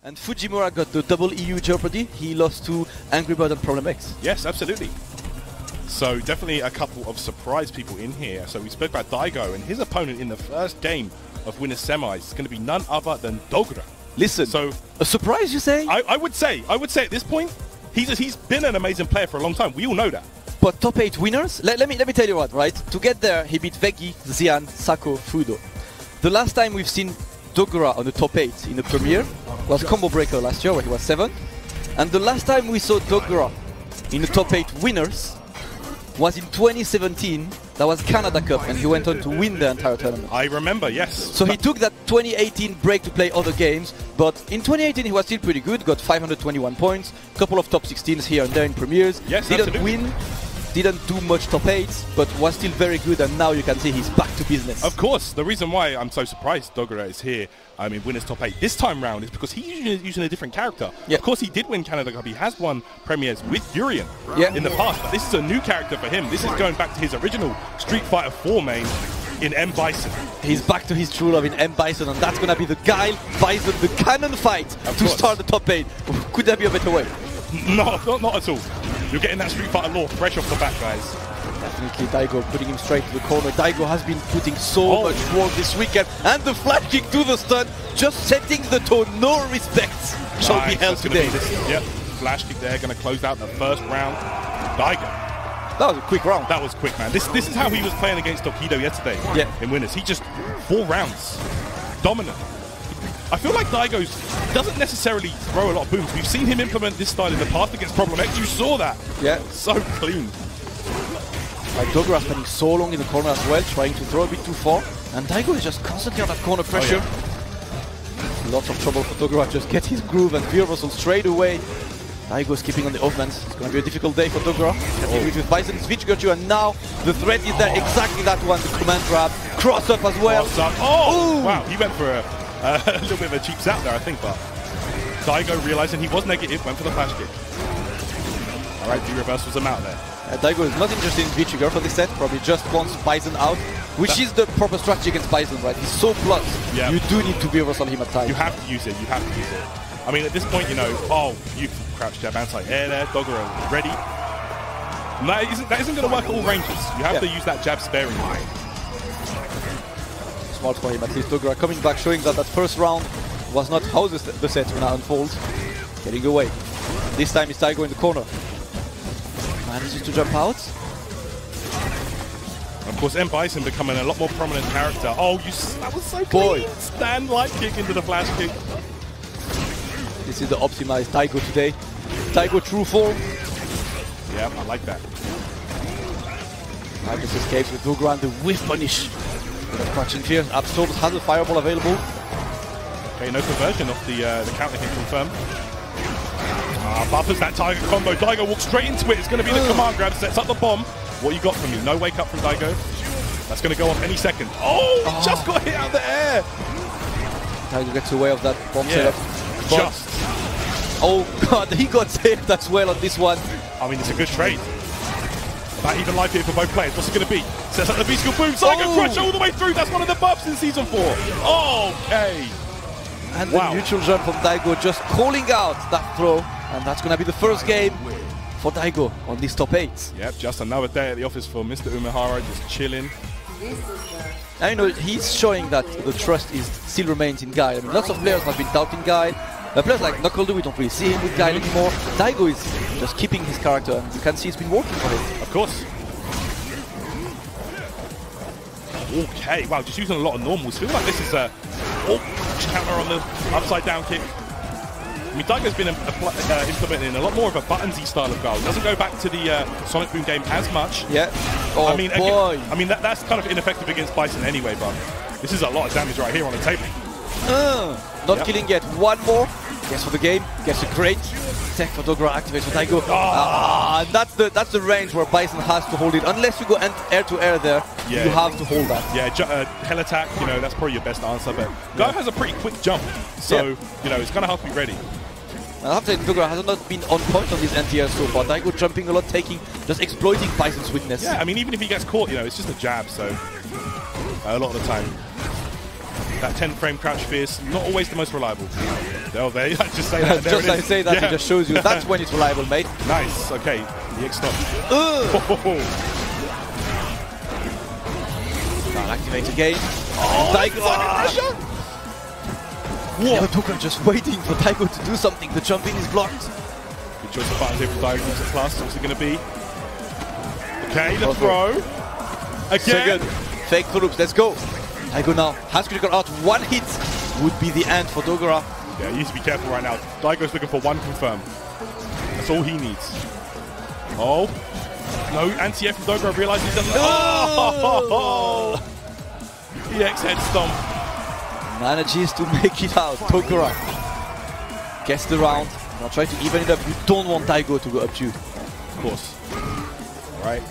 And Fujimura got the double EU Jeopardy. He lost to AngryBird and Problem X. Yes, absolutely. So definitely a couple of surprise people in here. So we spoke about Daigo, and his opponent in the first game of Winners Semis is going to be none other than Dogura. Listen, so a surprise, you say? I would say at this point, he's been an amazing player for a long time. We all know that. But top 8 winners? Let me tell you what, right? To get there, he beat Veggie, Xian, Sako, Fuudo. The last time we've seen Dogura on the top 8 in the Premier was Combo Breaker last year, where he was 7th. And the last time we saw Dogura in the top 8 winners was in 2017. That was Canada Cup, and he went on to win the entire tournament. I remember, yes. So he took that 2018 break to play other games, but in 2018 he was still pretty good, got 521 points, couple of top 16s here and there in premieres. Yes, didn't absolutely. win, didn't do much top 8s, but was still very good, and now you can see he's back to business. Of course, the reason why I'm so surprised Dogura is here, I mean, Winners Top 8 this time round is because he's using a different character. Yeah. Of course, he did win Canada Cup. He has won premieres with Urian in the past, but this is a new character for him. This is going back to his original Street Fighter 4 main in M. Bison. He's back to his true love in M. Bison, and that's going to be the Guile Bison, the cannon fight to start the top 8. Could there be a better way? No, not at all. You're getting that Street Fighter lore fresh off the bat, guys. Definitely Daigo putting him straight to the corner. Daigo has been putting so much work this weekend, and the flash kick to the stun, just setting the tone. No respects shall be held today. Yep, flash kick there, going to close out the first round. Daigo. That was a quick round. That was quick, man. This is how he was playing against Tokido yesterday in Winners. He just 4 rounds, dominant. I feel like Daigo doesn't necessarily throw a lot of booms. We've seen him implement this style in the past against Problem X. You saw that. Yeah. So clean. Like Dogura spending so long in the corner as well, trying to throw a bit too far. And Daigo is just constantly on that corner pressure. Lots of trouble for Dogura. Just get his groove and V reversal straight away. Daigo is keeping on the offense. It's going to be a difficult day for Dogura. With Bison, Switch got you, and now the threat is there. Exactly that one. The command grab. Cross up as well. Cross up. Oh! Wow, he went for a little bit of a cheap zap there, I think, but Daigo realizing he was negative, went for the flash kick. Alright, the reversals him out there. Daigo is not interested in V-trigger for this set, probably just wants Bison out, which is the proper strategy against Bison, right? He's so plus, you do need to V-reversal him at times. You have to use it, you have to use it. I mean, at this point, you know, beautiful crouch jab, anti-air there, Dogura ready. And that isn't going to work at all ranges. You have to use that jab sparingly. Smart for him, at least Dogura coming back, showing that that first round was not how the set's going to unfold. Getting away. This time it's Daigo in the corner. Manages to jump out. Of course, M. Bison becoming a lot more prominent character. Oh, that was so clean. Stand light kick into the flash kick. This is the optimized Daigo today. Daigo true form. Yeah, I like that. Daigo escapes with Dogura and the whiff punish. Crouching fear. Absorbs, has a fireball available. Okay, no conversion off the counter hit confirmed. Buffers that Tiger combo. Daigo walks straight into it. It's going to be the command grab. Sets up the bomb. What you got from me? No wake up from Daigo. That's going to go off any second. Oh, just got hit out of the air. Daigo gets away of that bomb setup. Just. Oh god, he got saved as well on this one. I mean, it's a good trade. That even live here for both players. What's it going to be? Sets up the V-skill boom. Daigo crush all the way through. That's one of the buffs in Season 4. Okay. And the neutral jump from Daigo just calling out that throw. And that's going to be the first game for Daigo on these top 8s. Yep, just another day at the office for Mr. Umehara, just chilling. Now, you know, he's showing that the trust still remains in Guile. I mean, lots of players have been doubting Guile. Players like Knuckle, we don't really see him with Guile anymore. Daigo is just keeping his character, and you can see it's been working for him. Of course. Okay, wow, just using a lot of normals. Feel like this is a counter on the upside down kick. I mean, Daigo's been implementing a lot more of a buttonsy style of Guile. Doesn't go back to the Sonic Boom game as much. Yeah. Oh, I mean, again, I mean that's kind of ineffective against Bison anyway, but this is a lot of damage right here on the table. Not killing yet. One more. Guess for the game. Gets a great tech for Dogura, activates for Daigo. That's the range where Bison has to hold it. Unless you go air to air there, you have to hold that. Yeah, hell attack, you know, that's probably your best answer. But Guile has a pretty quick jump, so you know, it's going to have to be ready. I have to say, Dogura has not been on point on this NTR so far. Daigo jumping a lot, just exploiting Bison's weakness. Yeah, I mean, even if he gets caught, you know, it's just a jab, so a lot of the time. That 10-frame crouch fierce, not always the most reliable. Oh, there, I just say that. Just I say that, it just shows you that's when it's reliable, mate. Nice, okay. The X stop. Activate again. Daigo. What? Dogura just waiting for Daigo to do something. The jump in is blocked. Good choice of buttons here from Daigo. What's the plus? What's it going to be? Okay, the throw. Again. Second. Fake loops. Let's go. Daigo now has critical out. One hit would be the end for Dogura. Yeah, he needs to be careful right now. Daigo's looking for one confirm. That's all he needs. Oh. No, anti-air from Dogura realizes he doesn't. Oh! The X head stomp. Manages to make it out. Dogura gets the round. Now try to even it up. You don't want Daigo to go up to you. Of course. Right.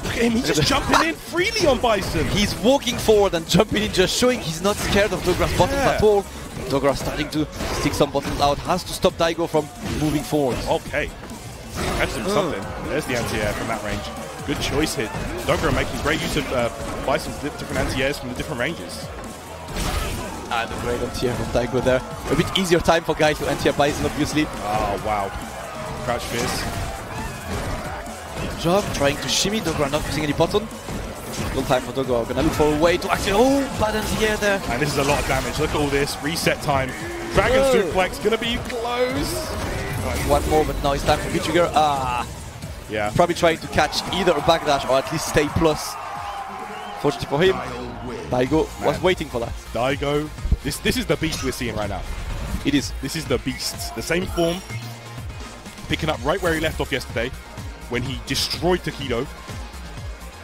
Look at him, he's just jumping in freely on Bison. He's walking forward and jumping in, just showing he's not scared of Dogura's buttons at all. Dogura starting to stick some buttons out, has to stop Daigo from moving forward. Okay. Catch him something. There's the anti-air from that range. Good choice hit. Dogura making great use of Bison's different anti-airs from the different ranges. And a great anti-air from Daigo there. A bit easier time for Guile to anti-air Bison, obviously. Oh, wow. Crouch fierce. Good job, trying to shimmy. Dogura not using any button. Still time for Dogura. Gonna look for a way to actually. Oh, bad anti-air there. And this is a lot of damage. Look at all this. Reset time. Dragon suplex. Gonna be close. One more, but now it's time for V-Trigger. Yeah. Probably trying to catch either a backdash or at least stay plus. Fortunately for him, Daigo was waiting for that. Daigo, this is the beast we're seeing right now. It is. This is the beast. The same form, picking up right where he left off yesterday when he destroyed Takedo.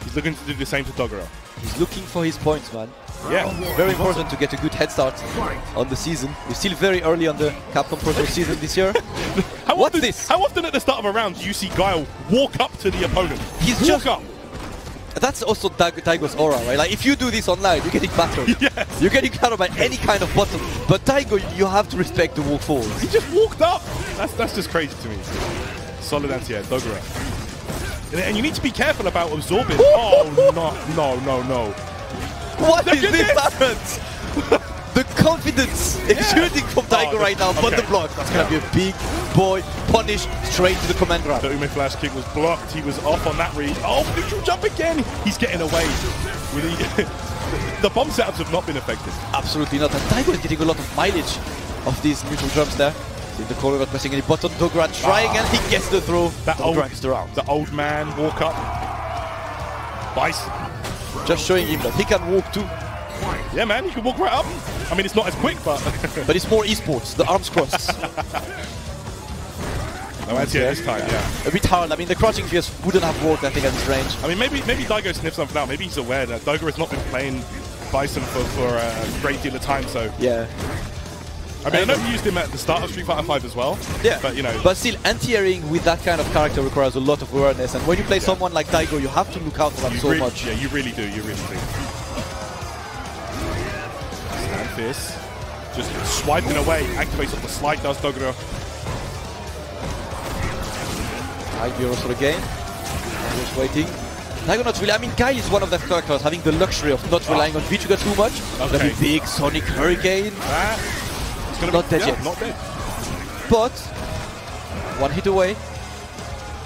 He's looking to do the same to Dogura. He's looking for his points, man. Yeah. Very important to get a good head start on the season. We're still very early on the Capcom Pro Tour season this year. What's this? How often at the start of a round do you see Guile walk up to the opponent? He's walk up. That's also Daigo's aura, right? Like, if you do this online, you're getting battered. Yes. You're getting countered by any kind of button. But Daigo, you have to respect the walk forward. He just walked up. That's just crazy to me. Solid anti-air, Dogura. And you need to be careful about absorbing. Oh, no. What is this, Aaron? The confidence exuding from Daigo right now, but the block. That's going to be a big boy punish straight to the command grab. The Ume flash kick was blocked. He was off on that read. Oh, neutral jump again. He's getting away. The bomb setups have not been effective. Absolutely not. And Daigo is getting a lot of mileage of these neutral jumps there. In the corner, not pressing any button. Dogura trying and he gets the throw. The old man walk up. Bison. Just showing him that he can walk too. Yeah, man, he can walk right up. I mean, it's not as quick, but... but it's more esports, the arms crossed. No anti-air this time, yeah. A bit hard. I mean, the crouching fierce wouldn't have worked, I think, at this range. I mean, maybe Daigo sniffs something out. Maybe he's aware that Dogura has not been playing Bison for a great deal of time, so... Yeah. I mean, I know he used him at the start of Street Fighter 5 as well. Yeah, but you know. But still, anti-airing with that kind of character requires a lot of awareness, and when you play someone like Daigo, you have to look out for that so much. Yeah, you really do. You really do. Stand fierce, just swiping away. Activates off the slide. Does Dogura. High Bureau for the game. Just waiting. Daigo not really. I mean, Guile is one of the characters having the luxury of not relying on V-Trigger too much. Okay. That'd be big Sonic Hurricane. Not dead yet. Not dead. But one hit away.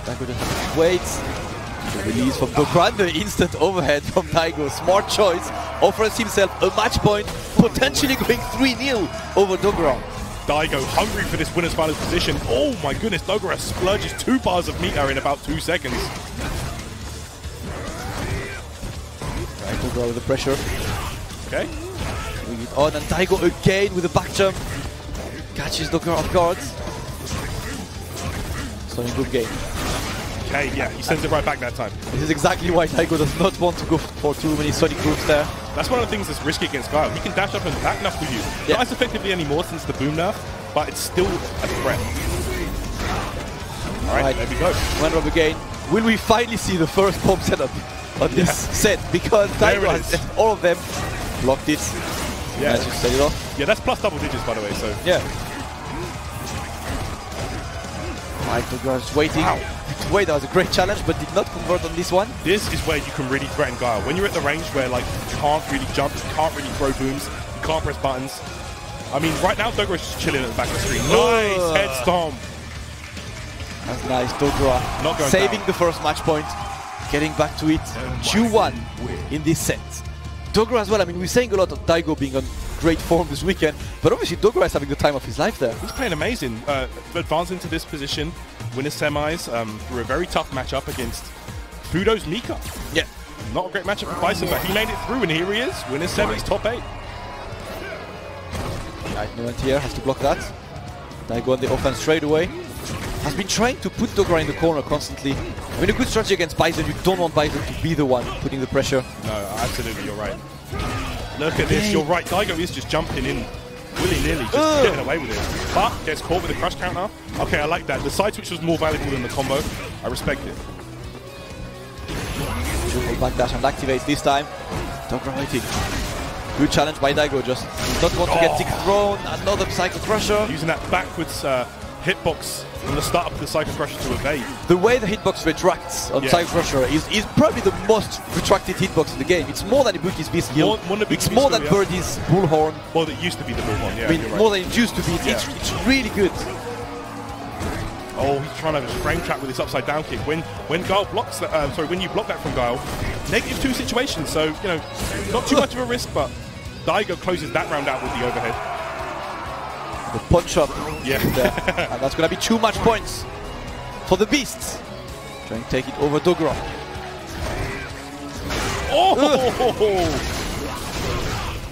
Daigo just waits. The release from Dogura, the instant overhead from Daigo. Smart choice. Offers himself a match point, potentially going 3-0 over Dogura. Daigo hungry for this winner's finals position. Oh my goodness, Dogura splurges 2 bars of meter in about 2 seconds. Right, Dogura with the pressure. Okay. Bring it on, and Daigo again with a back jump. Catches Dogura off guard. Sonic Boom game. Okay, yeah, he sends it right back that time. This is exactly why Daigo does not want to go for too many Sonic Booms there. That's one of the things that's risky against Guile. He can dash up and back enough for you. Not as effectively anymore since the boom nerf, but it's still a threat. Alright, there we go. One rub again. Will we finally see the first bomb setup on this set? Because Daigo has left all of them. Blocked it. Yeah. Just set it off. Yeah, that's plus double digits, by the way, so... Yeah. Right, Dogura is waiting. Wow. away. That was a great challenge, but did not convert on this one. This is where you can really threaten Guile. When you're at the range where like you can't really jump, you can't really throw booms, you can't press buttons. I mean, right now Dogura is just chilling at the back of the screen. Nice head stomp. That's nice, Dogura. Not going saving down. the first match point, getting back to it. 2-1 in this set. Dogura as well. I mean, we're saying a lot of Daigo being on great form this weekend, but obviously Dogura is having the time of his life there. He's playing amazing. Advancing to this position, win his semis through a very tough matchup against Fuudo's Mika. Yeah. Not a great matchup for Bison, but he made it through, and here he is, winning semis, top 8. Right, no anti-air, has to block that. Daigo on the offense straight away. Has been trying to put Dogura in the corner constantly. I mean, a good strategy against Bison. You don't want Bison to be the one putting the pressure. No, absolutely, you're right. Look at this, you're right. Daigo is just jumping in willy-nilly, just getting away with it. But gets caught with a crush counter. Okay, I like that. The side switch was more valuable than the combo. I respect it. Triple backdash and activates this time. Dogura waiting. Good challenge by Daigo, just does not want to get tick thrown. Another Psycho Crusher. Using that backwards hitbox from the start of the Psycho Crusher to evade. The way the hitbox retracts on Psycho Crusher is probably the most retracted hitbox in the game. It's more than Ibukis beast skill. It's more than Birdie's bullhorn. Well, it used to be the bullhorn, yeah. I mean, right. more than it used to be. It's really good. Oh, he's trying to frame trap with his upside down kick. When Guile blocks that, when you block that from Guile, -2 situation. So you know, not too much of a risk, but Daigo closes that round out with the overhead. The punch up. Yeah. And that's going to be 2 match points for the Beasts. Trying to take it over Dogura. Oh!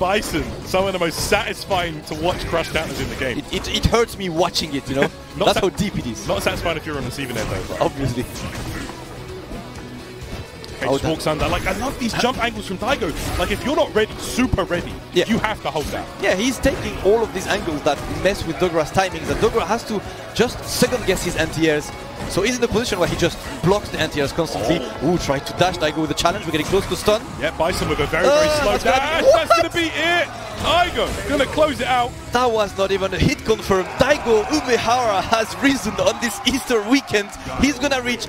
Bison, some of the most satisfying to watch crush counters in the game. It hurts me watching it, you know? That's how deep it is. Not satisfying if you're on the receiving end though. Obviously. Just walks under. Like, I love these jump angles from Daigo. Like, if you're not ready, super ready, you have to hold that. Yeah, he's taking all of these angles that mess with Dogura's timings, and Dogura has to just second guess his anti-airs. So he's in a position where he just blocks the anti-airs constantly. Ooh, try to dash. Daigo with the challenge. We're getting close to stun. Yeah, Bison with a very, very slow dash. That's going to be it. Daigo going to close it out. That was not even a hit confirmed. Daigo Umehara has risen on this Easter weekend. He's going to reach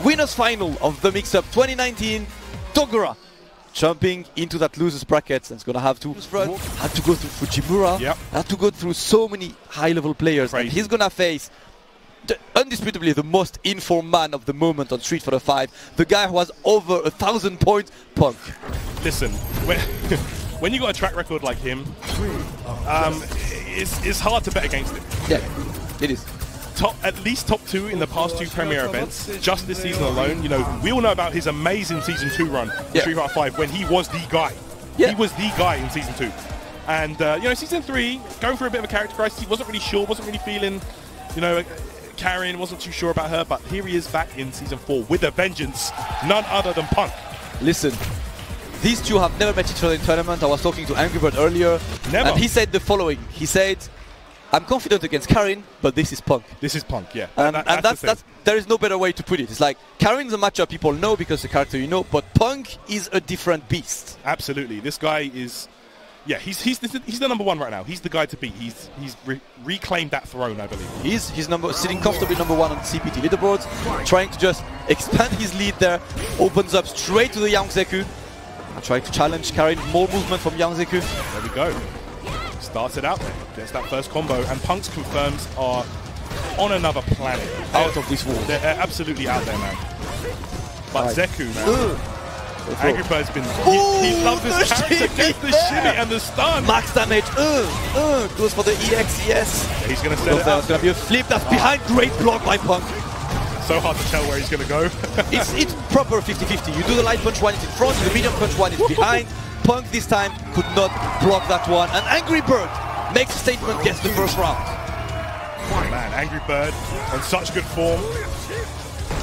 winners final of the MixUp 2019. Dogura jumping into that losers bracket, and it's going to have to go through Fujimura. Had to go through so many high-level players, and he's going to face undisputably the most informed man of the moment on Street Fighter 5, the guy who has over 1,000 points, Punk. Listen, when you got a track record like him, it's hard to bet against him. Yeah, it is. At least top 2 in the past 2 Premier events, just this season alone. You know, we all know about his amazing Season 2 run in Street Fighter 5 when he was the guy. He was the guy in Season 2. And, you know, Season 3, going through a bit of a character crisis, he wasn't really sure, wasn't really feeling, you know, Karin, wasn't too sure about her, but here he is back in Season 4 with a vengeance, none other than Punk. Listen, these two have never met each other in tournament. I was talking to AngryBird earlier, and he said the following. He said, I'm confident against Karin, but this is Punk. This is Punk, yeah. And that's there is no better way to put it. It's like, Karin's a matchup people know because the character you know, but Punk is a different beast. Absolutely. This guy is... Yeah, he's the #1 right now. He's the guy to beat. He's reclaimed that throne, I believe. He's sitting comfortably #1 on CPT leaderboards, trying to just expand his lead there. Opens up straight to the young Zeku. Trying to challenge Karin. More movement from young Zeku. There we go. Starts it out there. Gets that first combo, and Punk's confirms are on another planet. Out of this world. They're absolutely out there, man. But Zeku, man. AngryBird's been... He loves this character. Gets the shimmy and the stun. Max damage. Goes for the EX, yes. Yeah, he's going to set it up. It's going to be a flip. That's behind. Great block by Punk. So hard to tell where he's going to go. It's proper 50-50. You do the light punch one, it's in front. The medium punch one is behind. Punk this time could not block that one. And AngryBird makes a statement, gets the first round. Man, AngryBird on such good form.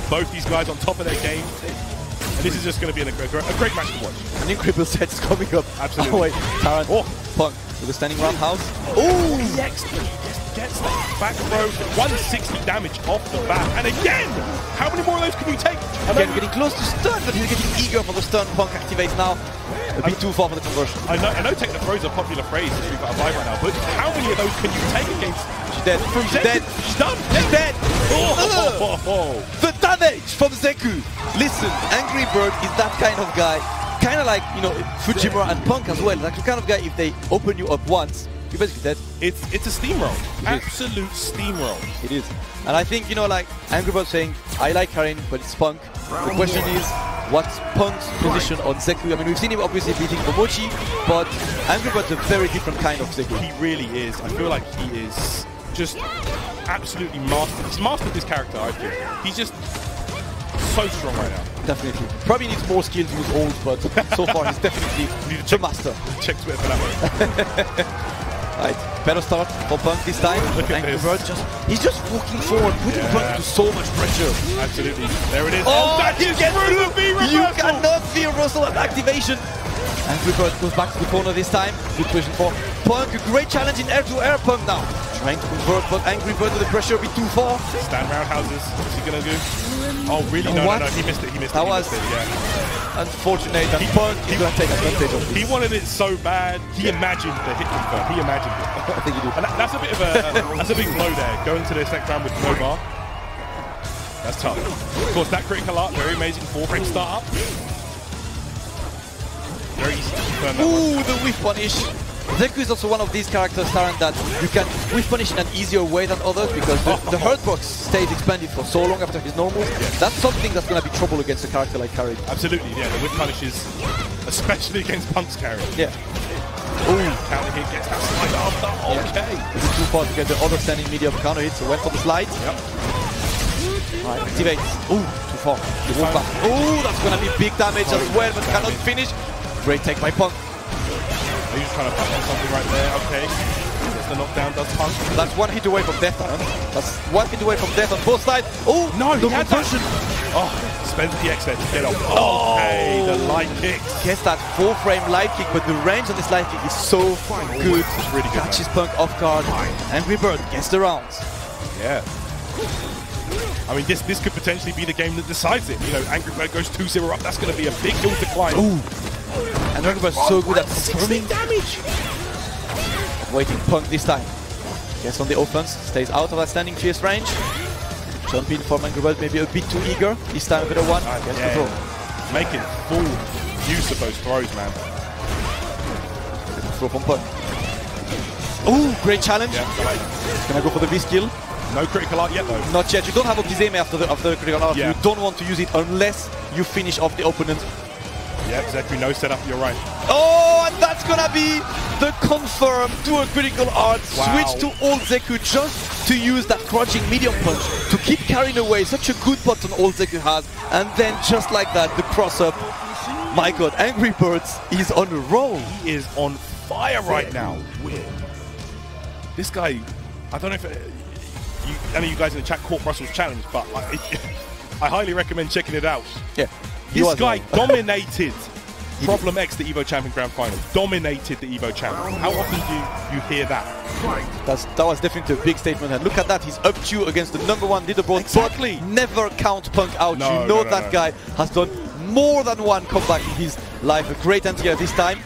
Both these guys on top of their game. And this is just going to be a great match to watch. An incredible set is coming up. Absolutely. Oh, wait. Karin. Punk with a standing roundhouse. Oh! Gets that back throw. 160 damage off the bat. And again! How many more of those can you take? Again, getting close to stun, but he's getting eager for the stun. Punk activates now. A bit too far for the conversion. I know take the throw is a popular phrase in Street Fighter 5 right now, but how many of those can you take against? She's dead. She's dead. She's done. She's dead. The damage from Zeku. Listen, AngryBird is that kind of guy. Kind of like, you know, Fujimura and Punk as well. Like the kind of guy, if they open you up once, you're basically dead. It's a steamroll. Absolute steamroll. It is. And I think, you know, like AngryBird saying, I like Karin, but it's Punk. The question is, what's Punk's position on Zeku? I mean, we've seen him obviously beating Momochi, but AngryBird's a very different kind of Zeku. He really is. I feel like he is just absolutely mastered. He's mastered this character, I feel. He's just so strong right now. Definitely. Probably needs more skill to use ult, but so far he's definitely the master. Check Twitter for that one. Right, better start for Punk this time. AngryBird he's just walking forward, putting Punk to so much pressure. Absolutely. There it is. Oh, that is through the V reversal. You cannot V reversal at activation. AngryBird goes back to the corner this time. Good position for Punk. A great challenge in air-to-air. Punk now trying to convert, but AngryBird with the pressure a bit too far. Stand roundhouses. What's he gonna do? Oh, really? No, no, he missed it. He missed it. That was unfortunate. And Punk is going to take advantage of this. He wanted it so bad. He imagined the hit confirm. He imagined it. I think he did. And that's a bit of a that's a big blow there. Going to the next round with no bar. That's tough. Of course, that critical art, very amazing 4-frame startup. Very easy to confirm that. Ooh, the whiff punish. Zeku is also one of these characters, Taran, that you can whiff punish in an easier way than others because the hurt box stays expanded for so long after his normals. That's something that's going to be trouble against a character like Karin. Absolutely, yeah. The whiff punishes, especially against Punk's Karin. Yeah. Ooh, counter hit gets that slide after. Okay. It's too far to get the other standing medium counter hit, so went for the slide. Yep. Right, activates. Ooh, too far. Ooh, that's going to be big damage as well, but cannot finish. Great take by Punk. He's trying to punch on something right there. Okay. Gets the knockdown, does Punk. That's one hit away from death, man. That's one hit away from death on both sides. Oh, no, the conversion. Oh, spends the X there to get off. Okay, the light kick. Gets that 4-frame light kick, but the range on this light kick is so good. It's really good. Catches Punk off guard. AngryBird gets the rounds. Yeah. I mean, this could potentially be the game that decides it. You know, AngryBird goes 2-0 up. That's going to be a big hill to climb. Ooh. And AngryBird's so good at confirming damage. Waiting Punk this time. Gets on the offense, stays out of that standing fierce range. Jump in from AngryBird, maybe a bit too eager. This time with a 1. Gets the throw. Making full use of those throws, man. Throw from Punk. Ooh, great challenge. Yeah, Gonna go for the V skill. No critical art yet, though. Not yet. You don't have Okizeme after the critical art. Yeah. You don't want to use it unless you finish off the opponent. Yeah, Zeku, no setup, you're right. Oh, and that's gonna be the confirm to a critical art. Wow. Switch to old Zeku just to use that crouching medium punch to keep Karin away. Such a good button old Zeku has. And then just like that, the cross up. My god, AngryBird is on a roll. He is on fire right now. This guy, I don't know if I know you guys in the chat caught Russell's challenge, but I highly recommend checking it out. Yeah. This guy dominated Problem X, the Evo Champion Grand Final. Dominated the Evo Champion. How often do you hear that? That was definitely a big statement. And look at that, he's up 2 against the #1 leaderboard. Exactly. But never count Punk out. No, that guy has done more than one comeback in his life. A great anti-air this time.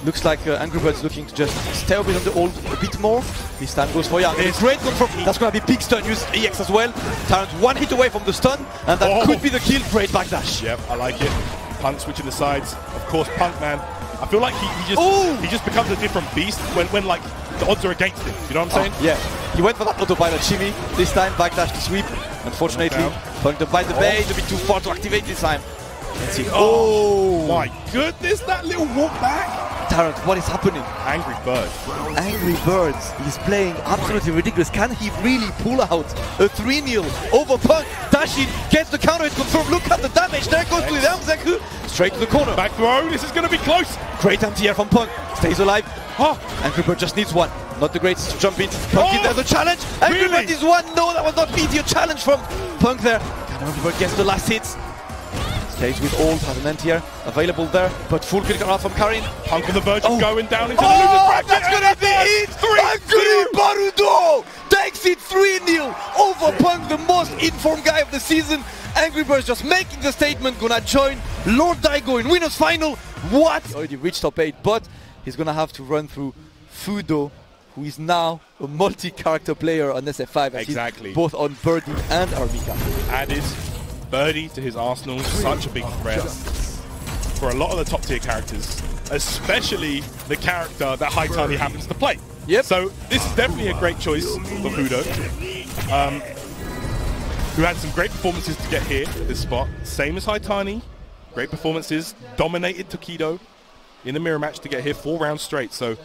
Looks like AngryBird's looking to just stay a bit on the old a bit more. This time goes for Young. It's great confirm. That's going to be big stun. Use EX as well. Tarrant 1 hit away from the stun, and that could be the kill. Great backdash. Yep, I like it. Punk switching the sides. Of course, Punk, man. I feel like he just becomes a different beast when like the odds are against him. You know what I'm saying? Yeah. He went for that autopilot shimmy. This time backdash to sweep. Unfortunately, Punk to bite the bait a bit too far to activate this time. Let's see. Oh my goodness, that little walk back. Tarrant, what is happening? AngryBird. AngryBird is playing absolutely ridiculous. Can he really pull out a 3-0 over Punk? Dash in, gets the counter hit confirmed. Look at the damage. There goes to the down Zeku. Straight to the corner. Back throw. This is going to be close. Great anti-air from Punk. Stays alive. Oh, AngryBird just needs 1. Not the greatest to jump in. Punk in there, the challenge. AngryBird is 1. No, that was not easy. A challenge from Punk there. AngryBird gets the last hits. Stays with ult, has an anti-air available there, but full critical art from Karin. Punk on the verge of going down into the loser's bracket. That's gonna be it! AngryBird takes it 3-0 over Punk, the most informed guy of the season. AngryBird just making the statement, gonna join Lord Daigo in winners final. What? He already reached top 8, but he's gonna have to run through Fuudo who is now a multi-character player on SF5. Exactly. Both on Birdie and Armika. Added Birdie to his arsenal, such a big threat for a lot of the top tier characters, especially the character that Haitani happens to play. Yep. So this is definitely a great choice for Fuudo, who had some great performances to get here at this spot. Same as Haitani, great performances, dominated Tokido in the mirror match to get here 4 rounds straight. So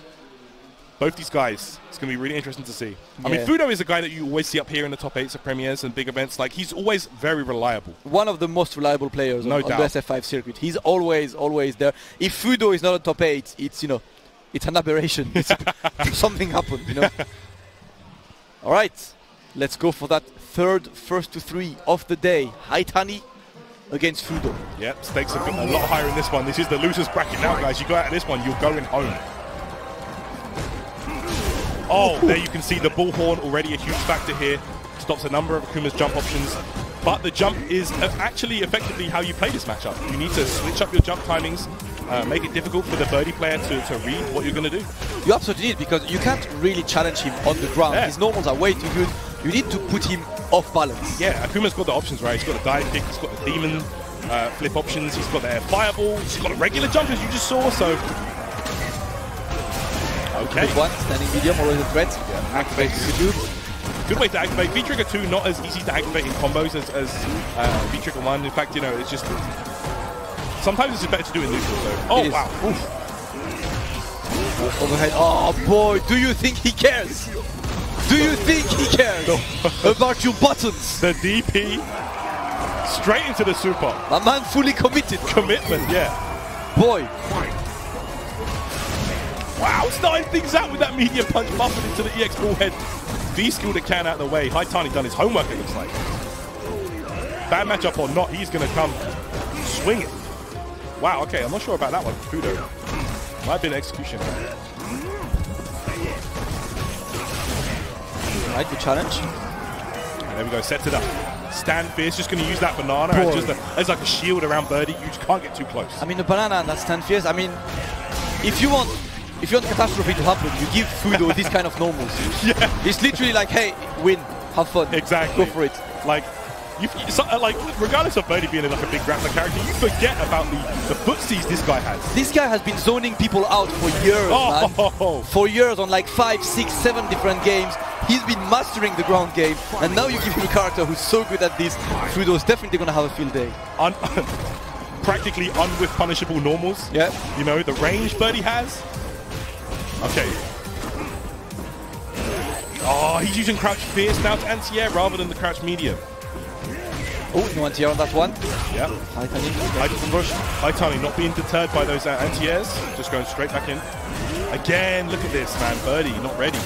both these guys, it's going to be really interesting to see. I mean, Fuudo is a guy that you always see up here in the top 8s of premieres and big events. Like, he's always very reliable. One of the most reliable players on the SF5 circuit. He's always there. If Fuudo is not on top 8, it's, you know, it's an aberration. Something happened, you know. All right, let's go for that third first to 3 of the day. Haitani against Fuudo. Yep, stakes are a lot higher in this one. This is the loser's bracket now, guys. You go out of this one, you're going home. Oh, there you can see the bullhorn, already a huge factor here. Stops a number of Akuma's jump options. But the jump is actually effectively how you play this matchup. You need to switch up your jump timings, make it difficult for the Birdie player to read what you're going to do. You absolutely need, because you can't really challenge him on the ground. His normals are way too good. You need to put him off balance. Yeah, Akuma's got the options, right? He's got the dive kick, he's got the demon flip options, he's got the air fireball, he's got a regular jump as you just saw, so... Okay. Good one, standing medium, always a threat. Yeah. Activate good way to activate. V-Trigger 2 not as easy to activate in combos as V-Trigger 1. In fact, you know, it's just... Sometimes it's better to do it neutral, so... Oh, wow. Overhead. Oh, boy, do you think he cares? Do you think he cares about your buttons? The DP straight into the super. A man fully committed. Commitment, yeah. Boy. Wow, starting things out with that medium punch buffing into the EX ball head. V-skill the can out of the way. Haitani done his homework, it looks like. Bad matchup or not, he's going to come swing it. Wow, okay, I'm not sure about that one. Fuudo. Might have been execution. Right, the challenge. And there we go, sets it up. Stand fierce, just going to use that banana as like a shield around Birdie. You just can't get too close. I mean, the banana and that stand fierce, I mean, if you want catastrophe to happen, you give Fuudo these kind of normals. Yeah. It's literally like, hey, win, have fun. Exactly. Go for it. Like, regardless of Birdie being like a big grappler character, you forget about the footsies this guy has. This guy has been zoning people out for years, man. For years on like 5, 6, 7 different games. He's been mastering the ground game, and now you give him a character who's so good at this. Fuudo's definitely going to have a field day. Practically unwith punishable normals. Yeah. You know, the range Birdie has. Okay. Oh, he's using crouch fierce now to anti-air rather than the crouch medium. Oh, no anti-air on that one. Yeah. Haitani not being deterred by those anti-airs, just going straight back in. Again, look at this, man. Birdie not ready.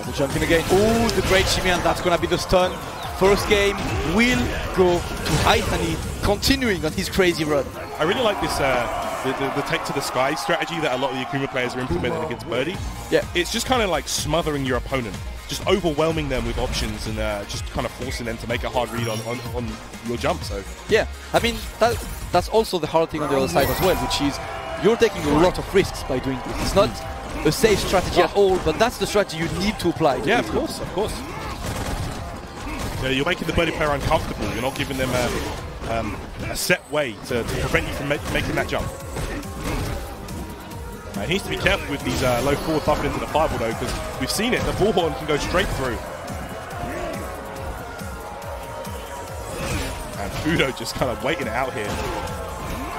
The jumping again. Oh, the great shimmy, and that's going to be the stun. First game will go to Haitani, continuing on his crazy run. I really like this the take to the sky strategy that a lot of the Akuma players are implementing against Birdie. Yeah, it's just kind of like smothering your opponent, just overwhelming them with options and just kind of forcing them to make a hard read on your jump. So yeah, I mean that's also the hard thing on the other side as well, which is you're taking a lot of risks by doing this. It's not a safe strategy at all, but that's the strategy you need to apply. Yeah, of course, of course. Yeah, you're making the Birdie player uncomfortable. You're not giving them a set way to prevent you from making that jump. He needs to be careful with these low forward buffing into the fireball though, because we've seen it, the bullhorn can go straight through. And Fuudo just kind of waiting it out here.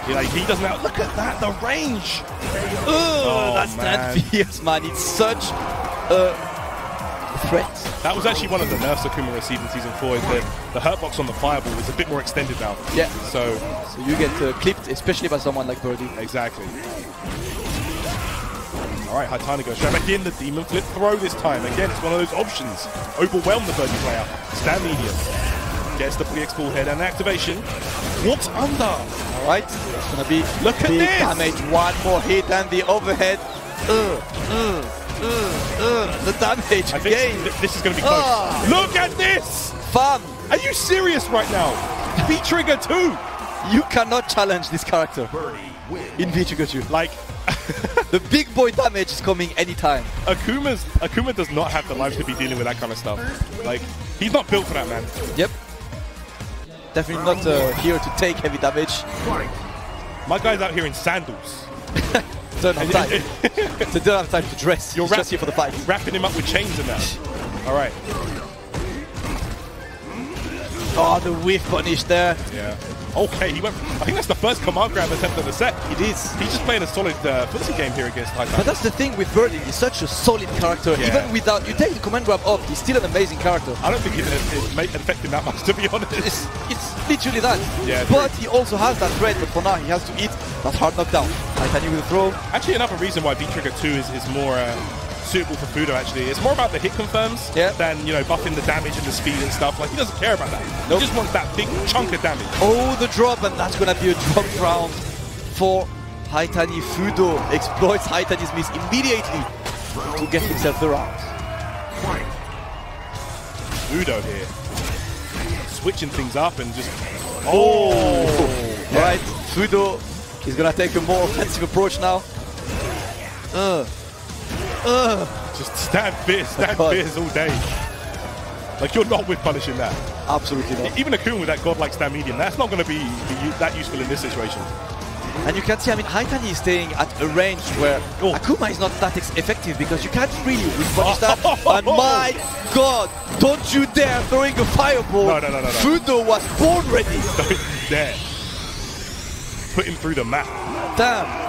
He doesn't know. Look at that, the range! Oh, that's that fierce, man. It's such a threat. That was actually one of the nerfs Akuma received in Season 4, is that the hurt box on the fireball is a bit more extended now. Yeah. So you get clipped, especially by someone like Birdie. Exactly. Alright, Haitani goes straight back in, the demon flip throw this time. Again, it's one of those options. Overwhelm the Birdie player. Stand medium. Gets the EX ball head and activation. Walks under. Alright, that's going to be big damage. One more hit and the overhead. The damage again. This is going to be close. Look at this! Fam! Are you serious right now? V-Trigger 2! You cannot challenge this character in V-Trigger 2. Like... The big boy damage is coming anytime. Akuma does not have the life to be dealing with that kind of stuff. Like, he's not built for that, man. Yep. Definitely not here to take heavy damage. My guy's out here in sandals. Don't have time. So don't have time to dress. You're just here for the fight. Wrapping him up with chains and that. All right. Oh, the whiff punish there. Yeah. Okay, he went. I think that's the first command grab attempt of the set. It is. He's just playing a solid footsie game here against Haitani. But that's the thing with Birdie. He's such a solid character. Yeah. Even without you take the command grab off, he's still an amazing character. I don't think it affect him that much, to be honest. It's literally that. Yeah. But he also has that threat. But for now, he has to eat that hard knockdown. Haitani with a throw. Actually, another reason why V-Trigger 2 is more suitable for Fuudo, actually. It's more about the hit confirms than, you know, buffing the damage and the speed and stuff. Like, he doesn't care about that. Nope. He just wants that big chunk of damage. Oh, the drop, and that's going to be a drop round for Haitani. Fuudo exploits Haitani's miss immediately to get himself the round. Fuudo here. Switching things up and just... Right, Fuudo is going to take a more offensive approach now. Just stand fierce all day. Like, you're not with punishing that. Absolutely not. Even Akuma with that godlike stand medium, that's not going to be that useful in this situation. And you can see, I mean, Haitani is staying at a range where Akuma is not that effective because you can't really punish that. And my God, don't you dare throwing a fireball. No. Fuudo was born ready. Don't dare. Put him through the map. Damn.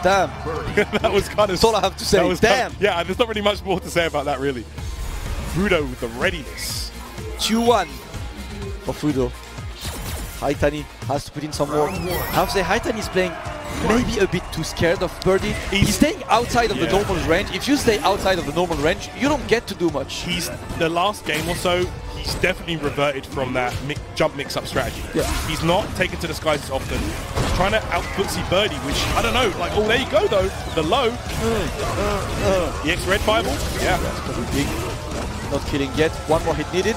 That was kind of... That's all I have to say. Damn. Yeah, there's not really much more to say about that, really. Fuudo with the readiness. 2-1 for Fuudo. Haitani has to put in some work. I have to say, Haitani is playing maybe a bit too scared of Birdie. He's staying outside of the normal range. If you stay outside of the normal range, you don't get to do much. The last game or so, he's definitely reverted from that jump mix-up strategy. Yeah. He's not taken to the skies as often. He's trying to out-footsie Birdie, which, I don't know, like, oh, there you go, though. The low. EX red fireball? Yeah. That's probably big. Not killing yet. One more hit needed.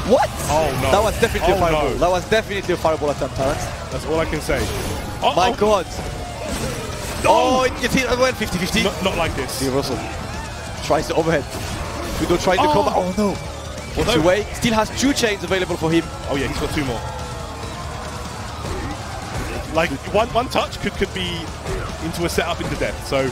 What? Oh, no. That was definitely a fireball. No. That was definitely a fireball attempt, Terrence. That's all I can say. My God. Oh, it went 50-50. Not like this. The Russell tries the overhead. Fuudo trying to come. Oh, no. Gets away. Still has 2 chains available for him. Oh, yeah, he's got 2 more. Like, one touch could be into a setup into death, so...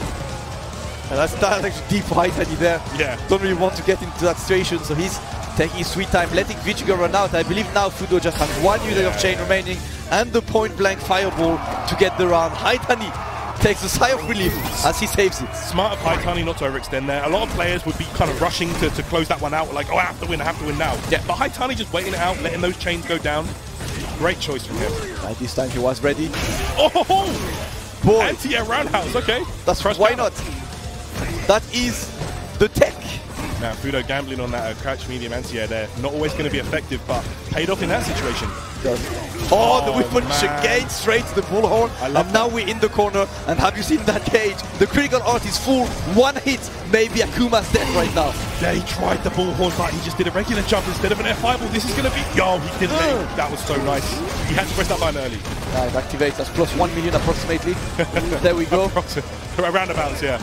And that's actually deep for Haitani there. Yeah. Don't really want to get into that situation, so he's taking his sweet time, letting V-Trigger run out. I believe now Fuudo just has 1 unit of chain remaining and the point-blank fireball to get the round. Haitani takes a sigh of relief as he saves it. Smart of Haitani not to overextend there. A lot of players would be kind of rushing to close that one out, like, oh, I have to win now. Yeah. But Haitani just waiting it out, letting those chains go down. Great choice from him. Right, this time he was ready. Oh! Boy. Anti-air roundhouse, okay. That's why not? That is the tech. Now, Fuudo gambling on that crouch medium anti-air there. Not always going to be effective, but paid off in that situation. The whip punish again, straight to the bullhorn. And now we're in the corner. And have you seen that cage? The critical art is full. 1 hit, maybe Akuma's dead right now. They tried the bullhorn, but he just did a regular jump instead of an F5. This is going to be... Yo, he didn't. That was so nice. He had to press that button early. Yeah, it activates. That's plus 1 million approximately. There we go. Roundabouts, yeah.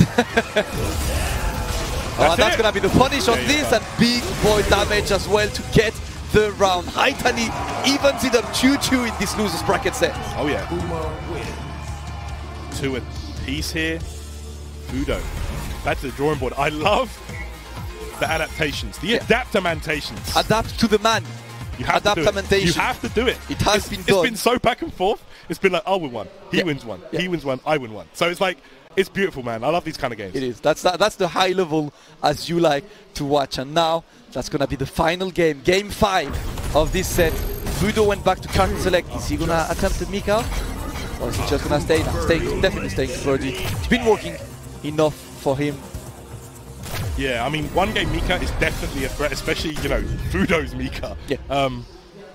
That's going to be the punish on this, and big boy damage as well to get the round. Haitani evens it up 2-2 in this losers bracket set. Oh yeah. 2 apiece here. Fuudo. Back to the drawing board. I love the adaptations, the adaptamentations. Adapt to the man. You have to do it. You have to do it. It has been done. It's been so back and forth. It's been like, I'll win one. He wins one. He wins one. I win one. So it's like, it's beautiful, man. I love these kind of games. It is. That's the high level as you like to watch. And now that's going to be the final game. Game 5 of this set. Fuudo went back to Karin select. Is he going to attempt the Mika? Or is he just going to stay now? Definitely staying to Birdie. It's been working enough for him. Yeah, I mean, 1 game Mika is definitely a threat, especially, you know, Fuudo's Mika. Yeah.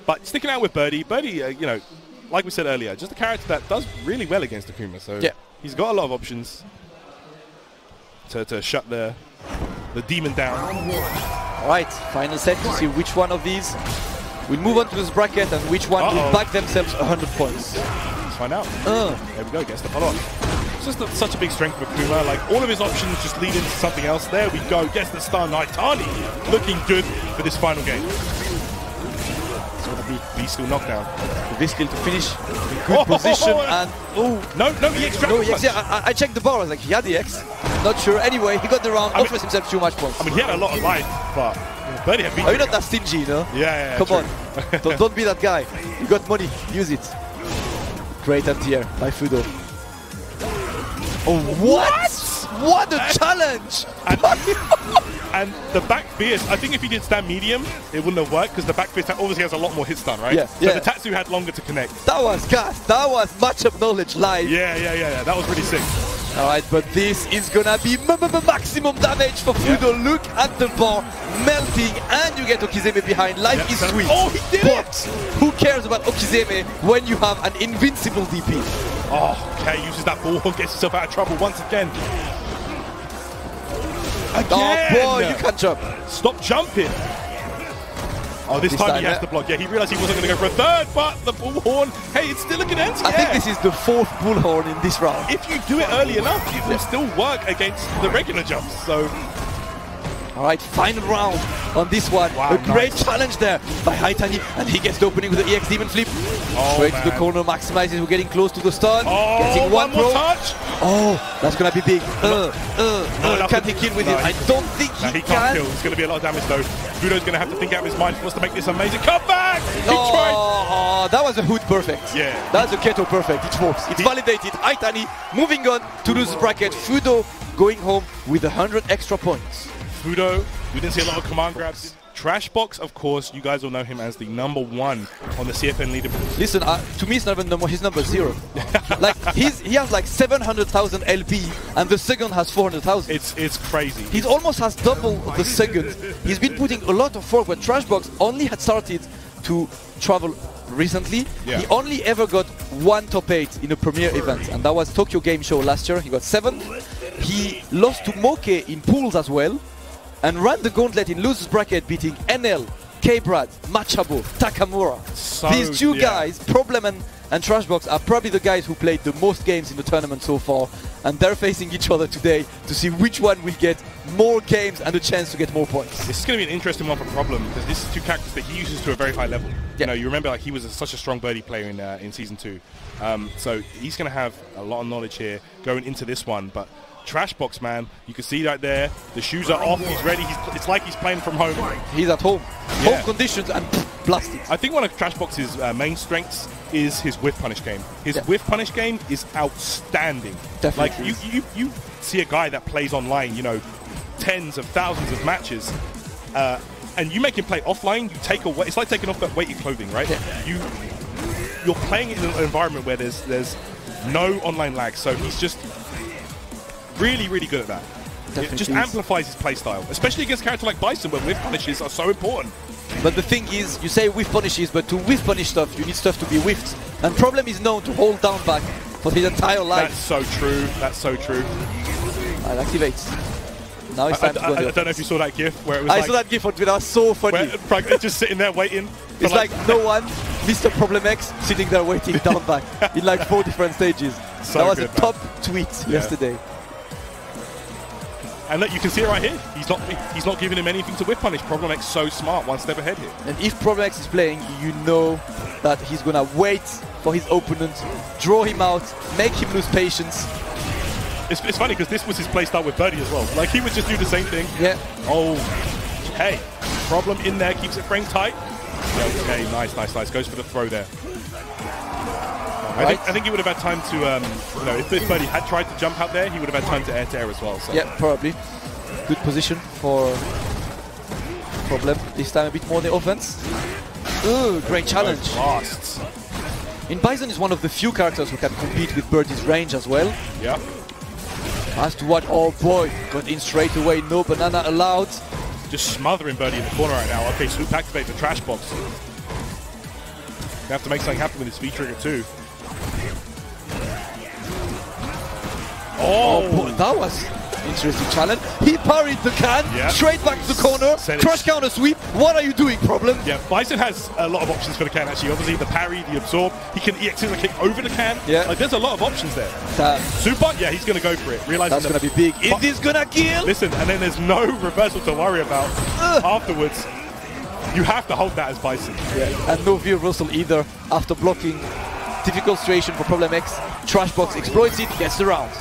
But sticking out with Birdie, you know, like we said earlier, just a character that does really well against Akuma. So he's got a lot of options to shut the demon down. All right, final set to see which one of these will move on to this bracket and which one will back themselves 100 points. Let's find out. There we go, gets the follow-up. It's just such a big strength of Akuma. Like, all of his options just lead into something else. There we go, gets the stun. Haitani looking good for this final game. It's going to be beastly knockdown. Beastly to finish in good position. And no, he EX no, EX, yeah, I checked the bar. I was like, he had the EX. Not sure. Anyway, he got the round, offers himself too much points. I mean, he had a lot of life, but Birdie had beat. Are you not that stingy, you know? Yeah. Come on. don't be that guy. You got money, use it. Great anti-air by Fuudo. Oh, what? What a challenge! And the back fierce, I think if he did stand medium, it wouldn't have worked because the back fierce obviously has a lot more hit stun, right? Yeah. So the Tatsu had longer to connect. That was gas. That was matchup knowledge live. Yeah. That was really sick. All right, but this is gonna be maximum damage for Fuudo. Yeah. Look at the bar melting, and you get Okizeme behind. Life is sweet. Oh, he did it! Who cares about Okizeme when you have an invincible DP? Oh, okay, uses that ball, gets himself out of trouble once again. Oh boy, you can't jump. Stop jumping. Oh, this time he has to block. Yeah, he realized he wasn't going to go for a third, but the bullhorn, hey, it's still a good anti-air. I think this is the 4th bullhorn in this round. If you do it early enough, it will still work against the regular jumps. So, all right, final round on this one. Wow, a great challenge there by Haitani, and he gets the opening with the EX Demon Flip. Straight to the corner, maximizes. We're getting close to the stun. Oh, getting one more touch. Oh, that's gonna be big. Can he kill with it? I don't think he can. Can't kill. It's gonna be a lot of damage though. Fuudo's gonna have to think out of his mind. He wants to make this amazing. Come back! Oh, that was a hood perfect. Yeah. That's a Keto perfect. It works. It's validated. Haitani moving on to lose bracket. Fuudo going home with 100 extra points. Fuudo, we didn't see a lot of command grabs. Trashbox, of course, you guys will know him as the #1 on the CFN leaderboard. Listen, to me, it's not even number. His number 0. Like he has like 700,000 LP, and the second has 400,000. It's crazy. He almost has double the second. He's been putting a lot of work, but Trashbox only had started to travel recently. Yeah. He only ever got 1 top 8 in a premiere event, and that was Tokyo Game Show last year. He got 7th. He lost to Moke in pools as well, and ran the gauntlet in losers bracket, beating NL, K-Brad, Machabo, Takamura. So, these two guys, Problem and Trashbox, are probably the guys who played the most games in the tournament so far, and they're facing each other today to see which one will get more games and a chance to get more points. This is going to be an interesting one for Problem, because this is 2 characters that he uses to a very high level. Yeah. You know, you remember like he was such a strong Birdie player in Season 2. So he's going to have a lot of knowledge here going into this one, but Trashbox, man, you can see right there, the shoes are off, he's ready, it's like he's playing from home. He's at home. Home conditions and blasted. I think one of Trashbox's main strengths is his whiff punish game. His whiff punish game is outstanding. Definitely. Like, you see a guy that plays online, you know, tens of thousands of matches, and you make him play offline, you take away, it's like taking off that weighty clothing, right? Yeah. You're playing in an environment where there's no online lag, so he's just really, really good at that. It just amplifies his playstyle, especially against a character like Bison, where whiff punishes are so important. But the thing is, you say whiff punishes, but to whiff punish stuff, you need stuff to be whiffed. And Problem is known to hold down back for his entire life. That's so true. That's so true. It activates. Now it's time to go. I don't know if you saw that GIF where it was. I saw that GIF, but that was so funny. Where just sitting there waiting. It's like no one, Mr. Problem X, sitting there waiting down back in like 4 different stages. So that was good, a top tweet yesterday. And look, you can see it right here. He's not giving him anything to whiff punish. Problem X so smart, 1 step ahead here. And if Problem X is playing, you know that he's gonna wait for his opponent, draw him out, make him lose patience. It's funny because this was his playstyle with Birdie as well. Like he would just do the same thing. Yeah. Oh, hey, Problem in there, keeps it frame tight. Okay, nice. Goes for the throw there. I think he would have had time to, you know, if Birdie had tried to jump out there, he would have had time to air as well. So. Yeah, probably. Good position for Problem. This time a bit more on the offense. Ooh, great challenge. Blasts. In Bison is one of the few characters who can compete with Birdie's range as well. Yeah. As to what, oh boy, got in straight away, no banana allowed. Just smothering Birdie in the corner right now. Okay, swoop activate the Trashbox. You have to make something happen with his V-trigger too. Oh boy, that was Interesting challenge. He parried the can, straight back to the corner, crush counter sweep. What are you doing, Problem? Yeah, Bison has a lot of options for the can, actually. Obviously, the parry, the absorb. He can EX the kick over the can. Yeah. Like, there's a lot of options there. Super? Yeah, he's going to go for it. Realizing that's going to be big. Is this going to kill? Listen, and then there's no reversal to worry about afterwards. You have to hold that as Bison. Yeah. And no veer reversal either after blocking. Difficult situation for Problem X. Trashbox exploits it, gets the round.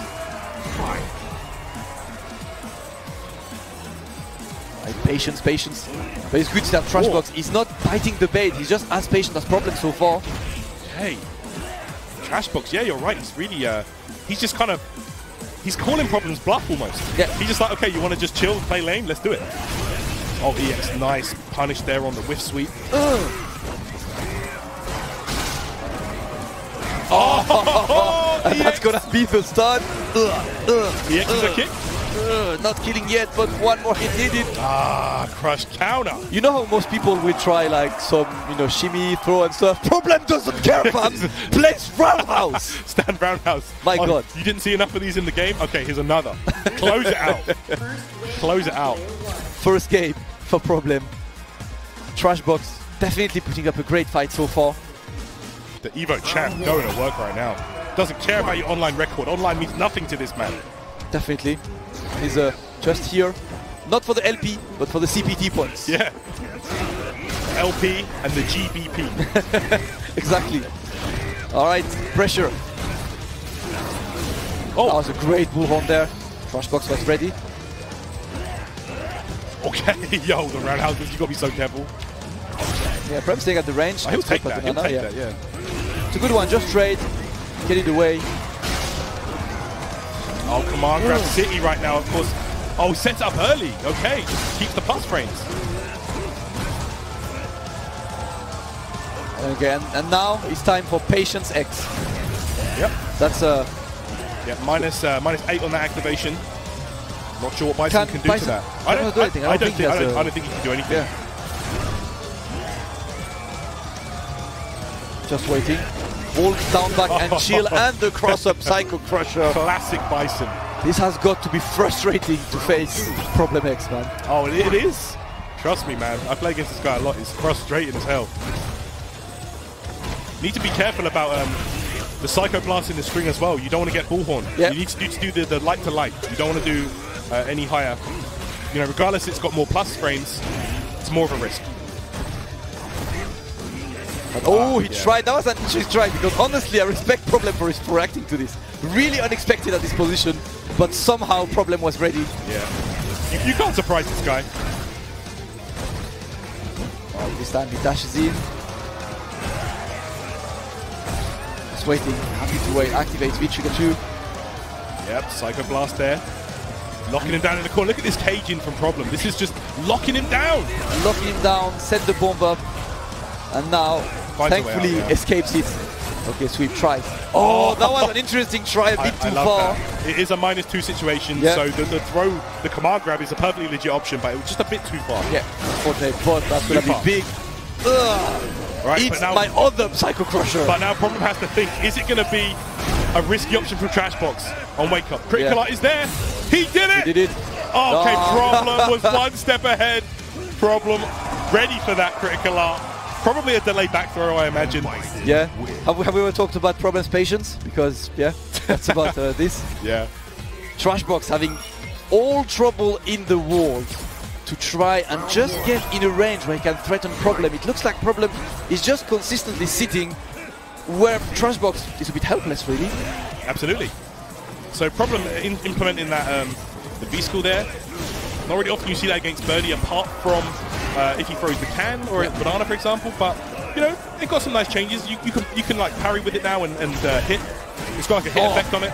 Patience, patience. But it's good that Trashbox is not biting the bait. He's just as patient as Problem so far. Hey, Trashbox, yeah, you're right. He's really, he's just kind of, he's calling Problem's bluff almost. Yeah. He's just like, okay, you want to just chill and play lame? Let's do it. Oh, EX, nice punish there on the whiff sweep. And that's gonna be the stun. EX is a kick. Not killing yet, but one more hit needed. Crush counter. You know how most people will try like some, shimmy, throw and stuff. Problem doesn't care, fam. Plays roundhouse. Stand roundhouse. My God. You didn't see enough of these in the game? Okay, here's another. Close it out. Close it out. First game for Problem. Trashbox definitely putting up a great fight so far. The Evo champ going to work right now. Doesn't care about your online record. Online means nothing to this man. Definitely. He's just here, not for the LP, but for the CPT points. Yeah. LP and the GBP. Exactly. All right, pressure. Oh, that was a great bullhorn there. Trashbox was ready. Okay, yo, the roundhouses, you got to be so careful. Yeah, Prem staying at the range. He'll take that, yeah. It's a good one, just trade, get it away. Oh, command grab City right now, of course. Oh, sets up early. Okay, just keeps the plus frames. Again, and now it's time for Patience X. Yep. That's yeah, minus 8 on that activation. Not sure what Bison can do Bison to that. I don't think he can do anything. Yeah. Just waiting. Hold down back and chill, and the cross-up Psycho Crusher. Classic Bison. This has got to be frustrating to face Problem X, man. Oh, it is. Trust me, man. I play against this guy a lot. It's frustrating as hell. Need to be careful about the Psycho Blast in the string as well. You don't want to get bullhorn. Yep. You need to do the light to light. You don't want to do any higher. Regardless, it's got more plus frames. It's more of a risk. Oh, he tried. That was an interesting try, because honestly, I respect Problem for reacting to this. Really unexpected at this position, but somehow Problem was ready. Yeah. You can't surprise this guy. Oh, this time he dashes in. Just waiting. Happy to wait. Activates V-Trigger 2. Yep, Psycho Blast there. Locking him down in the corner. Look at this caging from Problem. This is just locking him down. Locking him down, set the bomb up, and now thankfully escapes it. Okay, sweep tries. Oh, that was an interesting try, a bit too far. That. It is a -2 situation, so the throw, the command grab is a perfectly legit option, but it was just a bit too far. Yeah, unfortunately, but that's going to be big. Right, it's my other Psycho Crusher. But now Problem has to think, is it going to be a risky option from Trashbox on Wake Up? Critical Art is there. He did it! He did it. Okay, Problem was one step ahead. Problem ready for that Critical Art. Probably a delayed back throw, I imagine. Yeah. Have we ever talked about Problem's patience? Because, yeah, that's about this. Yeah. Trashbox having all trouble in the world to try and just get in a range where he can threaten Problem. It looks like Problem is just consistently sitting where Trashbox is a bit helpless, really. Absolutely. So Problem implementing that the B-School there. Not really often you see that against Birdie, apart from if he throws the can or a banana, for example. But it got some nice changes. You can like parry with it now and hit. It's got like a hit effect on it.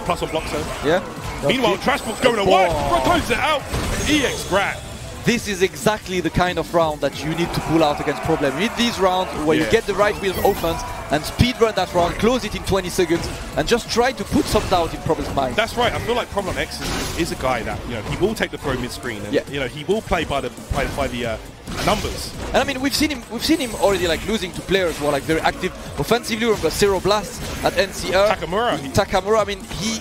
Plus on block, so. Yeah. Meanwhile, Trashbox going to work. Closes it out. EX grab. This is exactly the kind of round that you need to pull out against Problem. You need these rounds where you get the right wheel of offense and speed run that round, close it in 20 seconds, and just try to put some doubt in Problem's mind. That's right. I feel like Problem X is a guy that he will take the throw mid-screen, and he will play by the numbers. And I mean, we've seen him already like losing to players who are like very active offensively. We've got Zero Blast at NCR. Takamura. I mean, he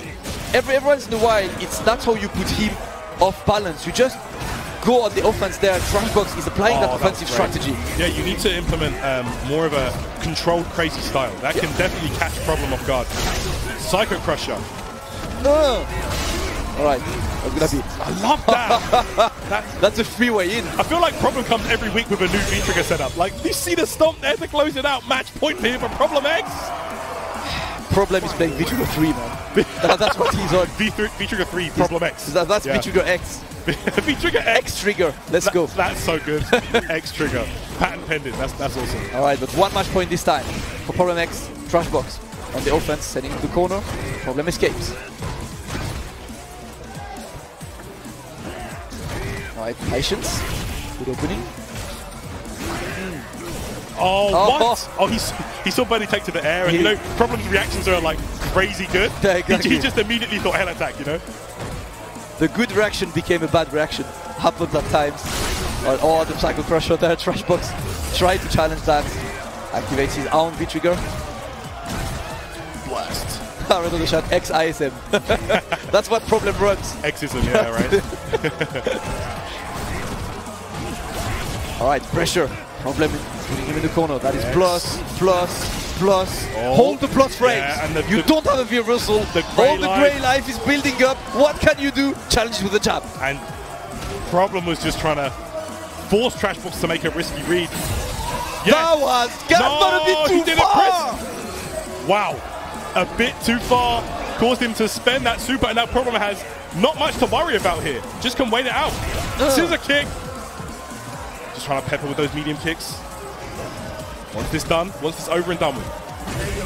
every once in a while, that's how you put him off balance. You just go on the offense there. Trashbox is applying that offensive strategy. Yeah, you need to implement more of a controlled, crazy style. That can definitely catch Problem off guard. Psycho Crusher. Alright, that's gonna be. I love that. That's a freeway in. I feel like Problem comes every week with a new V-trigger setup. Like, you see the stomp there to close it out. Match point here for Problem X. Problem is playing V-trigger 3, man. That's what he's on. V-trigger 3, Problem X. That's V-trigger X. V-trigger X trigger. Let's go. That's so good. X trigger. Patent pending. That's awesome. Alright, but one match point this time for Problem X. Trashbox on the offense, sending to the corner. Problem escapes. Alright, patience. Good opening. Oh, what? Oh, he saw Birdie take to the air, and you know, Problem's reactions are like crazy good. Yeah, exactly. He just immediately thought hell attack, you know? The good reaction became a bad reaction. Happens at times. Oh, the Psycho Crusher there. Trashbox tried to challenge that. Activates his own V-trigger. Blast. Rather the shot X ISM. That's what Problem runs. Xism, yeah, right. Alright, pressure. Problem putting him in the corner. That is plus. Oh, Hold the plus frames. Yeah, and you don't have a reversal. All the grey life is building up. What can you do? Challenge with a jab. And Problem was just trying to force Trashbox to make a risky read. Yes. That was not a bit too far. Wow, a bit too far. Caused him to spend that super, and that Problem has not much to worry about here. Just can wait it out. Scissor kick. Just trying to pepper with those medium kicks. Once this done, once it's over and done with.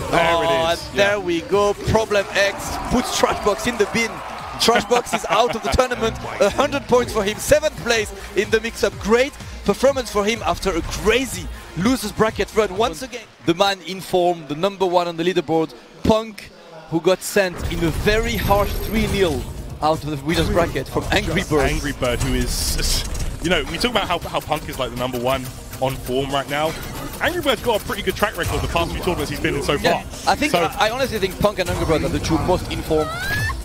There it is. There we go. Problem X puts Trashbox in the bin. Trashbox is out of the tournament. 100 points for him. 7th place in the MixUp. Great performance for him after a crazy losers bracket run. Once again, the man in form, the #1 on the leaderboard, Punk, who got sent in a very harsh 3-0 out of the winners bracket from AngryBird. AngryBird, who is, you know, we talk about how Punk is like the #1 on form right now. AngryBird's got a pretty good track record the past few tournaments he's been in so far. I think I honestly think Punk and AngryBird are the two most informed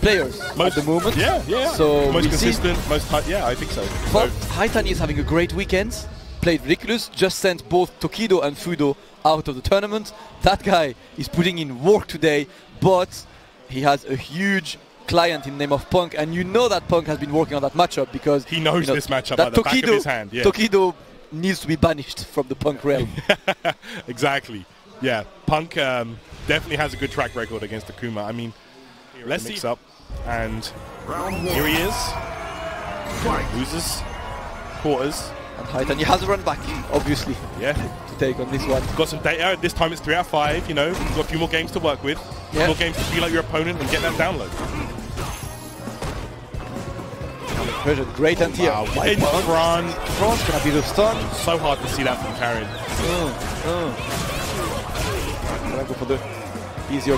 players at the moment. Yeah. So most consistent, most high, yeah, I think so. But Haitani is having a great weekend. Played ridiculous. Just sent both Tokido and Fuudo out of the tournament. That guy is putting in work today, but he has a huge client in the name of Punk, and you know that Punk has been working on that matchup because he knows this matchup at the back of his hand. Yeah. Tokido needs to be banished from the Punk realm. Exactly. Yeah, Punk definitely has a good track record against Akuma. I mean, let's mix up, and here he is. Loses quarters. And Haitani has a run back, obviously. Yeah. To take on this one. Got some data. This time it's 3 out of 5. You know, got a few more games to work with. Yeah. More games to feel like your opponent and get that download. Great anti-air. Wow. In front. Front's gonna be the stun. So hard to see that from Karin. Gonna go for the easier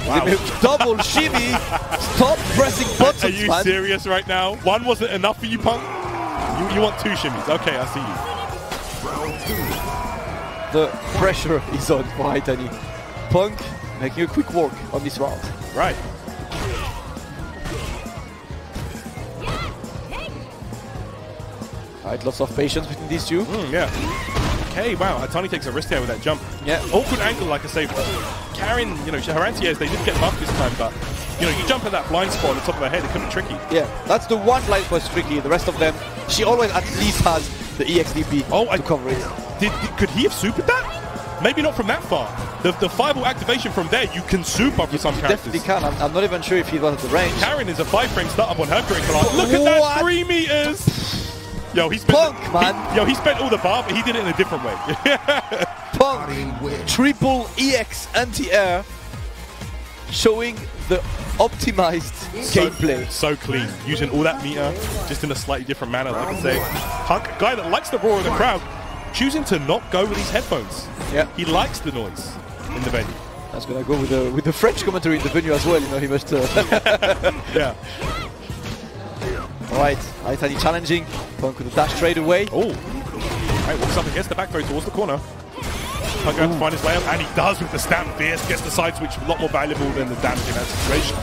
double shimmy. Stop pressing buttons, Are you serious right now? One wasn't enough for you, Punk? You want 2 shimmies. Okay, I see you. The pressure is on for Haitani. Punk making a quick work on this round. Right. Alright, lots of patience between these two. Yeah. Okay, wow. Haitani takes a risk there with that jump. Yeah. Awkward angle, like I say. Karin, you know, her anti-airs, they did get buffed this time, but, you know, you jump at that blind spot on the top of her head, it can be tricky. Yeah, that's the one blind spot that's tricky. The rest of them, she always at least has the EXDP to cover it. Could he have supered that? Maybe not from that far. The fireball activation from there, you can super for some characters. Definitely can. I'm not even sure if he was at the range. Karin is a 5-frame startup on her curriculum. Look at that 3 meters! Yo, he spent Punk, man. He spent all the bar, but he did it in a different way. Punk, triple EX anti-air, showing the optimized gameplay. So clean, using all that meter, just in a slightly different manner, like I say. Punk, a guy that likes the roar of the crowd, choosing to not go with his headphones. Yeah, he likes the noise in the venue. That's gonna go with the French commentary in the venue as well. You know, he must. Yeah. Alright, Haitani challenging. Punk with a dash straight away. Oh. Right, walks up against the back throw towards the corner. Punk going to find his way up, and he does with the stamp fierce. Gets the side switch, a lot more valuable than the damage in that situation.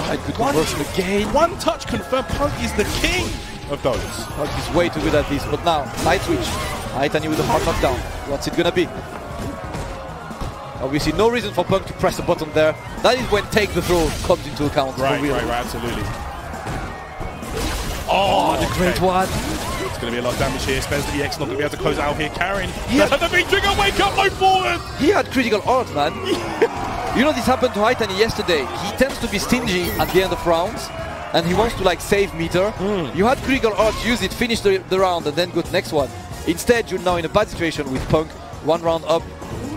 Right, good conversion again. One touch confirmed. Punk is the king of those. Punk is way too good at this, but now, side switch. Haitani with a hard knockdown. What's it gonna be? Obviously, no reason for Punk to press the button there. That is when take the throw comes into account. Right, absolutely. Oh, the great one. It's going to be a lot of damage here. Spends the EX, not going to be able to close out here. Karin, the big trigger, wake up, low forward! He had critical art, man. You know, this happened to Haitani yesterday. He tends to be stingy at the end of rounds, and he wants to like save meter. You had critical art, use it, finish the round, and then go to the next one. Instead, you're now in a bad situation with Punk, one round up.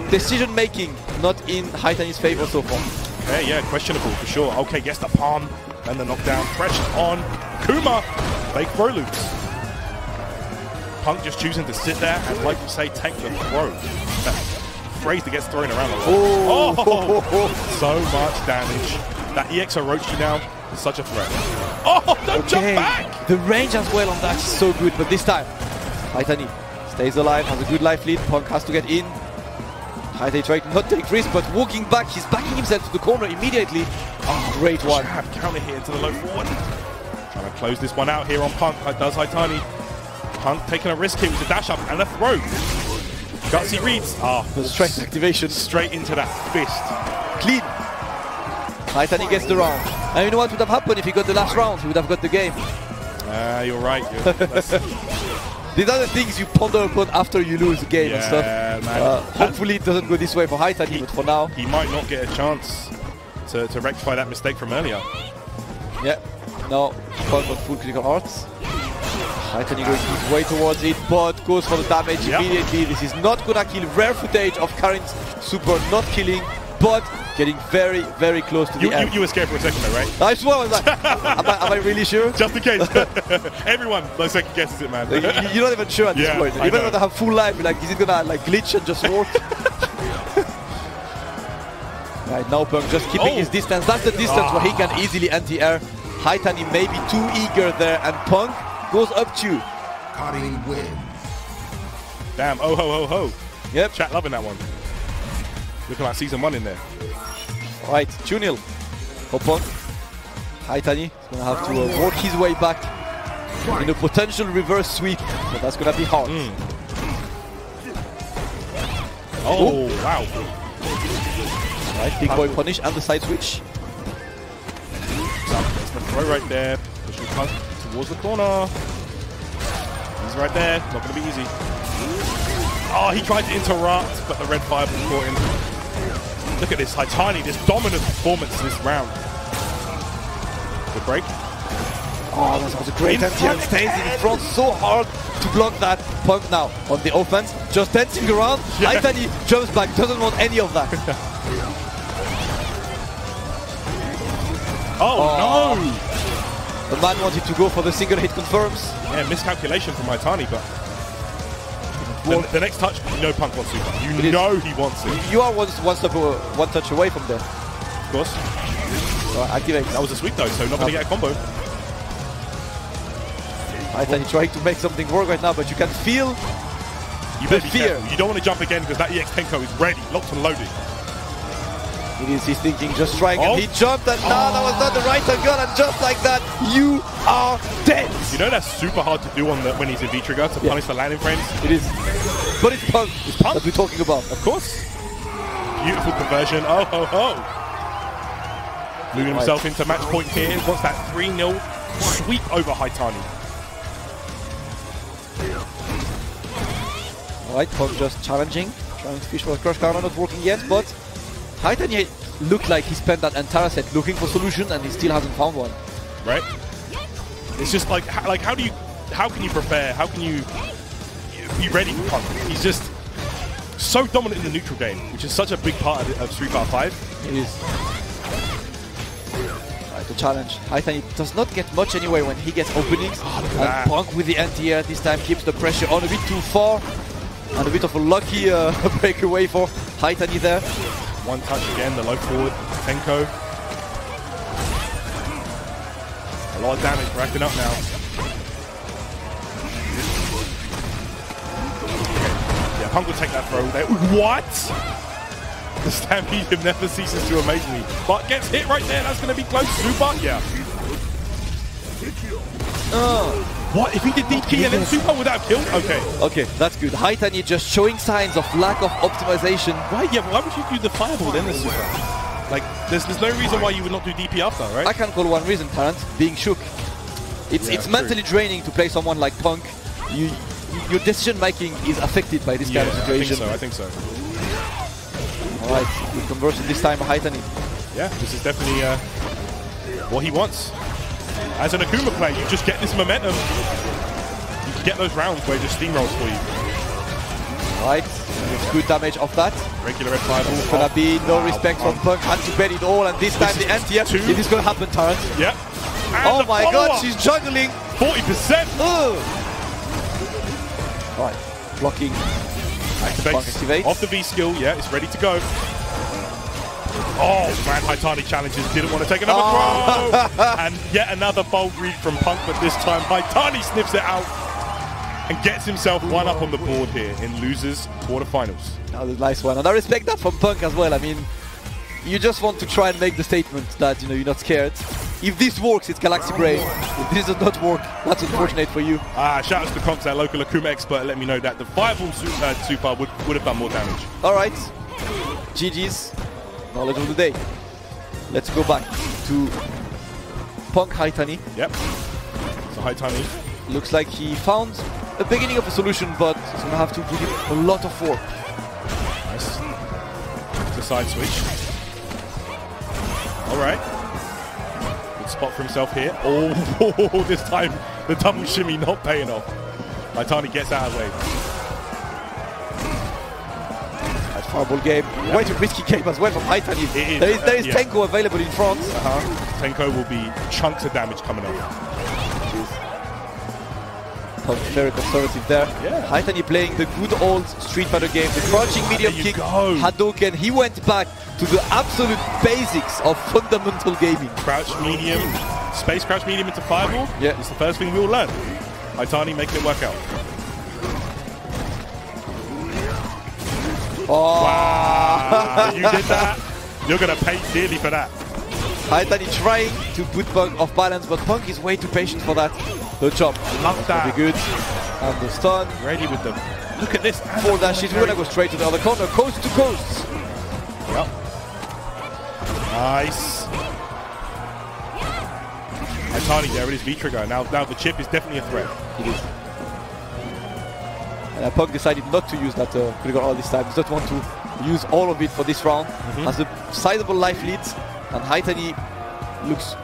Decision making not in Haitani's favor so far. Yeah, questionable for sure. Okay, yes, the palm and the knockdown. Pressure on Akuma. Fake throw loops. Punk just choosing to sit there and, like you say, take the throw. That phrase that gets thrown around a lot. So much damage. That EX Orochi now is such a threat. Oh, don't jump back! The range as well on that is so good, but this time, Haitani stays alive, has a good life lead. Punk has to get in. Haitani trying to not take risks, but walking back, he's backing himself to the corner immediately. Oh, great one. Have counter here into the low forward. Trying to close this one out here on Punk, like does Haitani. Punk taking a risk here with the dash up and a throw. Gutsy reads. The strength activation. Straight into that fist. Clean. Haitani gets the round. And you know what would have happened if he got the last round? He would have got the game. You're right. These are the things you ponder upon after you lose the game and stuff. Man. Hopefully it doesn't go this way for Haitani, but for now... He might not get a chance to rectify that mistake from earlier. Yeah. Now, Punk on full critical arts. Haitani going his way towards it, but goes for the damage immediately. This is not gonna kill. Rare footage of Karin's super not killing, but getting very, very close to the end. You were scared for a second though, right? I swear, I was like, am I really sure? Just in case. Everyone like second guesses it, man. You're not even sure at this point. Even when they have full life, you're like, is it gonna like glitch and just work? Right, now Punk just keeping his distance. That's the distance where he can easily anti-air. Haitani may be too eager there, and Punk goes up to. Karin win. Damn, oh ho ho ho. Yep. Chat loving that one. Looking like season 1 in there. Right, 2-0 for Punk. Haitani is going to have to work his way back in a potential reverse sweep, but that's going to be hard. Oh, wow. Right, big boy punish and the side switch. That's the throw right there. Pushing Punk towards the corner. He's right there. Not going to be easy. Oh, he tried to interrupt, but the red fireball caught him. Look at this, Haitani, this dominant performance this round. Good break. Oh, that was a great empty and stays in front so hard to block that. Punk now on the offense, just dancing around. Haitani jumps back, doesn't want any of that. Oh no! The man wanted to go for the single hit confirms. Yeah, miscalculation from Haitani, but the next touch, you know Punk wants to. You know he wants it. You are one touch away from there. Of course. So activate. That was a sweep though, so not going to get a combo. Haitani trying to make something work right now, but you can feel the fear. You don't want to jump again because that EX Tenko is ready, locked and loaded. It is, he's thinking, just strike, and he jumped, and no, that was not the right angle, and just like that, you are dead. You know that's super hard to do on when he's in V-Trigger, to punish the landing frames? It is. But it's Punk that we're talking about. Of course. Beautiful conversion. Oh, ho, ho. Moving himself into match point here. Wants that 3-0 sweep over Haitani. Alright, Punk just challenging, trying to fish for a crush counter, not working yet, but Haitani looked like he spent that entire set looking for solution and he still hasn't found one. Right? It's just like how can you prepare? How can you be ready for Punk? He's just so dominant in the neutral game, which is such a big part of Street Fighter 5. It is. Right, the challenge. Haitani does not get much anyway when he gets openings. And Punk with the anti-air this time keeps the pressure on a bit too far. And a bit of a lucky breakaway for Haitani there. One touch again, the low forward, Tenko. A lot of damage racking up now. Yeah, Punk will take that throw there. What? The stand medium never ceases to amaze me. But gets hit right there. That's going to be close. Super. Yeah. What? If he did DP and then Super, would that have killed? Okay. Okay, that's good. Haitani just showing signs of lack of optimization. Why? Yeah, why would you do the fireball then the Super? Like, there's no reason why you would not do DP after, right? I can call one reason, Tarrant, being shook. It's mentally draining to play someone like Punk. Your decision making is affected by this kind of situation. I think so. Alright, good conversion this time, Haitani. Yeah, this is definitely what he wants. As an Akuma player, you just get this momentum. You can get those rounds where it just steamrolls for you. Alright, good damage off that. Regular red fireball. There's gonna be no respect from Punk. Had to bet it all, and this time the anti-air. It is gonna happen, Tarrant. Yeah. Oh my god, she's juggling! 40%! Alright, blocking. Activates. Off the V skill, yeah, it's ready to go. Oh man, Haitani challenges, didn't want to take another throw! And yet another bold read from Punk, but this time Haitani sniffs it out and gets himself one up on the board here in losers quarterfinals. That was a nice one, and I respect that from Punk as well. I mean, you just want to try and make the statement that you're not scared. If this works, it's Galaxy Brain. If this does not work, that's unfortunate for you. Shout out to Conks, our local Akuma expert, let me know that the fireball super would have done more damage. Alright, GG's. Knowledge of the day. Let's go back to Punk Haitani. Yep. So Haitani looks like he found a beginning of a solution, but he's going to have to give it a lot of work. Nice. It's a side switch. Alright. Good spot for himself here. Oh, this time the double shimmy not paying off. Haitani gets out of the way. Horrible game. Yep. Quite a risky game as well from Haitani. There is Tenko available in front. Tenko will be chunks of damage coming up. Very conservative there. Yeah. Haitani playing the good old Street Fighter game, the crouching medium kick, Hadouken. He went back to the absolute basics of fundamental gaming. Crouch medium, space crouch medium into fireball. Yeah. It's the first thing we will learn. Haitani making it work out. Oh. Wow, you did that. You're going to pay dearly for that. Haitani trying to put Punk off balance, but Punk is way too patient for that. Good job. Love that. Be good. And the stun. Ready with them. Look at this. Four dashes. We're going to go straight to the other corner. Coast to coast. Yep. Nice. Haitani there with his V-trigger. Now the chip is definitely a threat. It is. And Punk decided not to use that critical all this time. He doesn't want to use all of it for this round. Has a sizable life lead, and Haitani looks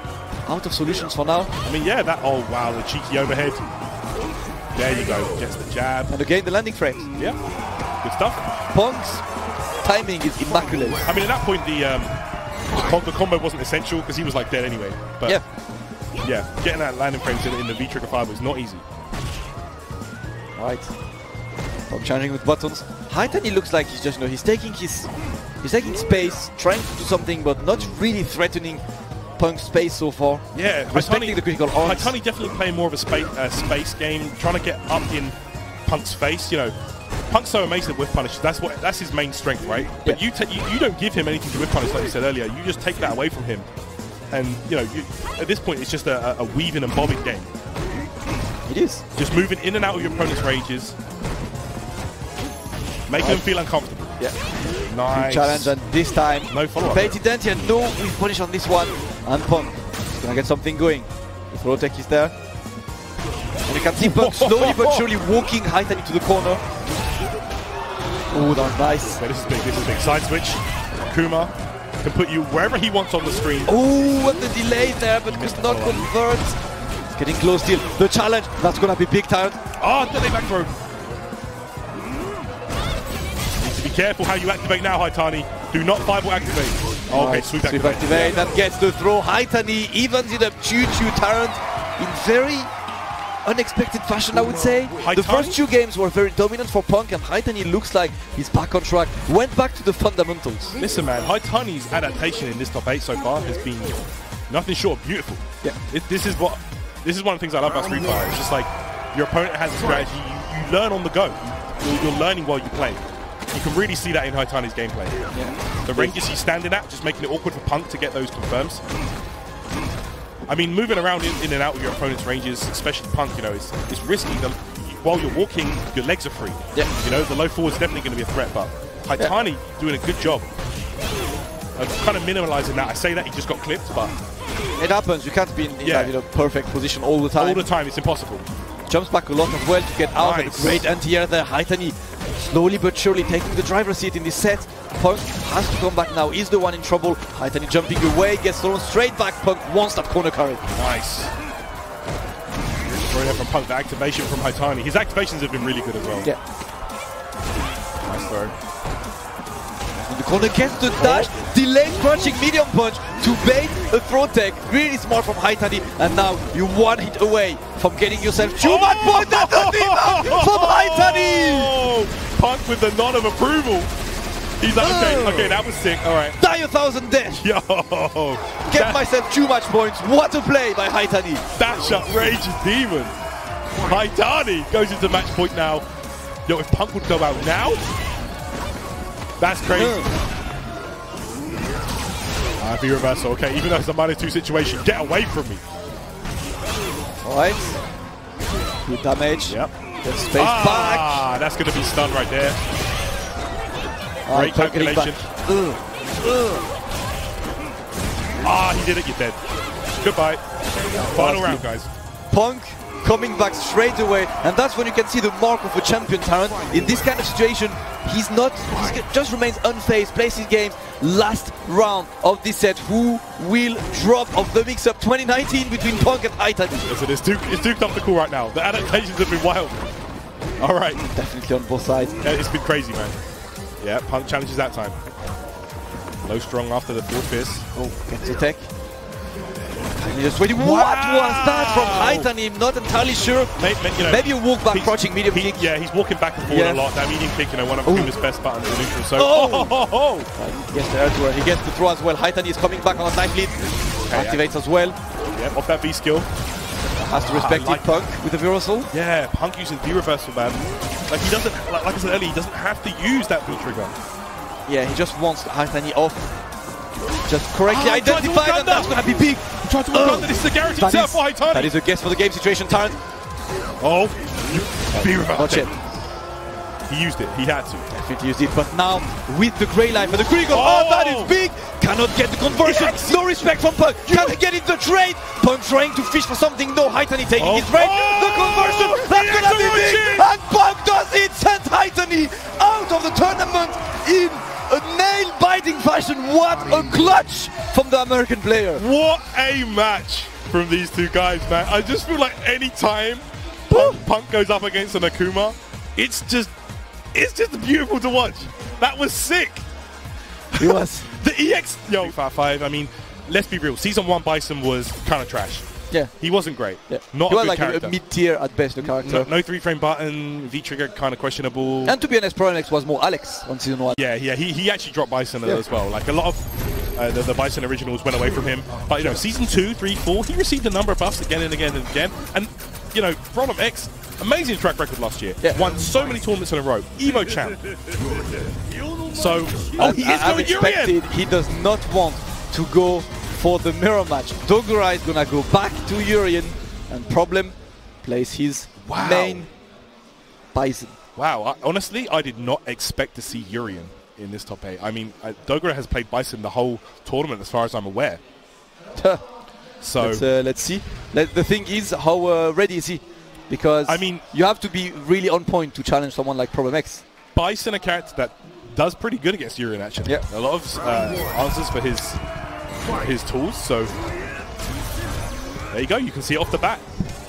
out of solutions for now. I mean, yeah, that. Oh wow, the cheeky overhead. There you go. Gets the jab. And again, the landing frames. Yeah, good stuff. Punk's timing is immaculate. I mean, at that point, the combo wasn't essential because he was like dead anyway. But yeah, getting that landing frames in the V-trigger fiber is not easy. All right. Challenging with buttons. Haitani looks like he's just, he's taking space, trying to do something, but not really threatening Punk's space so far. Yeah, respecting the critical arms. Haitani definitely playing more of a space game, trying to get up in Punk's face. Punk's so amazing with punish. That's his main strength, right? But you don't give him anything to whip punish, like you said earlier. You just take that away from him, and at this point it's just a weaving and bobbing game. It is just moving in and out of your opponent's rages. Making them feel uncomfortable. Yeah. Nice. Good challenge, and this time, no follow-up. Dentia, no with punish on this one. And Punk is going to get something going. The throw tech is there. And you can see Punk slowly but surely walking Haitani to the corner. Oh, that was nice. Yeah, this is big. Side switch. Akuma can put you wherever he wants on the screen. Oh, and the delay there, but could not convert. It's getting close still. The challenge, that's going to be big time. Oh, delay back throw. Be careful how you activate now, Haitani. Do not fireball activate. Oh, okay, sweep activate. That gets the throw. Haitani evens it up. Choo-choo Tarrant in very unexpected fashion, I would say. Haitani? The first two games were very dominant for Punk, and Haitani looks like he's back on track. Went back to the fundamentals. Listen, man, Haitani's adaptation in this top 8 so far has been nothing short of beautiful. Yeah. This is one of the things I love about Street Fighter. It's just like your opponent has a strategy. You learn on the go. You're learning while you play. You can really see that in Haitani's gameplay. Yeah. The ranges he's standing at, just making it awkward for Punk to get those confirms. I mean, moving around in and out of your opponent's ranges, especially Punk, you know, it's risky. While you're walking, your legs are free. Yeah. You know, the low forward is definitely going to be a threat, but Haitani doing a good job of kind of minimalizing that. I say that he just got clipped, but it happens. You can't be in a perfect position all the time. All the time, it's impossible. Jumps back a lot as well to get out. Nice. Great anti-air there. Haitani slowly but surely taking the driver's seat in this set. Punk has to come back now. He's the one in trouble. Haitani jumping away, gets thrown straight back. Punk wants that corner carry. Nice. From Punk, the activation from Haitani. His activations have been really good as well. Yeah. Nice throw. In the corner gets the dash, delayed crunching medium punch to bait a throw tech. Really smart from Haitani, and now you're one hit away from getting yourself too much point. That's the debuff from Haitani! Punk with the nod of approval. He's like, okay, that was sick. All right. Die 1,000 dash. Yo. Get myself too much points. What a play by Haitani. That's outrageous demon. Haitani goes into match point now. Yo, if Punk would go out now, that's crazy. V reversal. Okay, even though it's a -2 situation, get away from me. All right. Good damage. Yep. Get space back. That's going to be stun right there. Great calculation. He did it. You're dead. Goodbye. Final round, guys. Punk coming back straight away, and that's when you can see the mark of a champion talent. In this kind of situation, he just remains unfazed, plays his game. Last round of this set, who will drop of the mix-up 2019 between Punk and Haitani? Listen, it's too tough to call right now. The adaptations have been wild. All right. Definitely on both sides. Yeah, it's been crazy, man. Yeah, Punk challenges that time. Low strong after the forward fist. Oh, gets the tech. Just waiting. Wow. What was that from Haitani? I'm not entirely sure. Maybe a walk back crouching medium kick. Yeah, he's walking back and forward a lot. That medium kick, one of Akuma's best buttons in neutral. So, he gets the air throw. He gets the throw as well. Haitani is coming back on a time lead. Activates as well. Yeah, off that V skill. Has to respect Punk with the reversal. Yeah, Punk using V reversal, man. Like he doesn't, like I said earlier, he doesn't have to use that V trigger. Yeah, he just wants Haitani off. Just correctly identified, and that's going to be big. Try to walk under. This is a guaranteed turn for Haitani. That is a guess for the game situation, Tarrant. V reversal. Watch it. He used it. He had to. Definitely used it. But now with the grey life and the critical, that is big. Cannot get the conversion. Yes. No respect from Punk. Can't get in the trade. Punk trying to fish for something. No, Haitani taking his trade. The conversion. That's gonna be big. And Punk does it. Sent Haitani out of the tournament in a nail-biting fashion. What a clutch from the American player. What a match from these two guys, man. I just feel like any time Punk goes up against an Akuma, it's just beautiful to watch. That was sick. It was. The EX, 5. I mean, let's be real. Season 1 Bison was kind of trash. Yeah. He wasn't great. Yeah. Not he a was good like character. a mid-tier at best, the character. No 3-frame button, V-trigger kind of questionable. And to be honest, Pro was more Alex on Season 1. Yeah, he actually dropped Bison as well. Like a lot of the Bison originals went away from him. But, Season 2, 3, 4, he received a number of buffs again and again and again. And, Problem X, amazing track record last year. Yeah. Won so many tournaments in a row. Evo champ. So, he is going Urien. He does not want to go for the mirror match. Dogura is gonna go back to Urien, and Problem plays his main Bison. Wow, honestly, I did not expect to see Urien in this top 8. I mean, Dogura has played Bison the whole tournament as far as I'm aware. So let's see. The thing is, how ready is he? Because I mean, you have to be really on point to challenge someone like Problem X. Bison, a character that does pretty good against Urien, actually. Yeah. A lot of answers for his tools. So there you go. You can see it off the bat.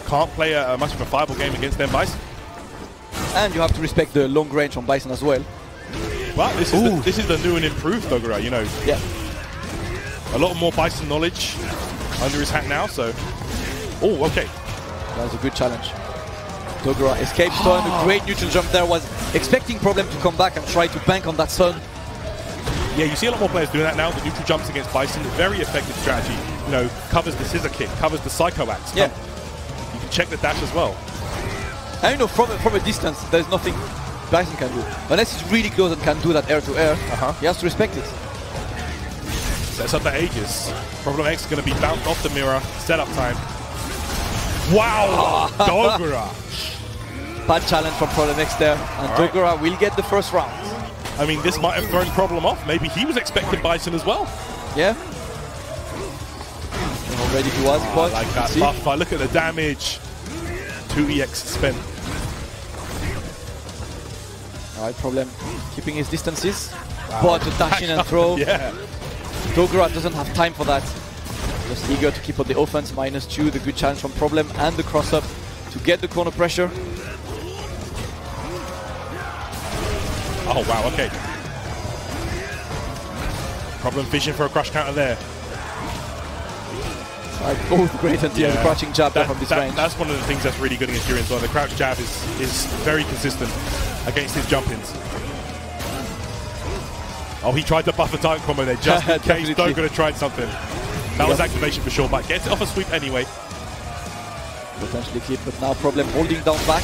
Can't play much of a viable game against them Bison. And you have to respect the long range on Bison as well. Well, this is the new and improved Dogura. Yeah. A lot more Bison knowledge under his hat now. So, okay. That was a good challenge. Dogura escaped stun, a great neutral jump there. Was expecting Problem to come back and try to bank on that stun. Yeah, you see a lot more players doing that now. The neutral jumps against Bison, very effective strategy. Covers the scissor kick, covers the psycho axe. Yeah. You can check the dash as well. And from a distance, there's nothing Bison can do. Unless he's really close and can do that air-to-air, he has to respect it. Sets up the Aegis. Problem X is going to be bounced off the mirror. Setup time. Wow! Dogura. Bad challenge from Problem X there. And Dogura will get the first round. I mean, this might have thrown Problem off. Maybe he was expecting Bison as well. Yeah. Already he was, but I like that buff fight. Look at the damage. 2 EX spent. Alright, Problem keeping his distances. But the dash in and throw. Yeah. Dogura doesn't have time for that. Just eager to keep on the offense. -2, the good challenge from Problem and the cross-up to get the corner pressure. Oh, wow, okay. Problem fishing for a crush counter there. Both great until the crouching jab from this range. That's one of the things that's really good against Yuri as well. The crouch jab is very consistent against his jump-ins. Oh, he tried to buff a tight combo there just in case Dogura tried something. That was activation for sure, but gets it off a sweep anyway. Potentially clip, but now Problem holding down back.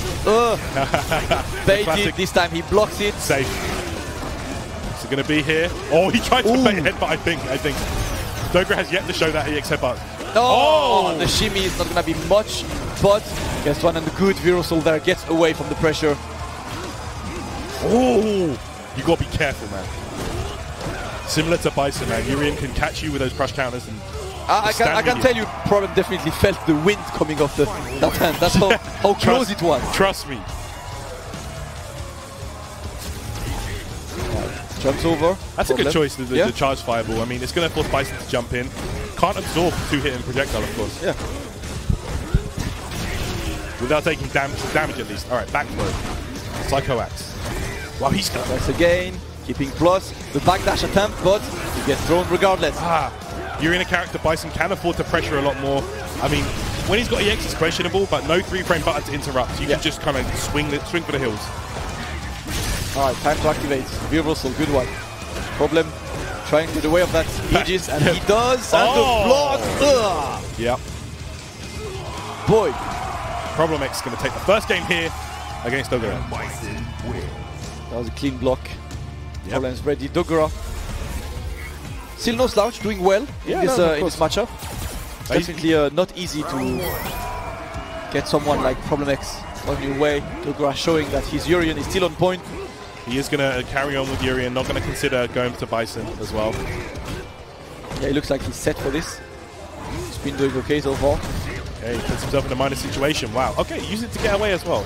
Baited, this time he blocks it. Safe. Is it going to be here? Oh, he tried to bait a headbutt, I think. Dogura has yet to show that EX headbutt. Oh! The shimmy is not going to be much, but gets one and the good Virusol there gets away from the pressure. Oh! You got to be careful, man. Similar to Bison, man. Urian can catch you with those crush counters. And I can tell you, Problem definitely felt the wind coming off that hand. That's how close it was. Trust me. Jumps over. That's a good choice, the charge fireball. I mean, it's going to force Bison to jump in. Can't absorb 2-hitting projectile, of course. Yeah. Without taking damage at least. All right, back throw. Psycho Axe. Wow, he's got that's again. Keeping plus the backdash attempt, but he gets thrown regardless. You're in a character Bison can afford to pressure a lot more. I mean, when he's got EX, it's questionable, but no 3-frame button to interrupt. You can just kind of swing for the hills. All right, time to activate. Virusol, good one. Problem trying to get away of that Aegis, and he does. And the block. Yep. Boy. Problem X is going to take the first game here against Dogura. That was a clean block. Problem's ready. Dogura. Still no slouch, doing well in this matchup. Definitely not easy to get someone like Problem X on your way. Dogura showing that his Urian is still on point. He is going to carry on with Urian, not going to consider going to Bison as well. Yeah, it looks like he's set for this. He's been doing okay so far. Okay, he puts himself in a minus situation. Wow. Okay, use it to get away as well.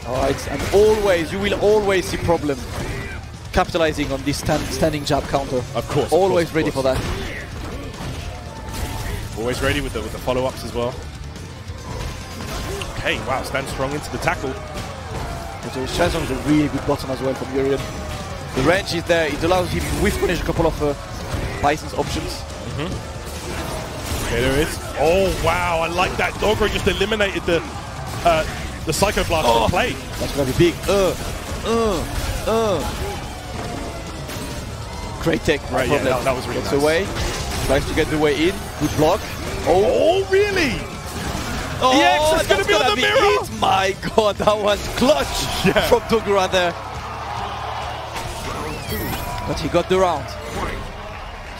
Alright, and always, you will always see Problem capitalizing on this standing jab counter. Of course. Always ready for that. Always ready with the follow-ups as well. Okay, wow, stand strong into the tackle. So his chance is a really good button as well from Urian. The range is there, it allows him to whiff punish a couple of Bison's options. Okay, there is. Oh, wow, I like that. Dogura just eliminated the Psycho Blast from play. That's going to be big. Great tech. Right, yeah, that was really Gets nice. away. Tries to get the way in. Good block. Oh, really? Oh, the X is going to be on the mirror. My God, that was clutch from Dogura there. But he got the round.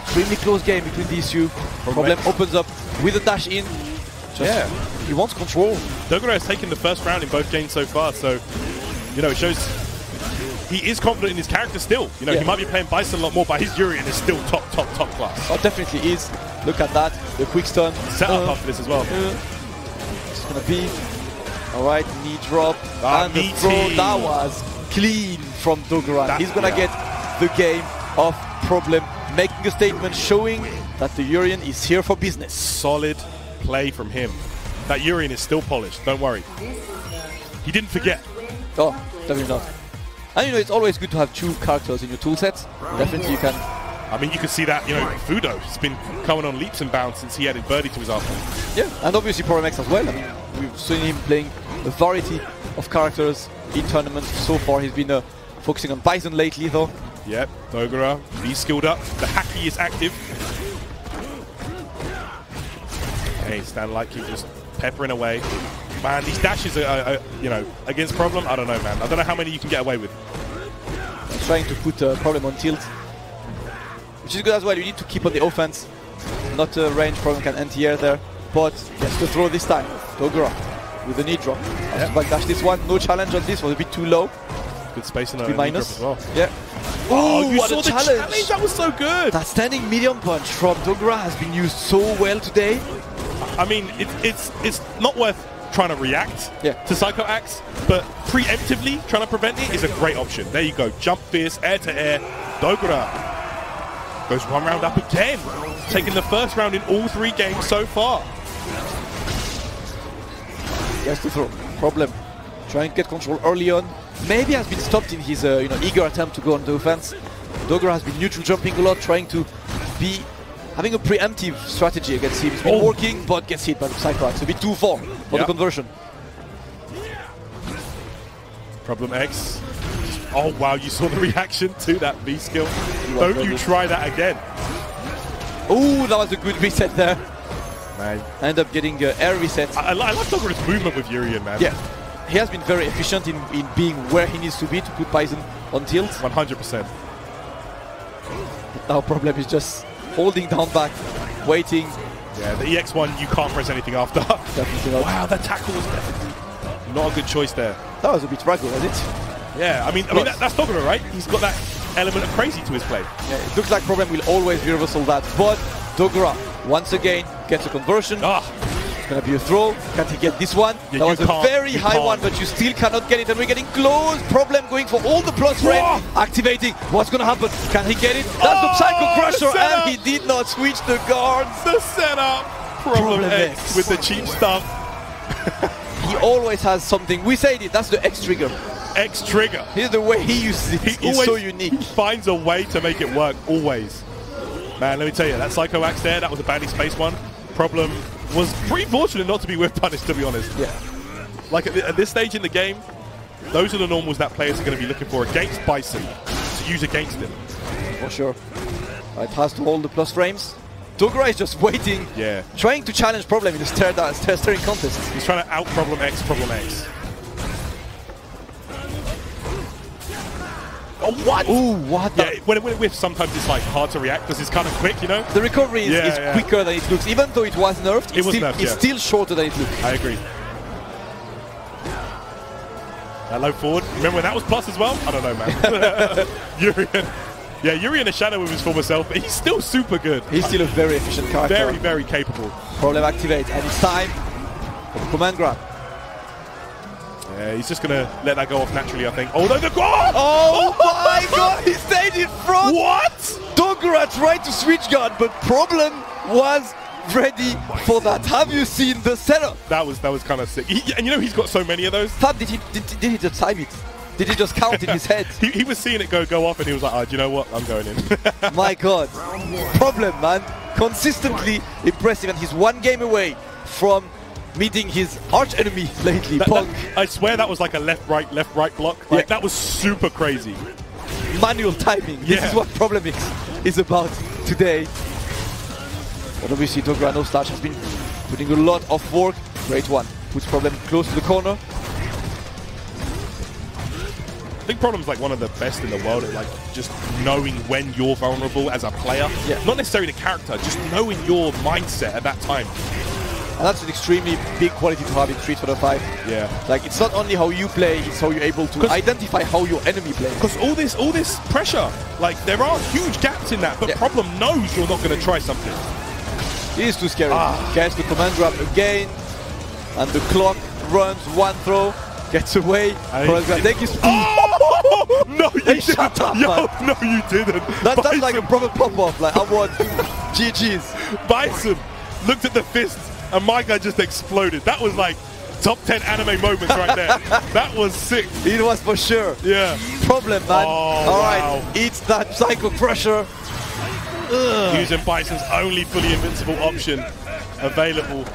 Extremely close game between these two. Problem opens up with a dash in. He wants control. Dogura has taken the first round in both games so far, so you know it shows he is confident in his character still. You know, he might be playing Bison a lot more, but his Urian is still top class. Oh, definitely is. Look at that, the quick stun. Set up after this as well. It's gonna be alright. Knee drop and the throw. That was clean from Dogura. He's gonna get the game of Problem, making a statement showing that the Urian is here for business. Solid play from him. That Urian is still polished, don't worry. He didn't forget. Oh, definitely not. And you know, it's always good to have two characters in your tool sets. Definitely you can. I mean, you can see that, you know, Fuudo has been coming on leaps and bounds since he added Birdie to his arsenal. Yeah, and obviously Problem X as well. I mean, we've seen him playing a variety of characters in tournaments so far. He's been focusing on Bison lately, though. Yep, Dogura, he's skilled up. The Haki is active. Hey, stand like he's just peppering away. man, these dashes are, you know, against Problem, I don't know, man. I don't know how many you can get away with. Trying to put Problem on tilt, which is good as well. You need to keep on the offense. Not a range, Problem can anti-air there, but gets to throw this time. Dogura with the knee drop. Backdash this one, no challenge on this, was a bit too low. Good space in the minus as well. Yeah. Oh, you what saw a the challenge! That was so good! That standing medium punch from Dogura has been used so well today. I mean, it's not worth trying to react to Psycho Axe, but preemptively trying to prevent it is a great option. There you go. Jump fierce, air to air. Dogura goes one round up again, taking the first round in all 3 games so far. He has to throw. Problem. Trying to get control early on. Maybe has been stopped in his eager attempt to go on the offense. Dogura has been neutral jumping a lot, trying to be having a preemptive strategy against him. It's been working, but gets hit by the Psycho Axe. A bit too far for the conversion. Problem X. Oh wow, you saw the reaction to that B skill. Don't you try that again. Oh, that was a good reset there. Man. End up getting air reset. I like Dogura's movement with Urien, man. Yeah. He has been very efficient in being where he needs to be to put Bison on tilt. 100%. But now Problem is just holding down back, waiting. Yeah, the EX1, you can't press anything after. Definitely not. Wow, that tackle was definitely not a good choice there. That was a bit ragged, was it? Yeah, I mean that's Dogura, right? He's got that element of crazy to his play. Yeah, it looks like Problem will always reversal that, but Dogura once again gets a conversion. It's gonna be a throw. Can't he get this one? Yeah, that was a very high one, but you still cannot get it, and we're getting close. Problem going for all the plus range, activating. What's gonna happen? Can he get it? That's the Psycho Crusher, and he did not switch the guards. The setup. Problem X with the cheap stuff. He always has something. We said it. That's the X trigger. X trigger. Here's the way he uses it. He's so unique. He finds a way to make it work, always. Man, let me tell you, that Psycho Axe there, that was a badly spaced one. Problem was pretty fortunate not to be whip punished, to be honest. Yeah. Like at this stage in the game, those are the normals that players are going to be looking for against Bison, to use against him. For sure. Right, has to hold the plus frames. Dogura is just waiting, trying to challenge Problem in the staring contest. He's trying to out Problem X, Problem X. Oh, what? Ooh, what? Yeah, when it whiffs, sometimes it's like hard to react because it's kind of quick, you know? The recovery is quicker than it looks. Even though it was nerfed, it's still shorter than it looks. I agree. That low forward. Remember when that was plus as well? I don't know, man. Urien. Yeah, Urien a shadow with his former self, but he's still super good. He's still a very efficient character. Very, very capable. Problem activate, and it's time for the command grab. Yeah, he's just going to let that go off naturally, I think. Oh, no, oh my god, he stayed in front! What? Dogura tried to switch guard, but Problem was ready for that. Have you seen the setup? That was kind of sick. And you know he's got so many of those. Fab, did he just time it? Did he just count in his head? He was seeing it go off, and he was like, oh, do you know what? I'm going in. My god. Problem, man. Consistently impressive, and he's 1 game away from meeting his arch enemy lately, Punk. I swear that was like a left-right block. Like, that was super crazy. Manual timing. This is what Problem is about today. But obviously Dogura no starch has been putting a lot of work. Great one. Puts Problem close to the corner. I think Problem's like one of the best in the world at like just knowing when you're vulnerable as a player. Not necessarily the character, just knowing your mindset at that time. And that's an extremely big quality to have in Street Fighter 5. Yeah. Like, it's not only how you play, it's how you're able to identify how your enemy plays. Because all this pressure, like, there are huge gaps in that, but Problem knows you're not going to try something. It is too scary. Gets the command grab again, and the clock runs, one throw, gets away. No, you didn't. Shut up, man. No, you didn't. That's like a proper pop-off. Like, I want GG's. Bison looked at the fist, and my guy just exploded. That was like top 10 anime moments right there. That was sick. It was for sure. Yeah. Problem, man. All right, it's that Psycho Crusher. Using Bison's only fully invincible option available.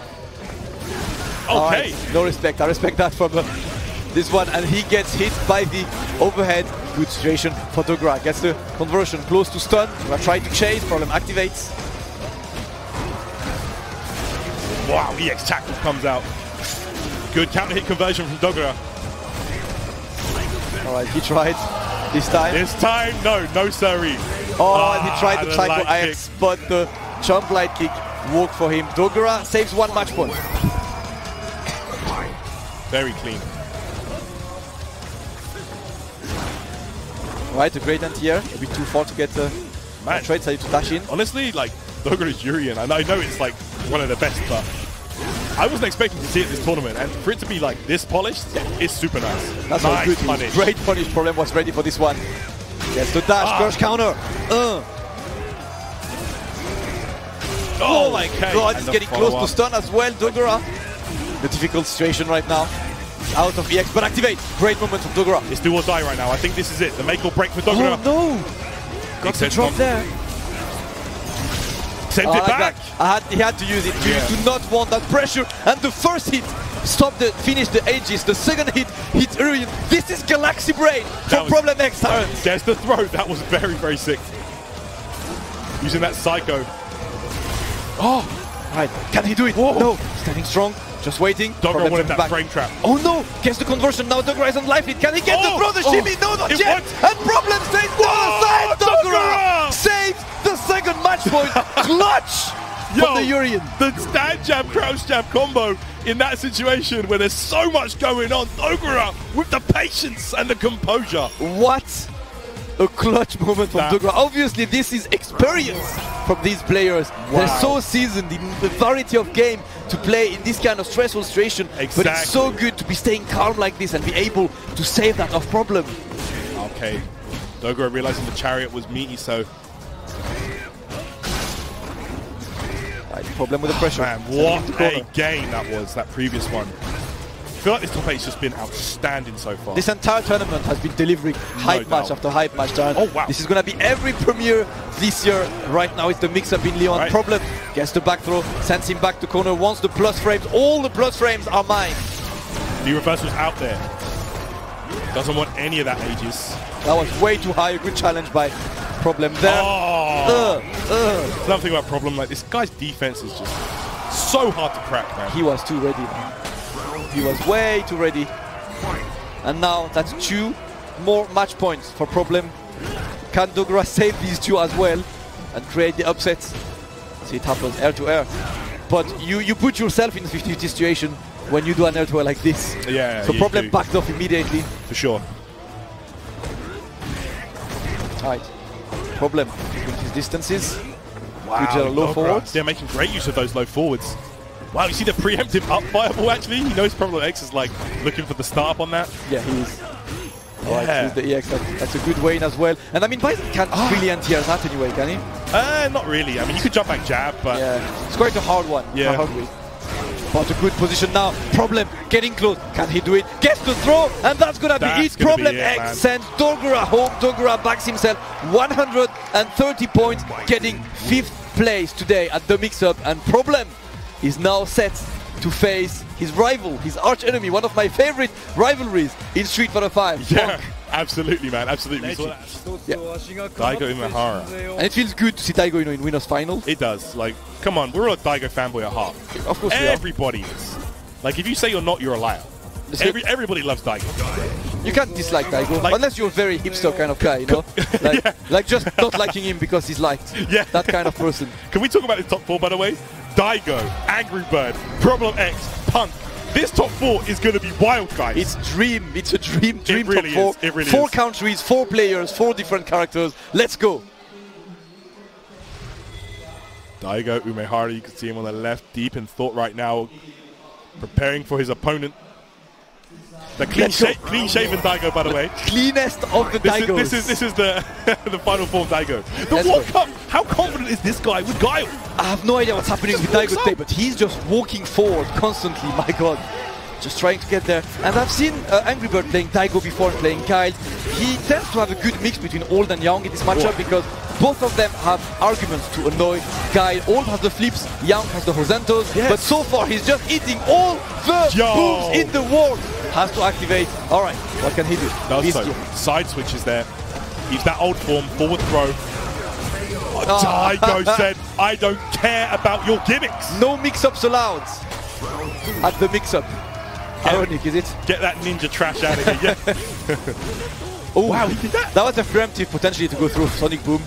Okay. Right. No respect. I respect that from this one, and he gets hit by the overhead. Good situation for Dogura. Gets the conversion close to stun. We're trying to chase. Problem activates. Wow, EX tackle comes out. Good counter hit conversion from Dogura. Alright, he tried this time. This time, no siree. Oh, and he tried the Psycho light Axe, but the jump light kick worked for him. Dogura saves 1 match point. Very clean. Right, a great anti-air. A bit too far to get the trade side to dash in. Honestly, like, Dogura's Yurian, and I know it's like one of the best, but I wasn't expecting to see it this tournament, and for it to be like this polished, it's super nice. That's nice good. punish. Great punish. Problem was ready for this one. Yes, the dash, first counter. Oh my god, he's getting close to stun as well. Dogura. The difficult situation right now. Out of EX, but activate. Great moment from Dogura. It's do or die right now. I think this is it. The make or break for Dogura. Oh no! Got the drop there. Sent it back. He had to use it. You do not want that pressure. And the first hit finished the Aegis. The second hit hit Urian. This is Galaxy Brain from Problem X Tyrants. There's the throw. That was very, very sick. Using that Psycho. Oh! Right. Can he do it? Whoa. No. Standing strong. Just waiting. Dogura wanted that frame trap. Oh no! Gets the conversion now. Dogura is on life lead. Can he get the throw? The shimmy? No, not yet. And Problem stays to the side. Dogura saves the second match point. Clutch from the Urian. The stand jab, crouch jab combo in that situation where there's so much going on. Dogura with the patience and the composure. What a clutch moment from Dogura. Obviously, this is experience from these players. Wow. They're so seasoned in the variety of game to play in this kind of stressful situation. Exactly. But it's so good to be staying calm like this and be able to save that off Problem. Okay. Dogura realizing the chariot was meaty, so... Right, Problem with the pressure. Man, what a game that was, that previous one. I feel like this top 8 has just been outstanding so far. This entire tournament has been delivering hype match after hype match. Oh wow! This is going to be every premiere this year. Right now it's the mix-up in Leon. Right. Problem gets the back throw, sends him back to corner, wants the plus frames. All the plus frames are mine. The reversal's out there. Doesn't want any of that Aegis. That was way too high. A good challenge by Problem there. Another thing about Problem, like this guy's defense is just so hard to crack, man. He was too ready, man. He was way too ready. And now that's 2 more match points for Problem. Can Dogura save these 2 as well and create the upsets? See, it happens air to air. But you put yourself in a 50-50 situation when you do an air to air like this. Yeah. So Problem backed off immediately. For sure. Right. Problem with his distances. Wow. Good low forwards. They're making great use of those low forwards. Wow, you see the preemptive up fireball actually? He knows Problem X is like looking for the start up on that. Yeah, he is. Alright, use the EX. That's a good way in as well. And I mean, Bison can't really anti-air that anyway, can he? Not really. I mean, you could jump back jab, but... Yeah, it's quite a hard one. Yeah. A hard way. But a good position now. Problem getting close. Can he do it? Gets the throw, and that's gonna be it. Problem X sends Dogura home. Dogura backs himself 130 points, getting 5th place today at the mix-up. And Problem is now set to face his rival, his arch enemy, one of my favorite rivalries in Street Fighter 5. Yeah, absolutely, man, absolutely. Daigo Umehara. And it feels good to see Daigo in winners final. It does. Like, come on, we're all a Daigo fanboy at heart. Of course, everybody is. Like, if you say you're not, you're a liar. Everybody loves Daigo. You can't dislike Daigo, like, unless you're a very hipster kind of guy, you know? Like, like just not liking him because he's liked. Yeah. That kind of person. Can we talk about the top 4, by the way? Daigo, AngryBird, Problem X, Punk. This top 4 is going to be wild, guys. It's dream. It's a dream really top 4. It really 4 is. countries, 4 players, 4 different characters. Let's go. Daigo Umehara, you can see him on the left, deep in thought right now, preparing for his opponent. The clean-shaven Daigo, by the way. Cleanest of the Daigos. This is the the final form Daigo. The World Cup. How confident is this guy with Guile? I have no idea what's happening with Daigo today, but he's just walking forward constantly. My God, just trying to get there. And I've seen AngryBird playing Daigo before and playing Guile. He tends to have a good mix between old and young in this matchup because both of them have arguments to annoy Guile. Old has the flips, Young has the horizontos, but so far he's just eating all the moves in the world. Has to activate. All right, what can he do? Side switches there. He's that old form, forward throw. Daigo said, I don't care about your gimmicks. No mix-ups allowed at the mix-up. ironic, is it? Get that ninja trash out of here. Yeah. Oh, wow, he did that. That was a preemptive potentially to go through Sonic Boom.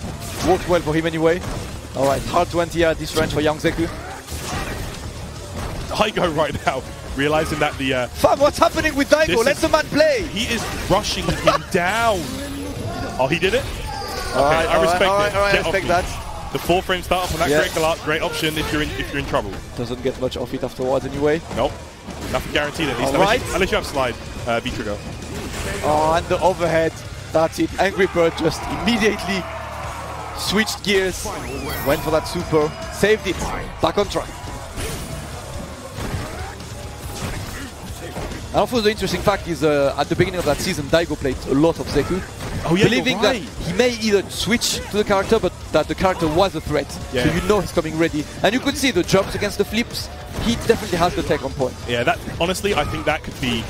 Worked well for him anyway. Alright, hard to anti at this range for young Zeku. Daigo right now, realizing that the... Fam, what's happening with Daigo? Let the man play! He is rushing him down. Oh, he did it? Okay, I respect it. Alright, I respect that. The 4-frame startup on that great option if you're in trouble. Doesn't get much off it afterwards anyway. Nope. Nothing guaranteed at least. Unless you have slide, V-trigger. Oh, and the overhead. That's it. AngryBird just immediately switched gears, went for that super, saved it, back on track. And also the interesting fact is at the beginning of that season, Daigo played a lot of Zeku, believing that he may either switch to the character, but that the character was a threat. So you know he's coming ready. And you could see the jumps against the flips. He definitely has the tech on point. Yeah, that honestly, I think that could be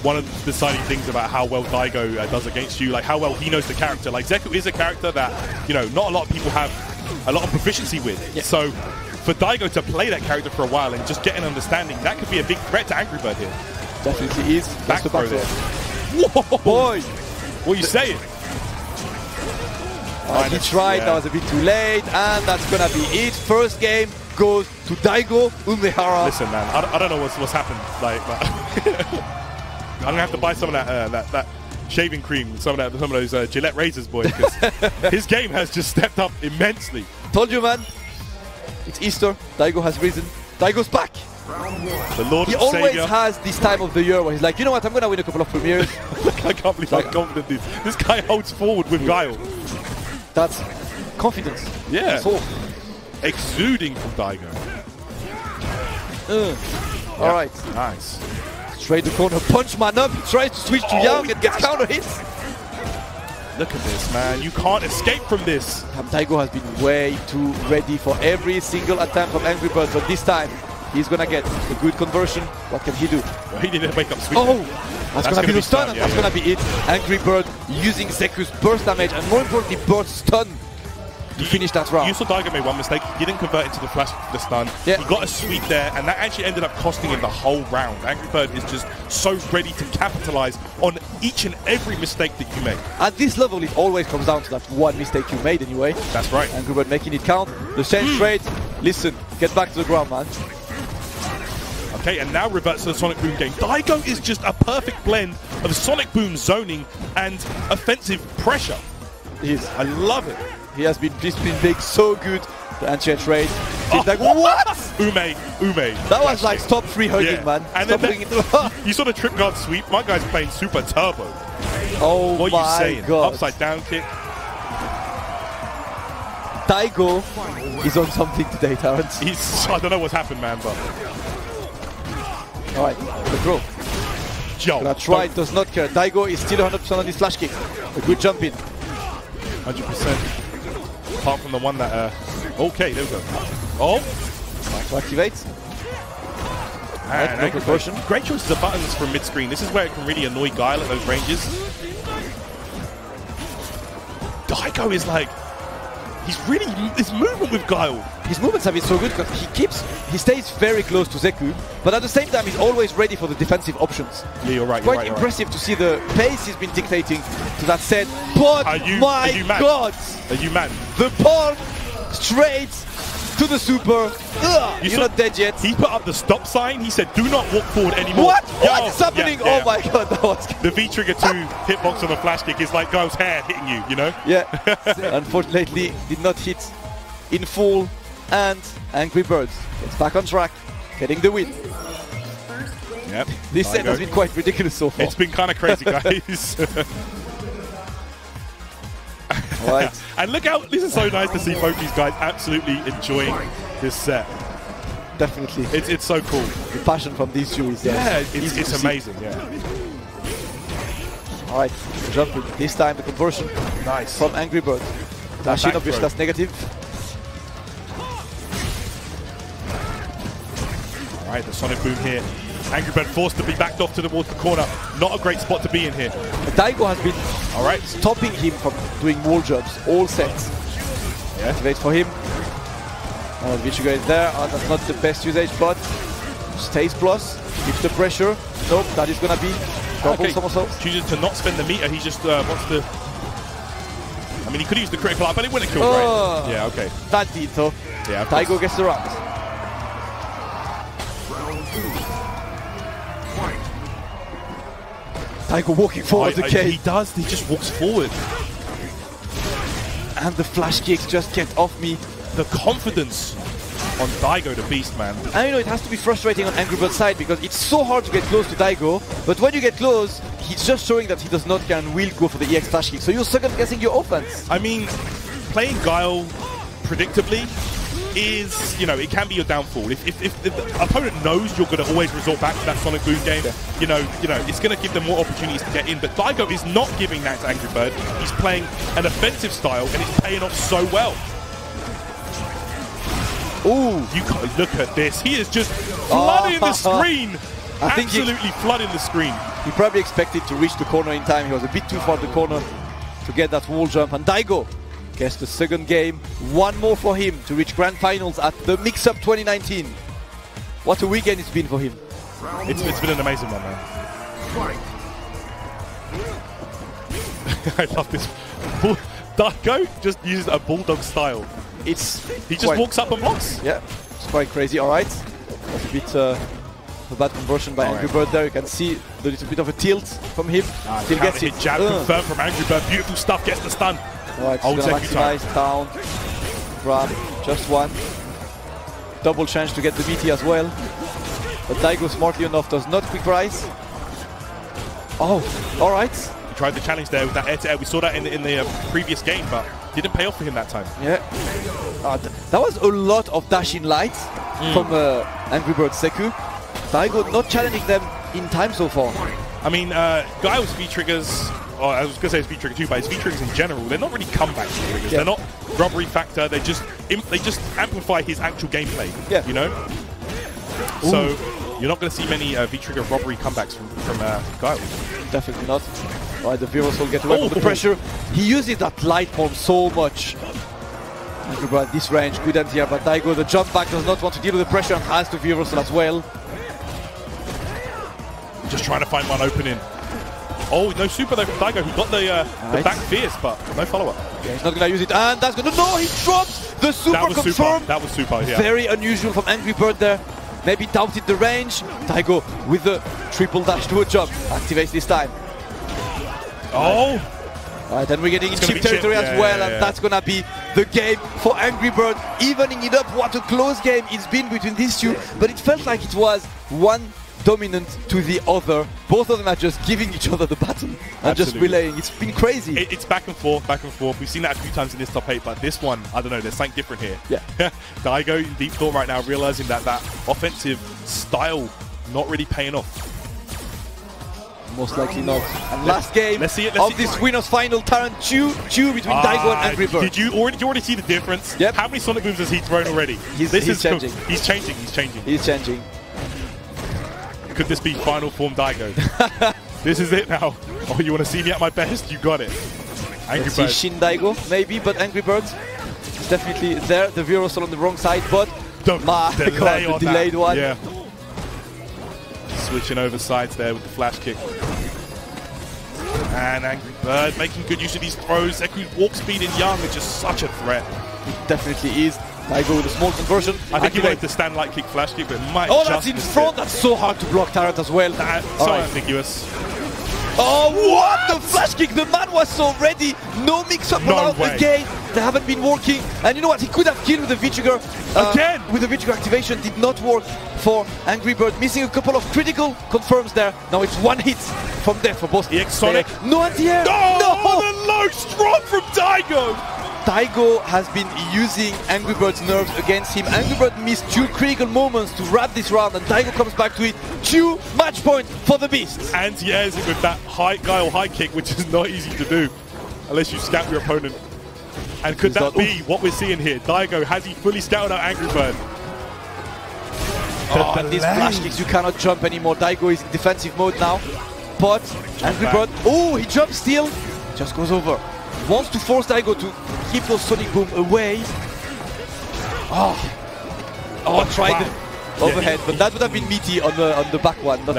one of the deciding things about how well Daigo does against you, like how well he knows the character. Like Zeku is a character that, you know, not a lot of people have a lot of proficiency with. Yeah. So for Daigo to play that character for a while and just get an understanding, that could be a big threat to AngryBird here. Definitely is. Back throw there. Whoa! Boy! What are you saying? He tried, that was a bit too late, and that's gonna be it. First game goes to Daigo Umehara. Listen, man, I don't know what's happened. Like, I'm gonna have to buy some of that shaving cream, some of those Gillette razors, boy, because his game has just stepped up immensely. Told you, man. It's Easter. Daigo has risen. Daigo's back. The Lord he and always Savior. has this time of the year where he's like, you know what, I'm gonna win a couple of premieres. I can't believe how confident this guy holds forward with Guile. That's confidence. Yeah. That's all. Exuding from Daigo. All right. Nice. Straight the corner, punch man up, tries to switch to Young and gets counter hits. Look at this, man. You can't escape from this. Daigo has been way too ready for every single attempt from AngryBird, but this time he's gonna get a good conversion. What can he do? Well, he didn't wake up switch. That's gonna be the stun, and that's gonna be it. AngryBird using Zeku's burst damage, and more importantly, burst stun to finish that round. You saw Daigo made one mistake. He didn't convert into the flash, the stun. He got a sweep there, and that actually ended up costing him the whole round. AngryBird is just so ready to capitalize on each and every mistake that you make. At this level, it always comes down to that one mistake you made anyway. That's right. AngryBird making it count. The same straight. Listen, get back to the ground, man. Okay, and now reverts to the Sonic Boom game. Daigo is just a perfect blend of Sonic Boom zoning and offensive pressure. I love it. He's been big, so good. The anti-edge raid. Like, what? Ume. That was like top 3 hugging, man. And then you saw the trip guard sweep. My guy's playing super turbo. Oh what are you saying? God. Upside down kick. Daigo is on something today, Terrence. I don't know what's happened, man, but... Alright, the throw. Gonna try, does not care. Daigo is still 100% on his flash kick. A good jump in. 100%. Apart from the one that... okay, there we go. Oh! Nice to activate. And conversion. Great choices of buttons from mid-screen. This is where it can really annoy Guile at those ranges. Daigo is like... He's really... His movement with Guile. His movements have been so good because he stays very close to Zeku, but at the same time he's always ready for the defensive options. Yeah, you're right. Quite impressive to see the pace he's been dictating to that set. But my God! Are you man? The ball straight to the super. You're not dead yet. He put up the stop sign. He said, "Do not walk forward anymore." What? What is happening? Yeah. Oh my God! That was the V-trigger 2 hitbox on the flash kick is like Guile's hair hitting you. You know? Yeah. Unfortunately, did not hit in full. And AngryBird gets back on track, getting the win. Yep. This set has been quite ridiculous so far. It's been kind of crazy, guys. Right. And look out, this is so nice to see both these guys absolutely enjoying this set. Definitely. It's so cool. The passion from these two is it's amazing, yeah. Alright, jumping. This time the conversion. Nice. From AngryBird. Dash in, obviously that's negative. Alright, the Sonic Boom here. AngryBird forced to be backed off towards the corner. Not a great spot to be in here. Daigo has been stopping him from doing wall jumps all sets. Yeah. Activate for him. Oh, the V-trigger is there. Oh, that's not the best usage, but stays plus. Keeps the pressure. Nope, that is gonna be double somersaults. Chooses to not spend the meter, he just wants to... I mean, he could use the critical art, but it wouldn't have killed, right? Yeah, okay. That did, though. Yeah, Daigo gets the round. Daigo walking forward the cage. He does, he just walks forward. And the flash kicks just get off me. The confidence on Daigo, the beast, man. And you know, it has to be frustrating on AngryBird's side because it's so hard to get close to Daigo, but when you get close, he's just showing that he does not and will go for the EX flash kick. So you're second guessing your offense. I mean, playing Guile predictably is, you know, it can be your downfall. If the opponent knows you're going to always resort back to that Sonic Boom game, you know, it's going to give them more opportunities to get in. But Daigo is not giving that to AngryBird. He's playing an offensive style, and it's paying off so well. Ooh, you can't look at this. He is just flooding the screen. Absolutely flooding the screen. He probably expected to reach the corner in time. He was a bit too far the corner to get that wall jump. And Daigo gets the second game. One more for him to reach grand finals at the MixUp 2019. What a weekend it's been for him. It's been an amazing one, man. I love this. Daigo just uses a bulldog style. He just walks up and blocks. Yeah, it's quite crazy. All right, that's a bit a bad conversion by AngryBird there. You can see the little bit of a tilt from him. Still gets it. Jab confirmed from AngryBird. Beautiful stuff. Gets the stun. All right, he's gonna maximize down, grab, just one. Double chance to get the BT as well. But Daigo, smartly enough, does not quick rise. Oh, all right. He tried the challenge there with that air-to-air. We saw that in the previous game, but didn't pay off for him that time. Yeah. That was a lot of dash-in light from AngryBird Zeku. Daigo not challenging them in time so far. I mean, Guile's V-triggers, or I was going to say his V-trigger too, but his V-triggers in general, they're not really comeback triggers. They're not robbery factor. They just amplify his actual gameplay, you know? Ooh. So you're not going to see many V-trigger robbery comebacks from Guile. Definitely not. Right, the Virus will get away from the pressure. He uses that light form so much. AngryBird at this range, good end here, but Daigo, the jump back, does not want to deal with the pressure and has the Virus as well. Just trying to find one opening. Oh, no super though from Daigo. He got the back fierce, but no follow-up. Yeah, he's not going to use it, and that's going to... No, he drops the super confirmed. That was super, yeah. Very unusual from AngryBird there. Maybe doubted the range. Daigo with the triple dash to a jump. Activates this time. Oh! Alright, then we're getting in chip territory as well, and that's gonna be the game for AngryBird, evening it up. What a close game it's been between these two, but it felt like it was one dominant to the other. Both of them are just giving each other the baton and just relaying. It's been crazy. It's back and forth, back and forth. We've seen that a few times in this top 8, but this one, I don't know, there's something different here. Yeah. Daigo in deep thought right now, realizing that offensive style not really paying off. Most likely not. And last game of this winners final, Tarrant 2 between Daigo and AngryBird. Did you already see the difference? Yep. How many Sonic Booms has he thrown already? He's changing. He's changing. He's changing. Could this be final form Daigo? This is it now. Oh, you want to see me at my best? You got it. AngryBird. Shin Daigo, maybe, but AngryBird is definitely there. The Virus on the wrong side, but the delayed one. Yeah. Switching over sides there with the flash kick. And AngryBird making good use of these throws. Zeku's walk speed in Young is just such a threat. It definitely is. Daigo with a small conversion. I think he wanted to stand light kick flash kick, but it might that's in front. That's so hard to block Tarrant as well. So ambiguous. Oh, what? The flash kick! The man was so ready. No mix-up allowed again. They haven't been working. And you know what? He could have killed with the V-trigger. Again! With the V-trigger activation. Did not work for AngryBird. Missing a couple of critical confirms there. Now it's one hit from there for both. EX Sonic. No anti-air. No! The low strong from Daigo! Daigo has been using AngryBird's nerves against him. AngryBird missed 2 critical moments to wrap this round, and Daigo comes back to it. 2 match point for the Beast. Anti-airs it with that Guile high kick, which is not easy to do unless you scout your opponent. And could that be what we're seeing here? Daigo, has he fully scouted out AngryBird? But these flash kicks, you cannot jump anymore. Daigo is in defensive mode now. But AngryBird, he jumps still. Just goes over. Wants to force Daigo to keep those Sonic Boom away. Tried overhead, but that would have been meaty on the back one. No.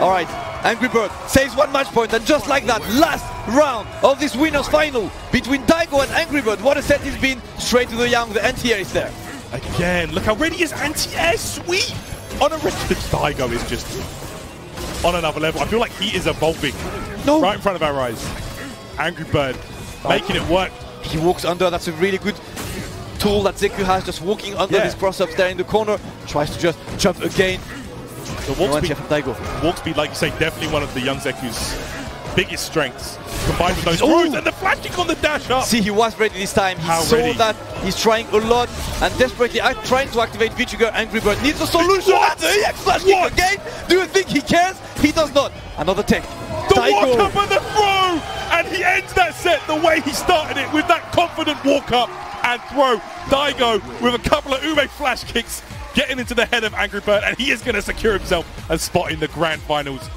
All right, AngryBird saves 1 match point, and just like that, last round of this winners final between Daigo and AngryBird. What a set it's been. Straight to the young, the anti-air is there. Again, look how ready his anti-air sweep on a wrist. Daigo is just on another level. I feel like he is evolving right in front of our eyes. AngryBird making it work. He walks under. That's a really good tool that Zeku has, just walking under these cross-ups there in the corner. Tries to just jump again. The walk speed, like you say, definitely one of the young Zeku's biggest strengths. Combined with those throws and the flashing on the dash up. See, he was ready this time. He saw that he's trying a lot and desperately trying to activate V-Trigger. AngryBird needs a solution. What? The EX flash kick again. Do you think he cares? He does not. Another tech. The walk up and the throw, and he ends that set the way he started it, with that confident walk up and throw. Daigo with a couple of Ume flash kicks, getting into the head of AngryBird, and he is going to secure himself a spot in the grand finals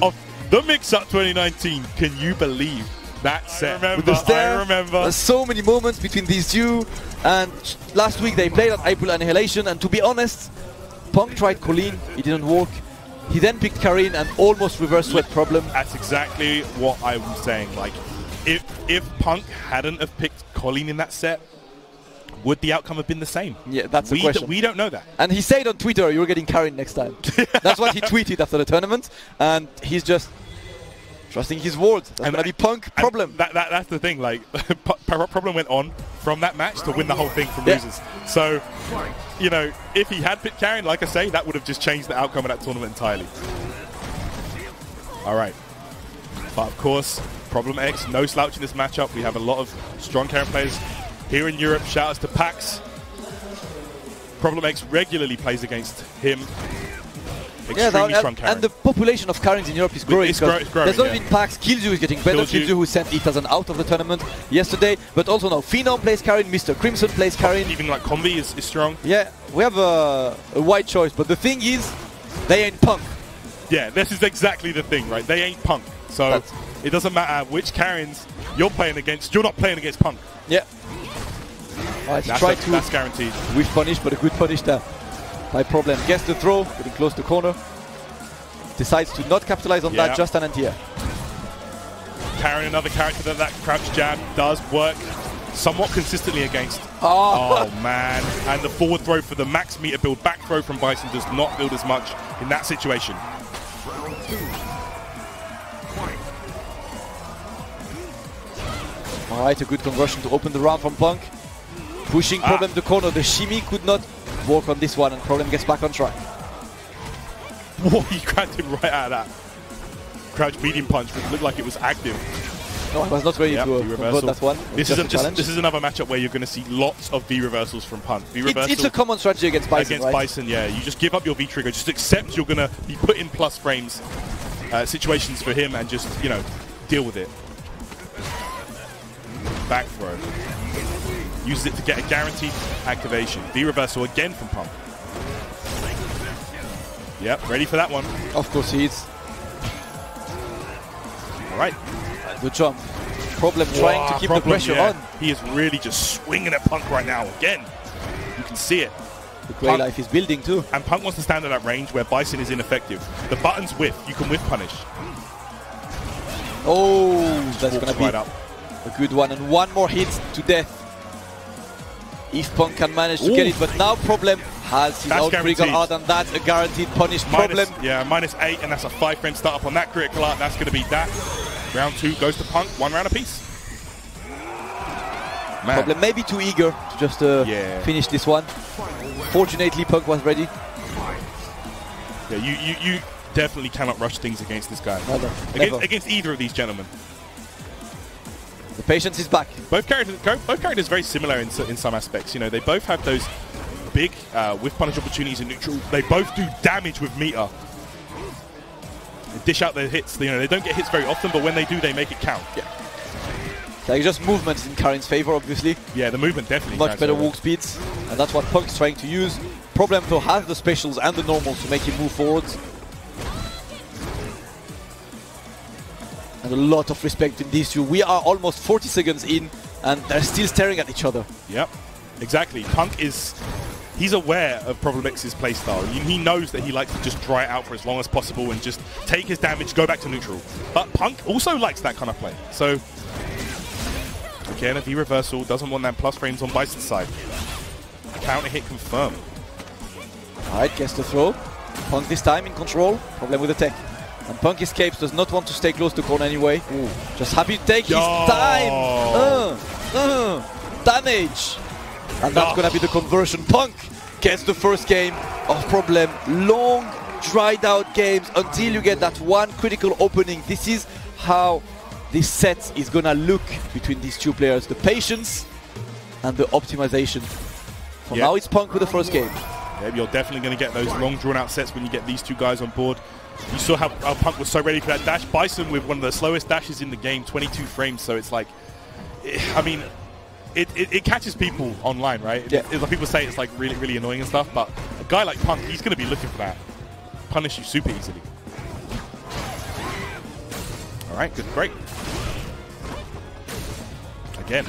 of the MixUp 2019. Can you believe that set? I remember. There's so many moments between these two, and last week they played at April Annihilation, and to be honest, Punk tried Colleen, it didn't work. He then picked Karin and almost reverse sweat problem. That's exactly what I was saying. Like, if Punk hadn't have picked Colleen in that set, would the outcome have been the same? Yeah, that's the question. We don't know that. And he said on Twitter, "You're getting Karin next time." That's what he tweeted after the tournament, and he's just trusting his words. That's going to be Punk problem. That's the thing. Like, problem went on from that match to win the whole thing from losers. So, you know, if he had picked Karin, like I say, that would have just changed the outcome of that tournament entirely. All right. But of course, Problem X, no slouch in this matchup. We have a lot of strong Karin players here in Europe. Shout outs to Pax. Problem X regularly plays against him. Extremely strong Karin. And the population of Karins in Europe is growing. It's growing, there's not been Pax. Killju is getting better. Killju who sent Itazen out of the tournament yesterday. But also now Phenom plays Karin, Mr. Crimson plays Karin. Even like Combi is strong. Yeah, we have a wide choice. But the thing is, they ain't Punk. Yeah, this is exactly the thing, right? They ain't Punk. So it doesn't matter which Karins you're playing against. You're not playing against Punk. Yeah. Right, that's guaranteed. With punish, but a good punish there by Problem. Gets the throw, getting close to corner. Decides to not capitalize on that, just an anti-air. Karin, another character that crouch jab does work somewhat consistently against. Oh man. And the forward throw for the max meter build back throw from Bison does not build as much in that situation. Alright, a good conversion to open the round from Punk. Pushing Problem to corner. The shimmy could not work on this one, and Problem gets back on track. Whoa, he grabbed him right out of that crouch medium punch, which looked like it was active. No, I was not ready to convert that one. This is another matchup where you're going to see lots of V reversals from Punk. It's a common strategy against Bison, Bison, yeah. You just give up your V trigger, just accept you're going to be put in plus frames situations for him, and just, you know, deal with it. Back throw. Uses it to get a guaranteed activation. V reversal again from Punk. Yep, ready for that one. Of course he is. All right. Good jump. Problem trying to keep the pressure on. He is really just swinging at Punk right now. Again, you can see it. The grey life is building too. And Punk wants to stand at that range where Bison is ineffective. The button's whiff. You can whiff punish. Oh, that's going to be a good one. And one more hit to death. If Punk can manage to get it, but now Problem has his own critical art, and that's a guaranteed punish. Problem. Yeah, -8, and that's a 5-frame startup on that critical art. That's going to be that. Round 2 goes to Punk, 1 round apiece. Man. Problem maybe too eager to just finish this one. Fortunately, Punk was ready. Yeah, you definitely cannot rush things against this guy. Against either of these gentlemen. The patience is back. Both characters very similar in some aspects. You know, they both have those big whiff punish opportunities in neutral. They both do damage with meter. They dish out their hits. You know, they don't get hits very often, but when they do, they make it count. Yeah. Like just movement in Karin's favor, obviously. Yeah, the movement definitely. Much better walk speeds, and that's what Punk's trying to use. Problem though has the specials and the normals to make him move forwards. And a lot of respect in these two. We are almost 40 seconds in, and they're still staring at each other. Yep, exactly. Punk is he's aware of Problem X's playstyle. He knows that he likes to just dry it out for as long as possible and just take his damage, go back to neutral. But Punk also likes that kind of play. So, again, a V reversal, doesn't want that plus frames on Bison's side. Counter hit confirmed. Alright, gets the throw. Punk this time in control. Problem with the tech. And Punk escapes, does not want to stay close to corner anyway. Ooh. Just happy to take his time. Damage. And that's going to be the conversion. Punk gets the first game of Problem. Long, dried out games until you get that one critical opening. This is how this set is going to look between these two players. The patience and the optimization. For now, it's Punk with the first game. Yeah, you're definitely going to get those long, drawn-out sets when you get these two guys on board. You saw how Punk was so ready for that dash. Bison with one of the slowest dashes in the game, 22 frames. So it's like, I mean, it catches people online, right? Yeah. Like people say it's like really, really annoying and stuff. But a guy like Punk, he's going to be looking for that. Punish you super easily. All right, good break. Again.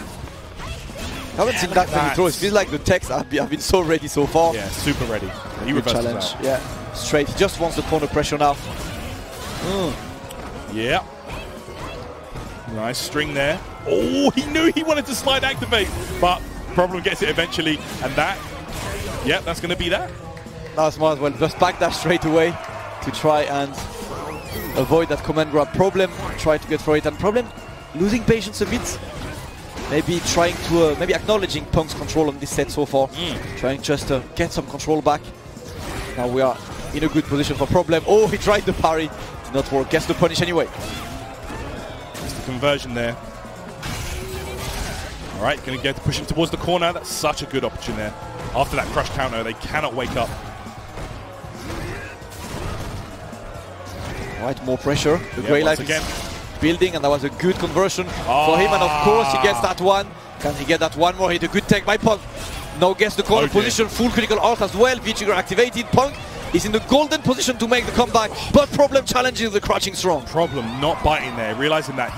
I haven't seen that many throws. It feels like the techs have been so ready so far. Yeah, super ready. He good challenge. Yeah, straight. He just wants the corner pressure now. Yeah. Nice string there. Oh, he knew he wanted to slide activate, but Problem gets it eventually. And that, yeah, that's going to be that. That's smart as well. Just backdash straight away to try and avoid that command grab. Problem try to get through it, and Problem losing patience a bit. Maybe trying to, maybe acknowledging Punk's control on this set so far. Trying just to get some control back. Now we are in a good position for Problem. Oh, he tried the parry. Did not work. Gets the punish anyway. It's the conversion there. All right, going to get pushing towards the corner. That's such a good opportunity there. After that crush counter, they cannot wake up. All right, more pressure. The Grey Life again building, and that was a good conversion for him, and of course he gets that one. Can he get that one more hit? A good tech by Punk. Now gets the corner position, full critical art as well. V-trigger activated. Punk is in the golden position to make the comeback, but Problem challenges the crouching strong. Problem not biting there, realizing that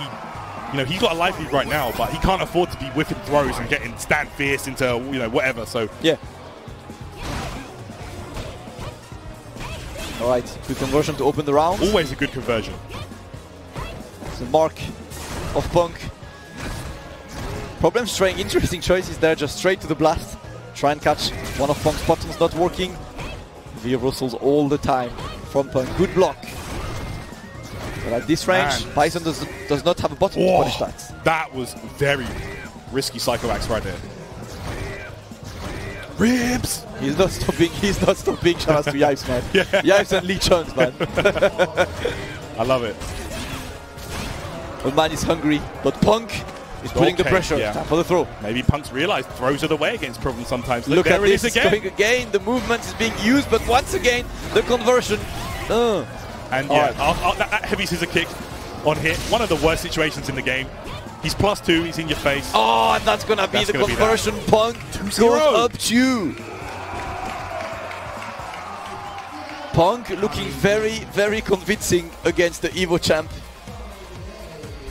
he's got a life lead right now, but he can't afford to be whipping throws and getting stand fierce into whatever. So yeah. All right, good conversion to open the round. Always a good conversion. The mark of Punk. Problem trying interesting choices there, just straight to the blast. Try and catch one of Punk's buttons, not working. V reversals all the time from Punk. Good block. But at this range, Bison does not have a button to punish that. That was very risky Psycho Axe right there. Ribs! He's not stopping. He's not stopping. Shout out to Yipes, man. Yeah. Yipes and Lee Chuns, man. I love it. The man is hungry, but Punk is putting the pressure. Time for the throw. Maybe Punk's realized throws are the way against Problem sometimes. Look there at it this, is again. going again. The movement is being used, but once again, the conversion. And yeah, that heavy scissor kick on hit. One of the worst situations in the game. He's +2, he's in your face. Oh, and that's going to be the conversion. Punk goes up 2. Punk looking very, very convincing against the Evo champ.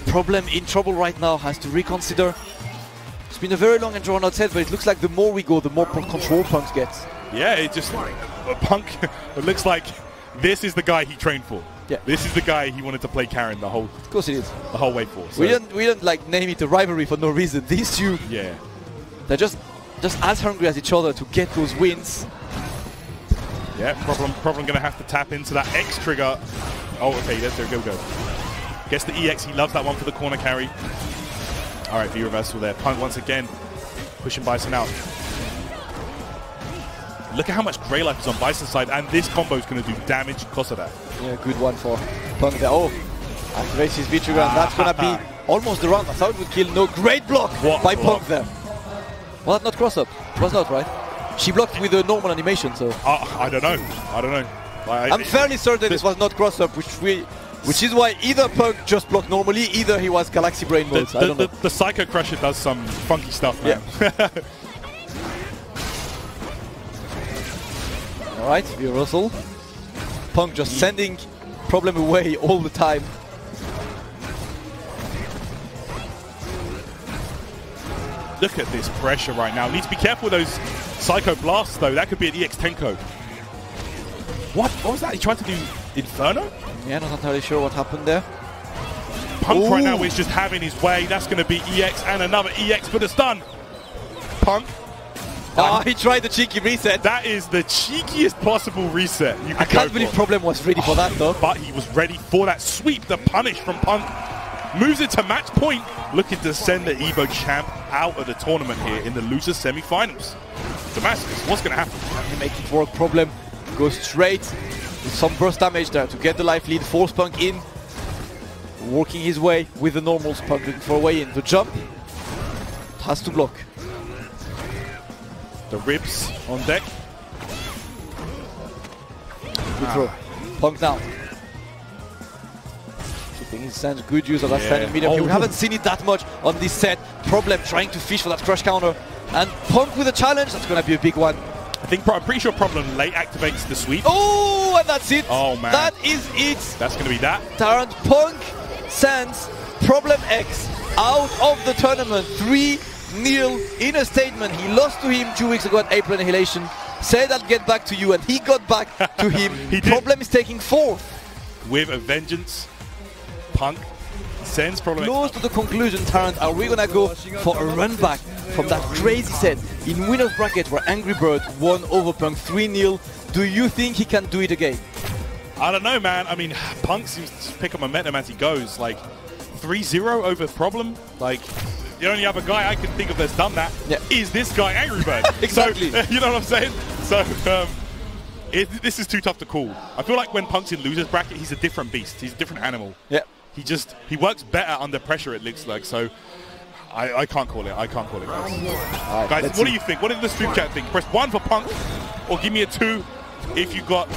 Problem in trouble right now, has to reconsider. It's been a very long and drawn out set, but it looks like the more we go, the more control Punk gets. Yeah, it just, Punk, it looks like this is the guy he trained for. Yeah. This is the guy he wanted to play Karin the whole. Of course it is. The whole way for. So. We don't like name it a rivalry for no reason. These two, they're just as hungry as each other to get those wins. Yeah, Problem gonna have to tap into that X trigger. Oh, okay, there go. Gets the EX, he loves that one for the corner carry. All right, V reversal there. Punk once again pushing Bison out. Look at how much Grey Life is on Bison's side, and this combo is going to do damage because of that. Yeah, good one for Punk there. Oh, activates his V-trigger, and that's going to be almost the round. That's how it would kill. No, great block by Punk there. Well, not cross-up. It was not, right? She blocked with a normal animation, so... I don't know. I'm fairly certain this was not cross-up, which is why either Punk just blocked normally, either he was Galaxy Brain mode. I don't know. The Psycho Crusher does some funky stuff, man. Yeah. Alright, V-reversal. Punk just sending Problem away all the time. Look at this pressure right now. Need to be careful with those Psycho Blast, though, that could be an EX Tenko. What was that? He tried to do Inferno? Yeah, not entirely sure what happened there. Punk right now is just having his way. That's going to be EX and another EX for the stun. Punk. Oh, he tried the cheeky reset. That is the cheekiest possible reset you could I can't believe Problem was ready for that, though. But he was ready for that sweep, the punish from Punk. Moves it to match point, looking to send the Evo champ out of the tournament here in the losers semi-finals. Damascus, what's going to happen? He makes it work. Problem goes straight with some burst damage there to get the life lead, force Punk in. Working his way with the normals, Punk looking for a way in. The jump has to block. The ribs on deck. Good throw. Punk now. Keeping his sense, good use of that standing medium. We haven't seen it that much on this set. Problem trying to fish for that crush counter. And Punk with a challenge, that's going to be a big one. I'm pretty sure Problem late activates the sweep. Oh, and that's it. Oh, man. That is it. That's going to be that. Tarrant, Punk sends Problem X out of the tournament. 3-0 in a statement. He lost to him 2 weeks ago at April Annihilation. Said I'll get back to you, and he got back to him. Problem is taking 4th. With a vengeance, Punk sends Problem Close to the conclusion, Tarrant. Are we gonna go for a run back from that crazy set in winner's bracket where AngryBird won over Punk 3-0? Do you think he can do it again? I don't know, man. I mean, Punk seems to pick up momentum as he goes. Like 3-0 over Problem. Like the only other guy I can think of that's done that is this guy, AngryBird. Exactly. So, you know what I'm saying? So this is too tough to call. I feel like when Punk's in loser's bracket, he's a different beast. He's a different animal. Yeah. He works better under pressure, it looks like. So I can't call it. I can't call it, guys. Right, guys, what do you think? What did the stream chat think? Press 1 for Punk, or give me a 2 if you got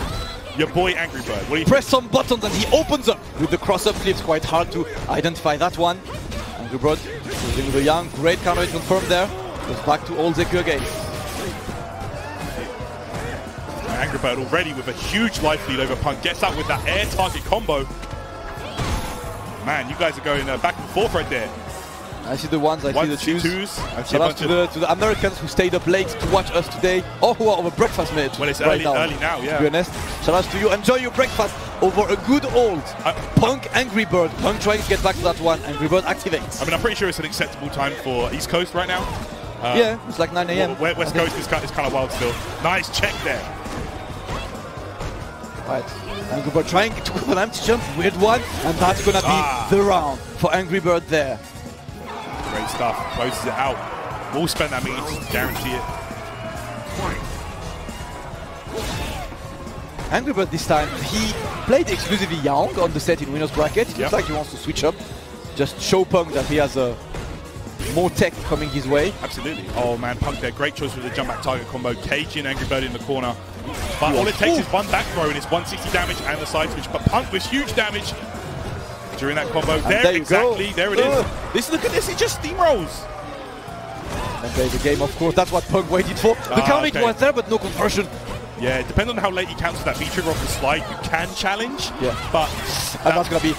your boy AngryBird. What do you press some buttons and he opens up with the cross-up flips. Quite hard to identify that one. AngryBird using the young, great counter hit confirmed there. Goes back to old Zeku again. AngryBird already with a huge life lead over Punk. Gets out with that air target combo. Man, you guys are going back and forth right there. I see the ones, I see the twos. Shout out to the Americans who stayed up late to watch us today, or who are over breakfast, mate. Well, it's early now, yeah. To be honest, shout out to you. Enjoy your breakfast over a good old Punk AngryBird. Punk trying to get back to that one. AngryBird activates. I mean, I'm pretty sure it's an acceptable time for East Coast right now. Yeah, it's like 9 a.m. West Coast is kind of wild still. Nice check there. Right, AngryBird trying to go for an empty jump, weird one, and that's gonna be the round for AngryBird there. Great stuff, closes it out. We'll spend that minute just to guarantee it. AngryBird this time, he played exclusively Young on the set in winner's bracket. It looks like he wants to switch up, just show Punk that he has more tech coming his way. Absolutely. Oh man, Punk there, great choice with the jump back target combo, caging AngryBird in the corner. But all it takes is one back throw and it's 160 damage and the side switch. But Punk with huge damage during that combo. There exactly, there it is. Look at this, he just steamrolls. And there's the game, of course. That's what Punk waited for. The counter was there, but no conversion. Yeah, depending on how late he cancels that V-trigger off the slide, you can challenge. Yeah. But and that's gonna be.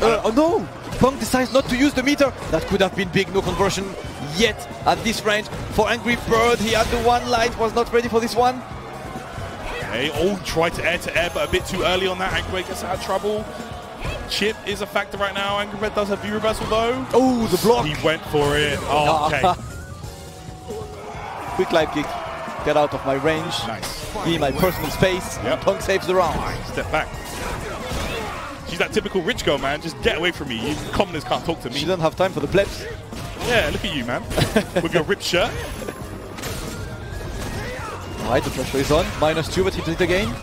Oh no! Punk decides not to use the meter. That could have been big. No conversion yet at this range for AngryBird. He had the one light, was not ready for this one. Okay, tried to air, but a bit too early on that. AngryBird gets out of trouble. Chip is a factor right now. AngryBird does have V-reversal though. Oh, the block! He went for it. Oh, okay. Quick live kick. Get out of my range. Nice. Be my personal space. Yep. Punk saves the round. Step back. She's that typical rich girl, man. Just get away from me. You commoners can't talk to me. She doesn't have time for the plebs. Yeah, look at you, man. With your ripped shirt. Alright, the pressure is on. -2, but he did it again.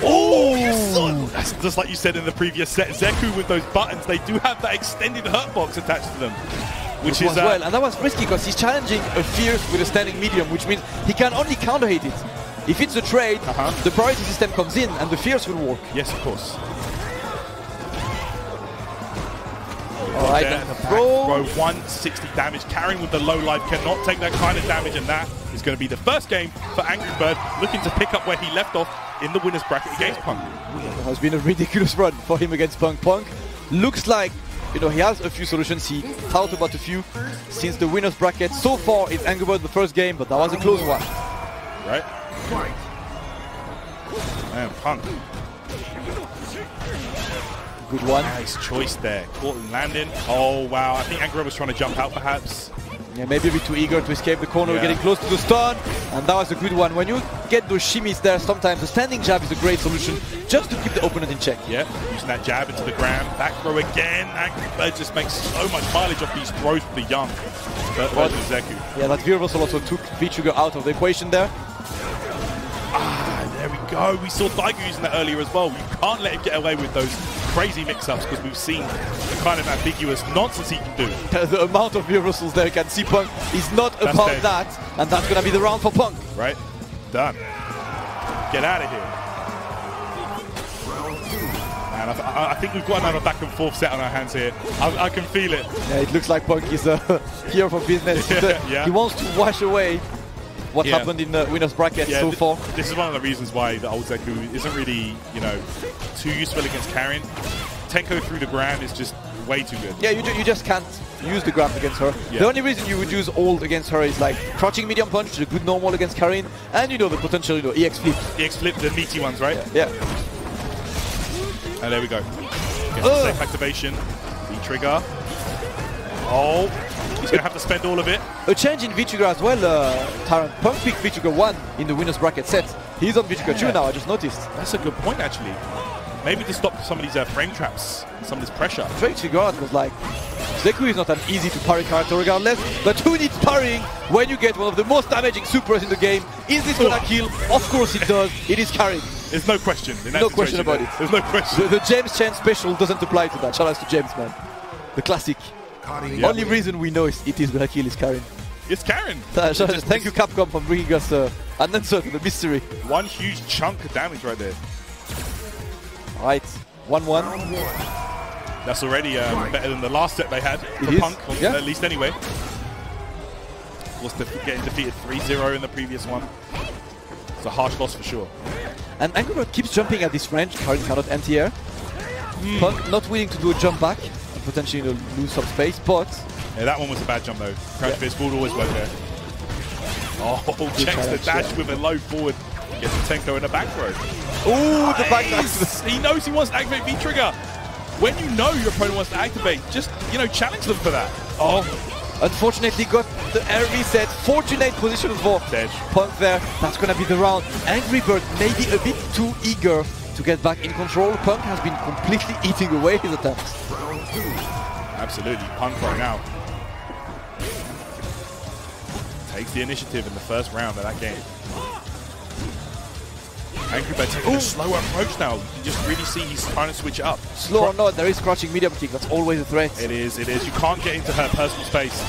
Oh! That's just like you said in the previous set. Zeku with those buttons, they do have that extended hurt box attached to them. Which is well, and that was risky because he's challenging a Fierce with a standing medium, which means he can only counter hit it. If it's a trade, the priority system comes in and the Fierce will work. Yes, of course. Alright, the throw 160 damage. Karin with the low life cannot take that kind of damage, and that is going to be the first game for AngryBird, looking to pick up where he left off in the winner's bracket against Punk. It has been a ridiculous run for him against Punk. Punk looks like you know, he has a few solutions. He thought about a few since the winner's bracket. So far, it's AngryBird the first game, but that was a close one. Right? Man, Punk. Good one. Nice choice there. Caught and landing. Oh, wow. I think AngryBird was trying to jump out, perhaps. Yeah, maybe a bit too eager to escape the corner, getting close to the stun, and that was a good one. When you get those shimmies there, sometimes the standing jab is a great solution just to keep the opponent in check. Yeah, using that jab into the ground, back throw again. AngryBird just makes so much mileage off these throws for the young. Versus Zeku. Yeah, that V-reversal also took V-trigger out of the equation there. Ah, there we go. We saw Daigo using that earlier as well. You can't let him get away with those crazy mix-ups because we've seen the kind of ambiguous nonsense he can do. The amount of V-reversals there, you can see Punk is not about that, and that's going to be the round for Punk. Right, done. Get out of here. Man, I think we've got another back and forth set on our hands here. I can feel it. Yeah, it looks like Punk is here for business. He wants to wash away what happened in the winner's bracket so far. This is one of the reasons why the old Zeku isn't really, you know, too useful against Karin. Tenko through the ground is just way too good. Yeah, you just can't use the grab against her. The only reason you would use ult against her is like crouching medium punch, which is a good normal against Karin, and you know the potential, you know, EX flip. EX flip, the meaty ones, right? Yeah. And there we go. Safe activation. V-trigger. Oh, he's going to have to spend all of it. A change in V-trigger as well, Taran. Punk picked V-trigger 1 in the winner's bracket set. He's on V-trigger 2 now, I just noticed. That's a good point, actually. Maybe to stop some of these frame traps, some of this pressure. V-trigger was like, Zeku is not an easy to parry character regardless, but who needs parrying when you get one of the most damaging supers in the game? Is this gonna kill? Of course it does. It is Karin. There's no question. No question about it. There's no question. The James Chen special doesn't apply to that. Shout out to James, man. The classic. Only reason we know it is gonna kill is Karin. It's Karin. Thank you, Capcom, for bringing us an answer to the mystery. One huge chunk of damage right there. Right, 1-1. That's already better than the last set they had for Punk, at least anyway. Was getting defeated 3-0 in the previous one. It's a harsh loss for sure. And AngryBird keeps jumping at this range. Karin cannot anti-air. Punk not willing to do a jump back and potentially, you know, lose some space, but... Yeah, that one was a bad jump though. Crouch face Fuudo always work there. Oh, checks the dash with a low forward. Gets the Tenko in the back throw. Ooh, the back dash. He knows he wants to activate V-trigger. When you know your opponent wants to activate, just, you know, challenge them for that. Oh, unfortunately got the air reset. Fortunate position for Punk there. That's going to be the round. AngryBird maybe a bit too eager to get back in control. Punk has been completely eating away his attempts. Absolutely, Punk right now takes the initiative in the first round of that game. AngryBird taking a slower approach now. You can just really see he's trying to switch it up. Slow or not, there is crouching medium kick. That's always a threat. It is, it is. You can't get into her personal space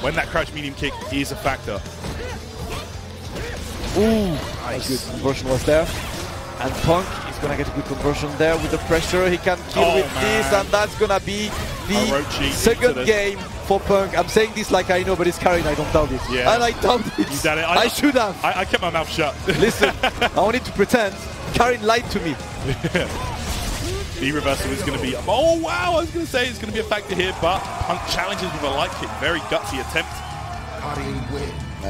when that crouch medium kick is a factor. Ooh, nice. Good conversion was there. And Punk is going to get a good conversion there with the pressure. He can kill with this, and that's going to be the second game for Punk. I'm saying this like I know, but it's Karin. I don't doubt it. Yeah. And I doubt it. You doubt it. I should have. I kept my mouth shut. Listen, I wanted to pretend. Karin lied to me. The reversal is going to be... Oh, wow! I was going to say it's going to be a factor here, but Punk challenges with a light kick. Very gutsy attempt.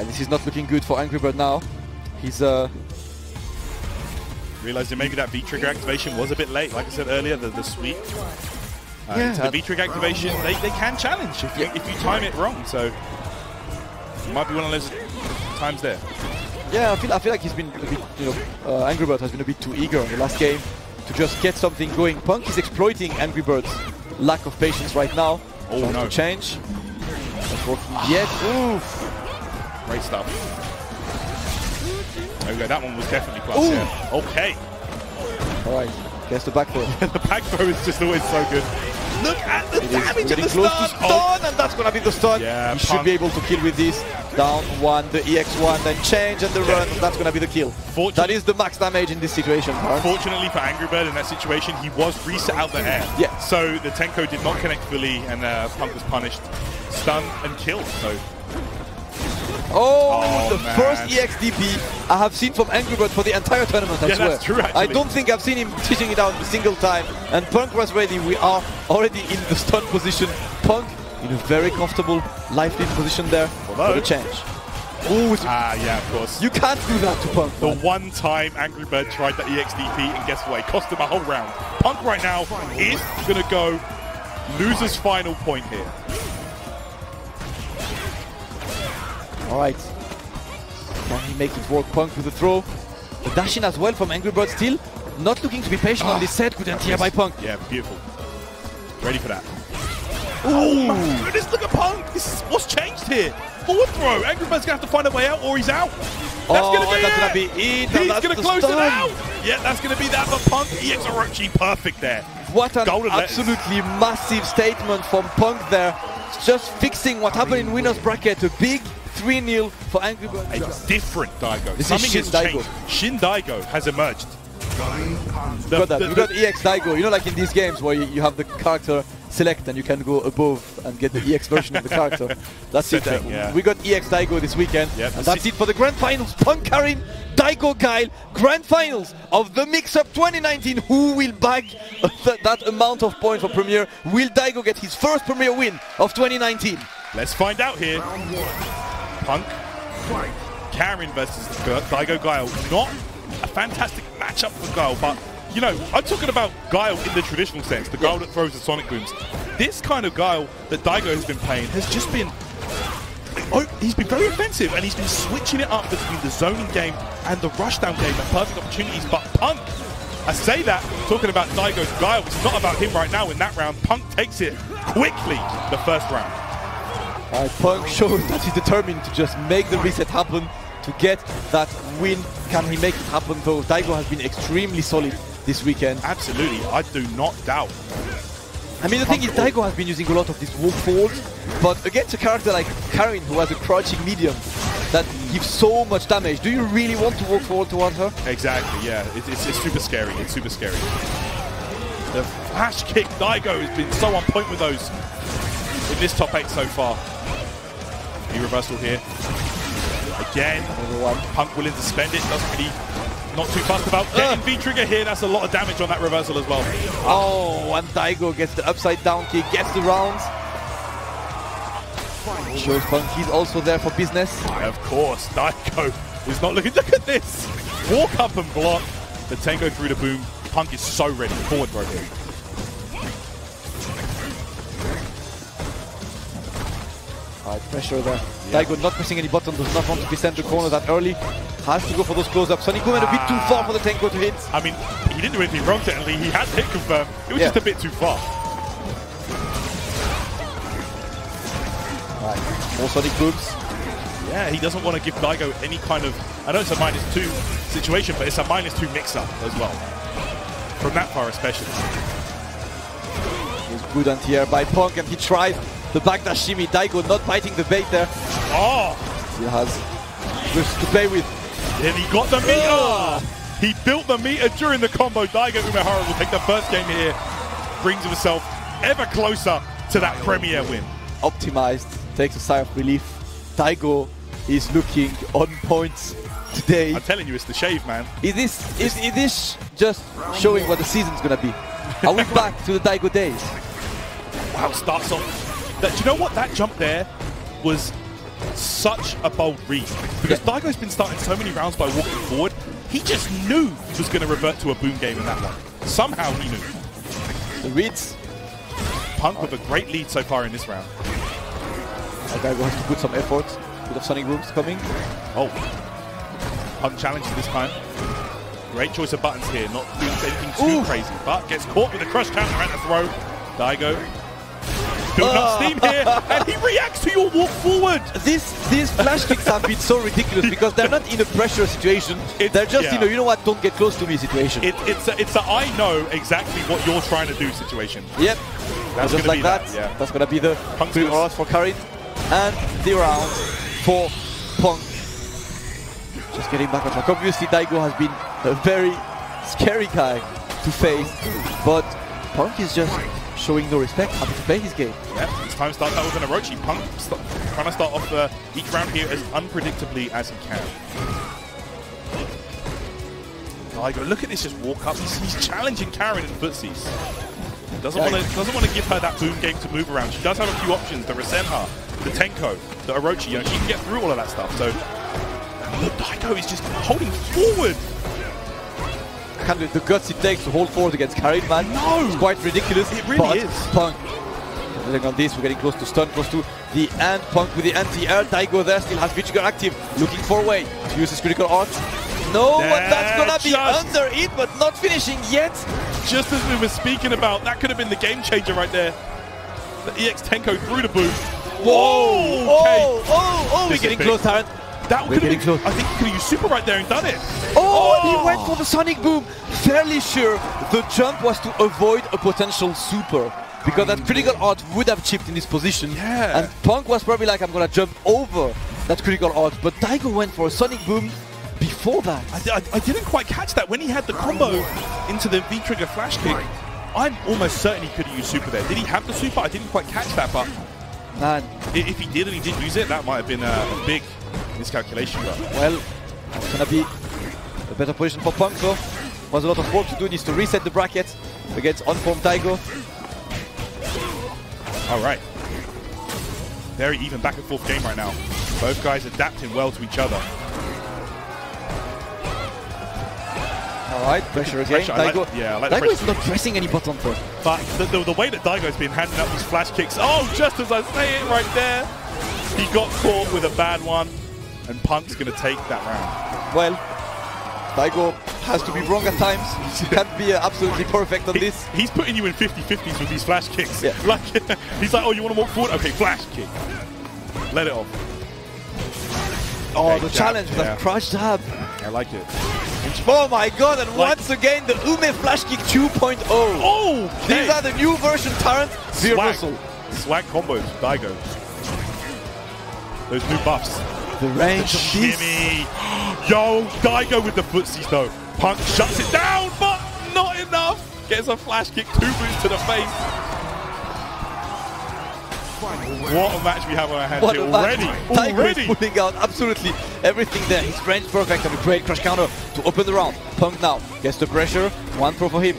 This is not looking good for AngryBird now. He's... Realizing maybe that V-trigger activation was a bit late. Like I said earlier, the sweep. The V-trigger activation, they can challenge if you time it wrong. So it might be one of those times there. Yeah, I feel like he's been a bit, you know, AngryBird has been a bit too eager in the last game to just get something going. Punk is exploiting AngryBird's lack of patience right now. Oh no! To change. Not working yet. Oof. Great stuff. There we go, that one was definitely plus, yeah. Okay. Alright, guess the back throw. The back throw is just always so good. Look at the damage of the stun! And that's gonna be the stun. Yeah, he should be able to kill with this. Down one, the EX1, then change and the run, and that's gonna be the kill. That is the max damage in this situation. Fortunately for AngryBird in that situation, he was reset out the air. Yeah. So the Tenko did not connect fully, and Punk was punished. Stun and kill, so... the first EXDP I have seen from AngryBird for the entire tournament, I swear. That's true, actually. I don't think I've seen him teaching it out a single time. And Punk was ready. We are already in the stun position. Punk in a very comfortable life lead position there for the change. Oh, yeah, of course. You can't do that to Punk. The one time AngryBird tried the EXDP, and guess what? It cost him a whole round. Punk right now is going to go loser's final point here. Alright. Can he make it work? Punk with the throw. The dash in as well from AngryBird still. Not looking to be patient on this set. Good anti-air by Punk. Yeah, beautiful. Ready for that. Oh my goodness, look at Punk! This is what's changed here. Forward throw. AngryBird's going to have to find a way out or he's out. That's going to be it. He's going to close it out. Yeah, that's going to be that for Punk. EX Orochi, perfect there. What an absolutely massive statement from Punk there. Just fixing what happened in winner's bracket. A big 3-0 for AngryBird. It's different, Daigo. This Something is has changed. Shin Daigo has emerged. You got EX Daigo. You know, like in these games where you have the character select and you can go above and get the EX version of the character. That's it. We got EX Daigo this weekend. Yep, and that's it for the Grand Finals. Punk, Karin, Daigo, Guile. Grand Finals of the MixUp 2019. Who will bag that amount of points for Premier? Will Daigo get his first Premier win of 2019? Let's find out here. Punk, Karin versus Daigo Guile. Not a fantastic matchup for Guile, but you know, I'm talking about Guile in the traditional sense, the Guile that throws the sonic booms. This kind of Guile that Daigo has been playing has just been, he's been very offensive and he's been switching it up between the zoning game and the rushdown game at perfect opportunities. But Punk, I say that, talking about Daigo's Guile, it's not about him right now in that round. Punk takes it quickly the first round. Punk shows that he's determined to just make the reset happen, to get that win. Can he make it happen though? Daigo has been extremely solid this weekend. Absolutely, I do not doubt. I mean, the thing is, Daigo has been using a lot of this walk forward, but against a character like Karin, who has a crouching medium that gives so much damage, do you really want to walk forward towards her? Exactly, yeah. It's super scary. It's super scary. The flash kick, Daigo has been so on point with those in this top 8 so far. New reversal here. Again, Punk willing to spend it, doesn't really, not too fussed about getting V-trigger here. That's a lot of damage on that reversal as well. Oh, and Daigo gets the upside down kick, gets the rounds. Shows Punk he's also there for business. Of course, Daigo is not looking. Look at this! Walk up and block. The Tengo through the boom. Punk is so ready. Forward throw here. Pressure there. Daigo not pressing any button, does not want to descend the corner that early. Has to go for those close-ups. Sonic Boom a bit too far for the Tengo to hit. I mean, he didn't do anything wrong technically. He had hit confirm. It was just a bit too far. More Sonic Booms. Yeah, he doesn't want to give Daigo any kind of... I know it's a -2 situation, but it's a -2 mix-up as well. From that far especially. It was good anti-air by Punk, and he tried the backdash shimmy. Daigo not biting the bait there. Oh! He has just to play with. And he got the meter! He built the meter during the combo. Daigo Umehara will take the first game here. Brings himself ever closer to that Premier win. Optimized, takes a sigh of relief. Daigo is looking on points today. I'm telling you, it's the shave, man. Is this just showing what the season's gonna be? Are we back to the Daigo days? Wow, starts off. Do you know what? That jump there was such a bold read. Because Daigo's been starting so many rounds by walking forward, he just knew he was going to revert to a boom game in that one. Somehow he knew. The reads. Punk with a great lead so far in this round. Daigo has to put some effort. Bit of Sonic Booms coming. Oh. Punk challenges this time. Great choice of buttons here, not doing anything too crazy, but gets caught with a crush counter and a throw. Daigo building up steam here, and he reacts to your walk forward. These flash kicks have been so ridiculous because they're not in a pressure situation. They're just, you know what, don't get close to me situation. It's a I know exactly what you're trying to do situation. Yep. That's just like that. That's going to be the free hours for Karin. And the round for Punk. Just getting back on track. Obviously, Daigo has been a very scary guy to face, but Punk is just showing no respect, happy to play his game. Yeah, it's time to start that with an Orochi. Punk trying to start off each round here as unpredictably as he can. Daigo, look at this, just walk up. He's challenging Karin in footsies. Doesn't want to give her that boom game to move around. She does have a few options: the Rasenha, the Tenko, the Orochi. You know, she can get through all of that stuff. So, look, Daigo is just holding forward. I can't believe the guts it takes to hold forward against Karin, man. No, it's quite ridiculous. It really is. Punk. Getting on this, we're getting close to stun, close to the end. Punk with the anti-air. Daigo there still has Trigger active, looking for a way to use his critical art. No, but that's gonna be under it, but not finishing yet. Just as we were speaking about, that could have been the game changer right there. The EX Tenko through the boot. Whoa! Okay. Oh, we're getting close, Tarrant. That could have been close. I think he could have used super right there and done it. Oh, and he went for the Sonic Boom. Fairly sure the jump was to avoid a potential super, because that critical art would have chipped in this position. Yeah. And Punk was probably like, I'm gonna jump over that critical art, but Daigo went for a Sonic Boom before that. I didn't quite catch that. When he had the combo into the V-trigger flash kick, I'm almost certain he could have used super there. Did he have the super? I didn't quite catch that, but man, if he did and he did use it, that might have been a big miscalculation. Well, it's gonna be a better position for Punk, so was a lot of work to do. Needs to reset the bracket against unformed Daigo. All right. Very even back and forth game right now. Both guys adapting well to each other. Alright, pressure again. Daigo, Daigo is not pressing any button though. But the way that Daigo's been handing out these flash kicks, oh, just as I say it right there, he got caught with a bad one, and Punk's going to take that round. Well, Daigo has to be wrong at times. He can't be absolutely perfect on this. He's putting you in 50-50s with these flash kicks. Yeah. Like, he's like, oh, you want to walk forward? Okay, flash kick. Let it off. Oh, okay, the jab, challenge with that crush jab. I like it. Oh my god, and once again the Ume Flash Kick 2.0. Oh! Okay. These are the new version Tarrant reversal. Swag combos, Daigo. Those new buffs. The range the of this. Shimmy. Yo, Daigo with the footsies though. Punk shuts it down, but not enough. Gets a flash kick, 2 boots to the face. What a match we have on our hands here already. Daigo is putting out absolutely everything there. His range perfect and a great crush counter to open the round. Punk now gets the pressure. 1 throw for him.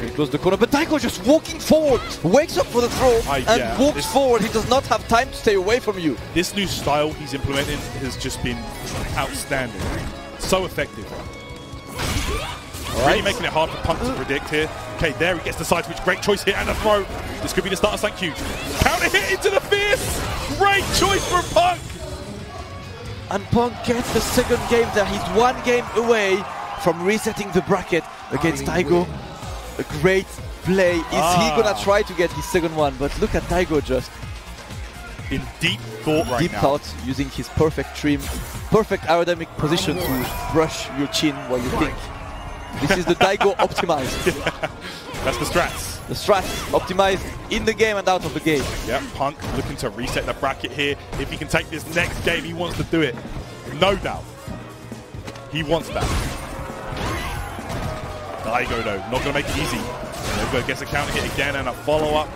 He closes the corner, but Daigo just walking forward. Wakes up for the throw and walks forward. He does not have time to stay away from you. This new style he's implemented has just been outstanding. So effective. Really making it hard for Punk to predict here. Okay, there he gets the side switch. Great choice here and a throw. This could be the start of thank you. Counter hit into the fierce. Great choice from Punk. And Punk gets the second game there. He's 1 game away from resetting the bracket against Daigo. A great play. Is he gonna try to get his second one? But look at Daigo just in deep thought right now. Deep thought, using his perfect trim, perfect aerodynamic position to brush your chin while you think. This is the Daigo optimized. Yeah, that's the strats. The strats optimized in the game and out of the game. Yeah, Punk looking to reset the bracket here. If he can take this next game, he wants to do it. No doubt. He wants that. Daigo though, not going to make it easy. Daigo gets a counter hit again and a follow-up.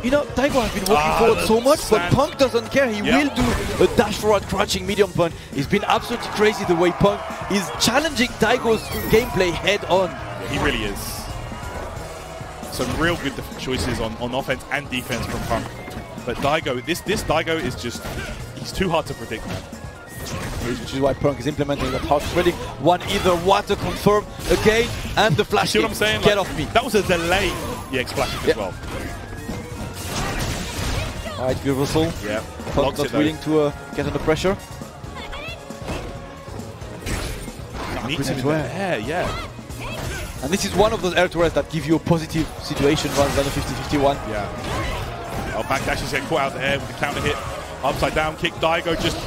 You know, Daigo has been walking forward so much, but Punk doesn't care. He will do a dash forward crouching medium punch. It's been absolutely crazy the way Punk is challenging Daigo's gameplay head on. Yeah, he really is. Some real good choices on offense and defense from Punk. But Daigo, this Daigo is just, he's too hard to predict, man. Which is why Punk is implementing that hard spreading. One either water confirm again and the flash. See what I'm saying? Get like, off me. That was a delay. Yeah, flash as well. Alright, reversal. Yeah. Punk not willing to get under pressure. Yeah. And this is one of those air to airs that give you a positive situation rather than a 50-51. Yeah. Oh, back dash is getting caught out there with the counter hit. Upside down kick. Daigo just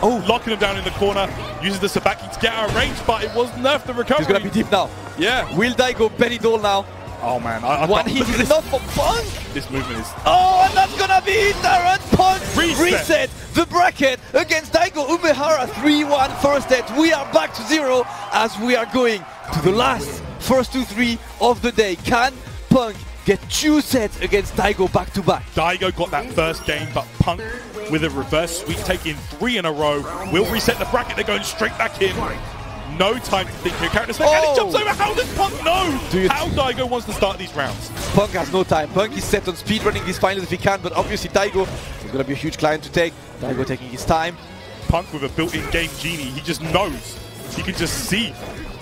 locking him down in the corner. Uses the Sabaki to get out of range, but it was nerfed the recovery. He's going to be deep now. Yeah. Will Daigo Benny Doll now? Oh man. One hit is enough for Punk. This movement is... Oh, and that's going to be it. Darren Punk reset the bracket against Daigo Umehara. 3-1 first set. We are back to 0 as we are going to the last first 2-3 of the day. Can Punk get 2 sets against Daigo back to back. Daigo got that first game, but Punk with a reverse sweep, taking 3 in a row, will reset the bracket. They're going straight back in. No time to think here. Character select, and he jumps over. How does Punk know how Daigo wants to start these rounds? Punk has no time. Punk is set on speedrunning these finals if he can, but obviously Daigo is going to be a huge client to take. Daigo taking his time. Punk with a built-in game genie. He just knows. He can just see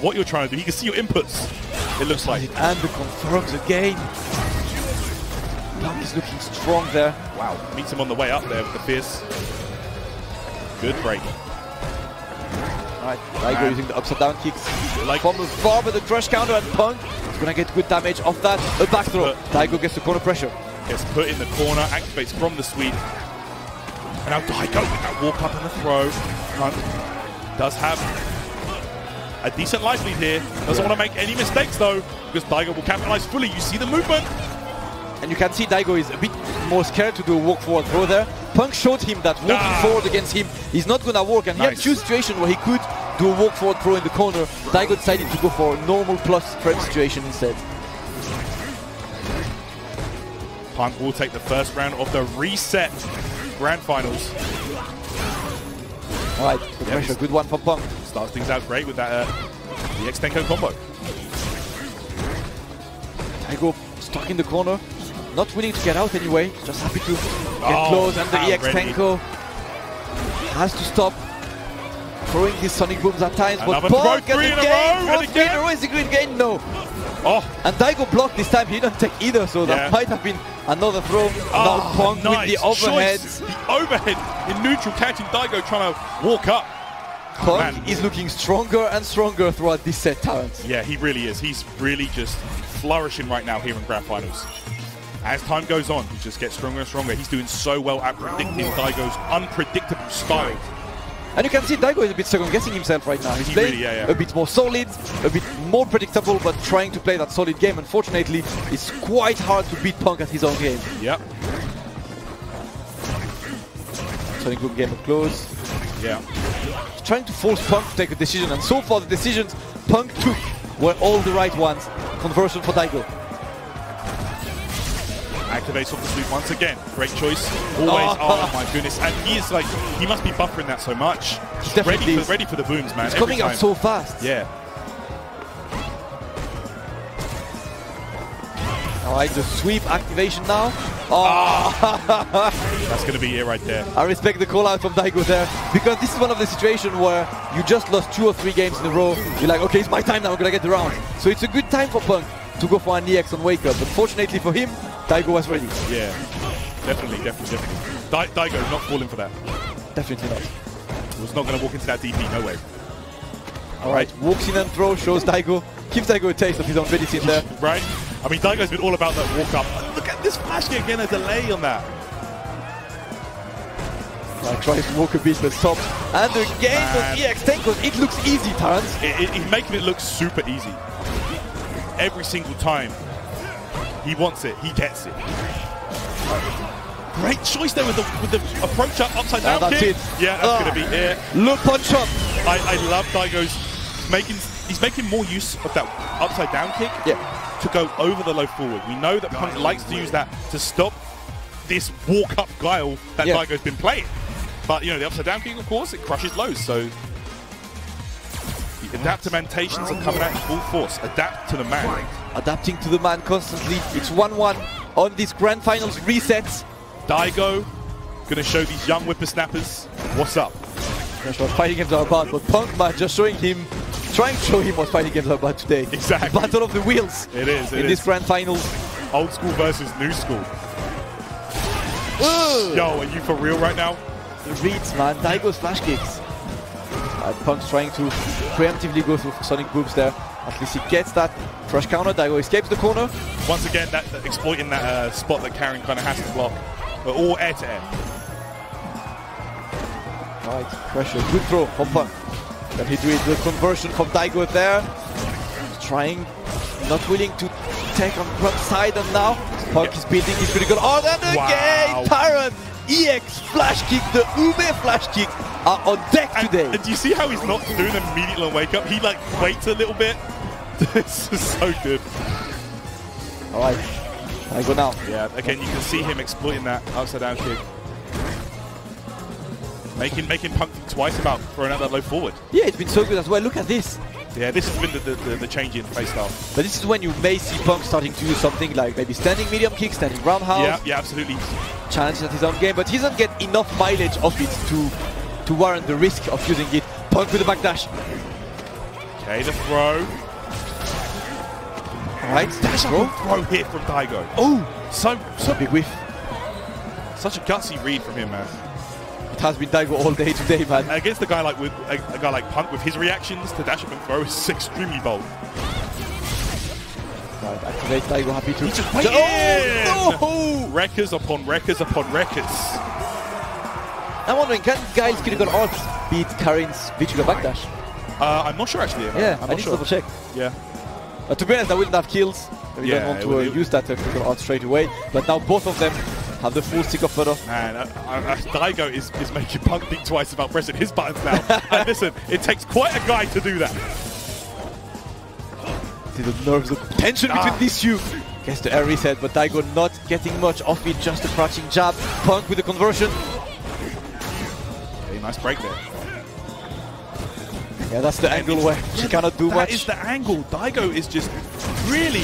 what you're trying to do. He can see your inputs, it looks like. And the confirms again. Punk is looking strong there. Wow, meets him on the way up there with the fierce. Good break. Alright, Daigo using the upside down kicks from afar with the crush counter, and Punk is going to get good damage off that. A back throw. Daigo gets the corner pressure. Gets put in the corner, activates from the sweep. And now Daigo with that walk up and the throw. Punk does have a decent life lead here. Doesn't want to make any mistakes though, because Daigo will capitalize fully. You see the movement. And you can see Daigo is a bit more scared to do a walk forward throw there. Punk showed him that walking forward against him is not going to work, and he had 2 situations where he could do a walk forward throw in the corner. Daigo decided to go for a normal plus frame situation instead. Punk will take the first round of the reset grand finals. Alright, good pressure, good one from Punk. Starts things out great with that the X-Tenko combo. Daigo stuck in the corner, not willing to get out anyway, just happy to get close, and the EX Tenko has to stop throwing these sonic booms at times. But Punk again, is it green again? No. And Daigo blocked this time, he didn't take either, so that might have been another throw. Now Punk with the overhead. The overhead in neutral, catching Daigo trying to walk up. Punk is looking stronger and stronger throughout this set, Terrence. Yeah, he really is. He's really just flourishing right now here in Grand Finals. As time goes on, he just gets stronger and stronger. He's doing so well at predicting Daigo's unpredictable style. And you can see Daigo is a bit second-guessing himself right now. He's playing a bit more solid, a bit more predictable, but trying to play that solid game. Unfortunately, it's quite hard to beat Punk at his own game. Yep. Sonic Boom game up close. Yeah. He's trying to force Punk to take a decision, and so far the decisions Punk took were all the right ones. Conversion for Daigo. Activates off the sweep once again. Great choice. Always. Oh my goodness. And he is like, he must be buffering that so much. He's ready for the booms, man. It's coming out so fast. Yeah. Alright, the sweep activation now. That's going to be it right there. I respect the call out from Daigo there, because this is one of the situations where you just lost 2 or 3 games in a row. You're like, okay, it's my time now, I'm going to get the round. So it's a good time for Punk to go for an EX on Wake Up. But fortunately for him, Daigo was ready. Yeah, definitely. Daigo not falling for that. Definitely not. Was not going to walk into that DP, no way. Alright, walks in and throw, shows Daigo, gives Daigo a taste of his own medicine there. Right? I mean, Daigo's been all about that walk up. Look at this flash kick again, a delay on that. Tries to walk a bit, but stops. And again, those EX Tenkos, it looks easy, Terrence. He's making it look super easy. Every single time. He wants it, he gets it. Great choice there with the approach up, upside down that's kick. It. Yeah, that's going to be it. Look, punch up. I love Daigo's he's making more use of that upside down kick to go over the low forward. We know that Punk likes to use that to stop this walk up Guile that Daigo's been playing. But you know, the upside down kick, of course, it crushes lows. So the adaptamentations are coming out in full force. Adapt to the man. Adapting to the man constantly. It's 1-1 on this grand finals resets. Daigo gonna show these young whippersnappers what's up. That's what fighting games are about, but Punk just trying to show him what fighting games are about today. Exactly. The battle of the wheels. It is. In this grand finals. Old school versus new school. Yo, are you for real right now? The reads, man. Daigo's flash kicks. Punk's trying to preemptively go through Sonic Booms there. At least he gets that crush counter. Daigo escapes the corner. Once again, that exploiting that spot that Karin kind of has to block. But all air to air. Right, pressure. Good throw from Punk. Then he doing the conversion from Daigo there. Trying, not willing to take on front side, and now Punk is beating. He's pretty good. Oh, then again, Taran! EX flash kick, the Ube flash kick are on deck today. And do you see how he's not doing an immediate wake up? He like waits a little bit. This is so good. Alright, Daigo now. Yeah, again, you can see him exploiting that upside down kick. Making Punk think twice about throwing out that low forward. Yeah, it's been so good as well. Look at this. Yeah, this has been the change in play style. But this is when you may see Punk starting to use something like maybe standing medium kick, standing roundhouse. Yeah, absolutely. Challenges at his own game, but he doesn't get enough mileage of it to warrant the risk of using it. Punk with the backdash. Okay, the throw. Alright, Dash up and throw here from Daigo. Oh, so big whiff. Such a gutsy read from him, man. It has been Daigo all day today, man. Against a guy like Punk with his reactions to dash up and throw is extremely bold. Right, activate Daigo, happy to. He just waited. Oh, no! Wreckers upon wreckers upon wreckers. I'm wondering, can Guile's critical art beat Karin's Vichuga backdash? I'm not sure actually. Yeah, I need to double check. Yeah. To be honest, I wouldn't have kills. We don't want to use that critical art straight away. But now both of them have the full stick of further. Man, Daigo is making Punk think twice about pressing his buttons now. And listen, it takes quite a guy to do that. See the nerves, the tension between these two. Gets the air reset, but Daigo not getting much off it, just a crouching jab. Punk with the conversion. Okay, nice break there. Yeah, that's the angle where she cannot do much. That is the angle. Daigo is just really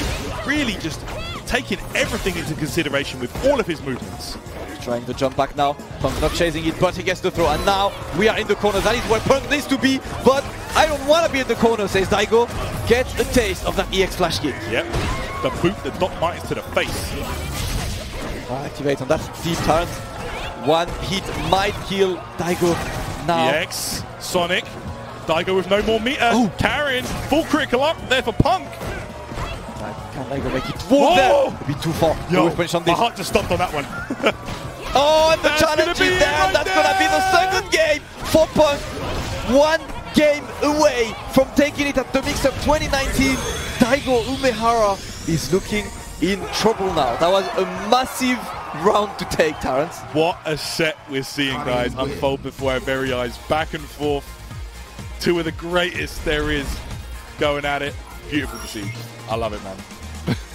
just taking everything into consideration with all of his movements. Trying to jump back now. Punk not chasing it, but he gets the throw. And now we are in the corner. That is where Punk needs to be. But I don't want to be in the corner, says Daigo. Get a taste of that EX flash kick. Yep. The boot that Doc Martens to the face. Activate on that deep turn. One hit might kill Daigo now. EX, Sonic. Daigo with no more meter. Oh. Karin, full critical up there for Punk. Can Daigo make it walk there? A bit too far. Yo, my heart just stopped on that one. Oh, and the challenge is there. Right That's going to be the second game for Punk. 1 game away from taking it at the MixUp 2019. Daigo Umehara is looking in trouble now. That was a massive round to take, Terrence. What a set we're seeing, guys, unfold before our very eyes. Back and forth. Two of the greatest there is going at it. Beautiful to see. I love it, man.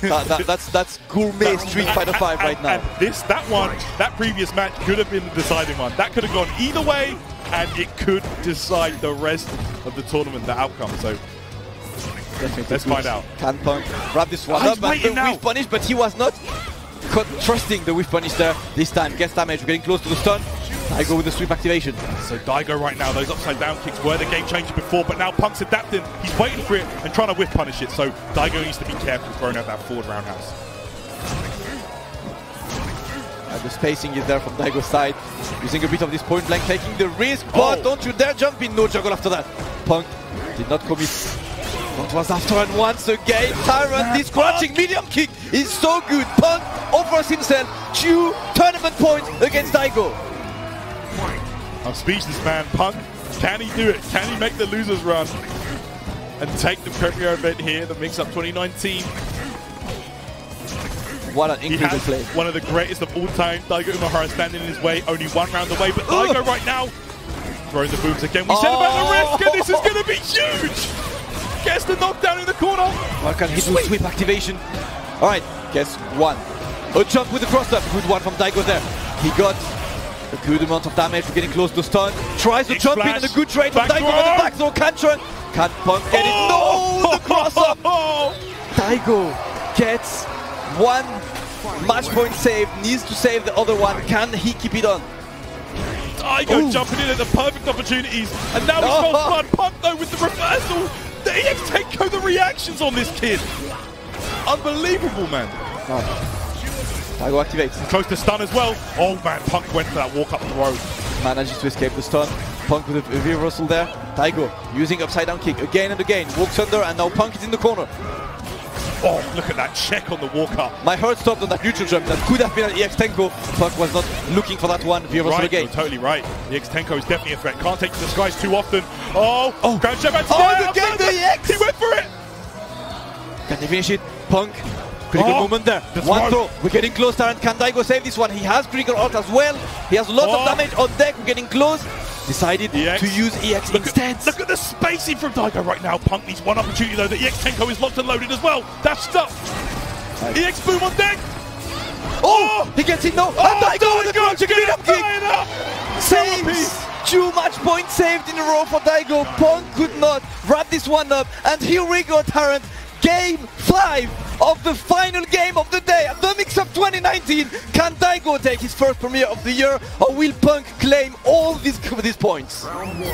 That's gourmet Street Fighter 5 right now. And that previous match could have been the deciding one. That could have gone either way, and it could decide the rest of the tournament, the outcome. So let's find out. Can Punk wrap this one up? And the whiff punish, but he was not trusting the whiff punish there this time. Gets damage, we're getting close to the stun. Daigo with the sweep activation. So Daigo right now, those upside down kicks were the game changer before, but now Punk's adapting. He's waiting for it and trying to whiff punish it. So Daigo needs to be careful throwing out that forward roundhouse. The spacing is there from Daigo's side. Using a bit of this point blank, taking the risk, but don't you dare jump in. No juggle after that. Punk did not commit. What was after, and once again, Tyrant, this crouching medium kick is so good. Punk offers himself 2 tournament points against Daigo. I'm speechless, man. Punk, can he do it? Can he make the losers run and take the premier event here, the MixUp 2019? What an incredible play. One of the greatest of all time. Daigo Umehara standing in his way, only 1 round away, but Daigo right now throwing the booms again. We said about the risk, and this is going to be huge. Gets the knockdown in the corner. Well, can he do sweep activation? All right, guess 1. A jump with the cross up. Good one from Daigo there. He got a good amount of damage. We're getting close to stun. Tries to jump in, and a good trade from Daigo on the back throw. Can Punk get it? No! The cross up! Daigo gets 1 match point save. Needs to save the other one. Can he keep it on? Daigo jumping in at the perfect opportunities. And now he's got blood. Punk though with the reversal. The EX Tenko, the reactions on this kid. Unbelievable, man. Daigo activates. Close to stun as well. Oh man, Punk went for that walk up the road. Manages to escape the stun. Punk with a reversal there. Daigo using upside down kick again and again. Walks under, and now Punk is in the corner. Oh, look at that check on the walk up. My heart stopped on that neutral jump. That could have been an EX Tenko. Punk was not looking for that one. Reversal again. You're totally right. The EX Tenko is definitely a threat. Can't take to the skies too often. Oh, ground jab out. Again the EX! He went for it. Can he finish it? Punk. Critical moment there. One throw. We're getting close, and can Daigo save this one? He has critical ult as well. He has lots of damage on deck. We're getting close. Decided to use EX instead. Look at the spacing from Daigo right now. Punk needs one opportunity though. The EX Tenko is locked and loaded as well. Dashed up. EX boom on deck. He gets it now. And Daigo with the crunch kick. Saves. 2 match points saved in a row for Daigo. Punk could not wrap this one up. And here we go, Tarrant. Game 5 of the final game of the day at the MixUp 2019. Can Daigo take his first premiere of the year, or will Punk claim all these points?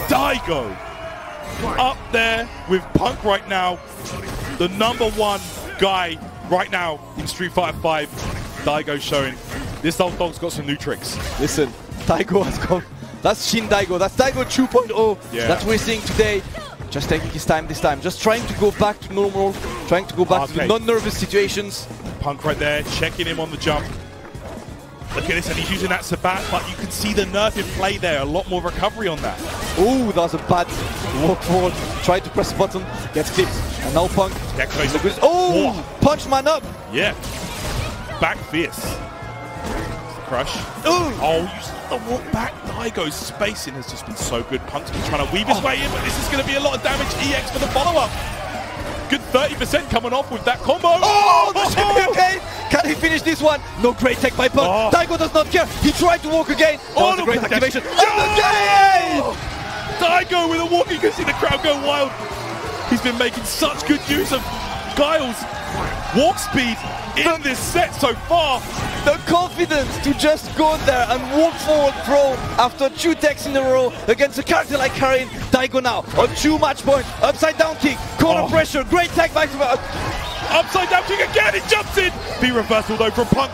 Daigo up there with Punk right now, the #1 guy right now in Street Fighter 5. Daigo showing this old dog's got some new tricks. Listen, Daigo has come. That's Shin Daigo. That's Daigo 2.0. Yeah. That's what we're seeing today. Just taking his time this time. Just trying to go back to normal. Trying to go back to the non-nervous situations. Punk right there, checking him on the jump. Look at this, and he's using that Sabat, but you can see the nerf in play there. A lot more recovery on that. Oh, that was a bad walk forward. Tried to press the button, gets clipped. And now Punk. Oh, punch man up. Yeah. Back fierce. Crush. Oh, you see the walk back. Daigo's spacing has just been so good. Punk's been trying to weave his way in, but this is going to be a lot of damage. EX for the follow-up. Good 30% coming off with that combo. Oh, this should be okay. Can he finish this one? No, great tech by Punk. Daigo does not care. He tried to walk again. That was a great activation. Daigo with a walk. You can see the crowd go wild. He's been making such good use of Guile's walk speed in this set so far. The confidence to just go there and walk forward throw after 2 techs in a row against a character like Karin. Daigo now on 2 match points. Upside down kick, corner pressure, great tech by upside down kick again, he jumps in. B reversal though from Punk.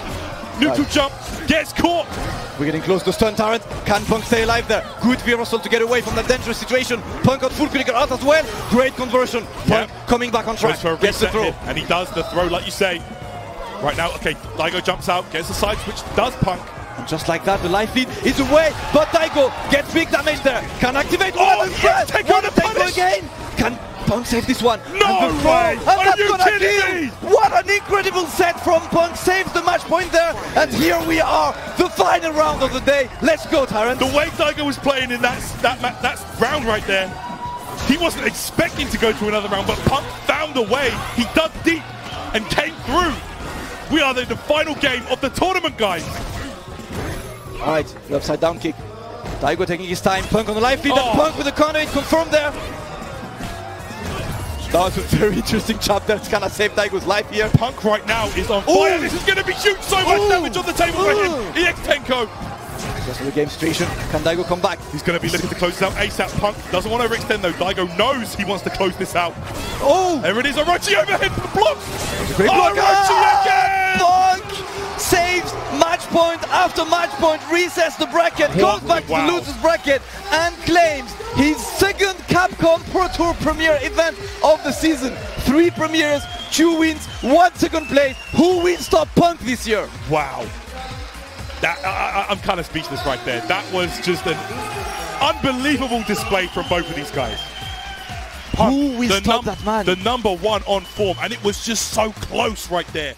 Neutral jump, gets caught. We're getting close to stun Tarrant. Can Punk stay alive there? Good reversal to get away from that dangerous situation. Punk got full critical out as well. Great conversion. Punk coming back on track. Gets the throw. And he does the throw like you say. Right now, okay, Daigo jumps out, gets the side switch, does Punk. And just like that, the life lead is away, but Daigo gets big damage there. Can activate one yes, take on the Daigo again. Can Punk save this one? No way! And that's gonna kill! What an incredible set from Punk. Saves the match point there. And here we are, the final round of the day. Let's go, Tarrant. The way Daigo was playing in that round right there, he wasn't expecting to go to another round, but Punk found a way. He dug deep and came through. We are in the final game of the tournament, guys. Alright, the upside down kick. Daigo taking his time. Punk on the life lead. And Punk with the counter hit confirmed there. That was a very interesting chapter. It's gonna save Daigo's life here. Punk right now is on fire. This is gonna be huge. So much damage on the table for him. EX Tenko. Just for the game situation. Can Daigo come back? He's gonna be looking to close this out ASAP. Punk doesn't want to overextend though. Daigo knows he wants to close this out. Oh! There it is. Orochi overhead for the block. Great block. Orochi again! Punk saves match point after match point, resets the bracket, goes back to the loser's bracket, and claims his second Capcom Pro Tour premiere event of the season. 3 premieres, 2 wins, 1 second place. Who will stop Punk this year? Wow. I'm kind of speechless right there. That was just an unbelievable display from both of these guys. Punk, who will stop that man? The #1 on form, and it was just so close right there.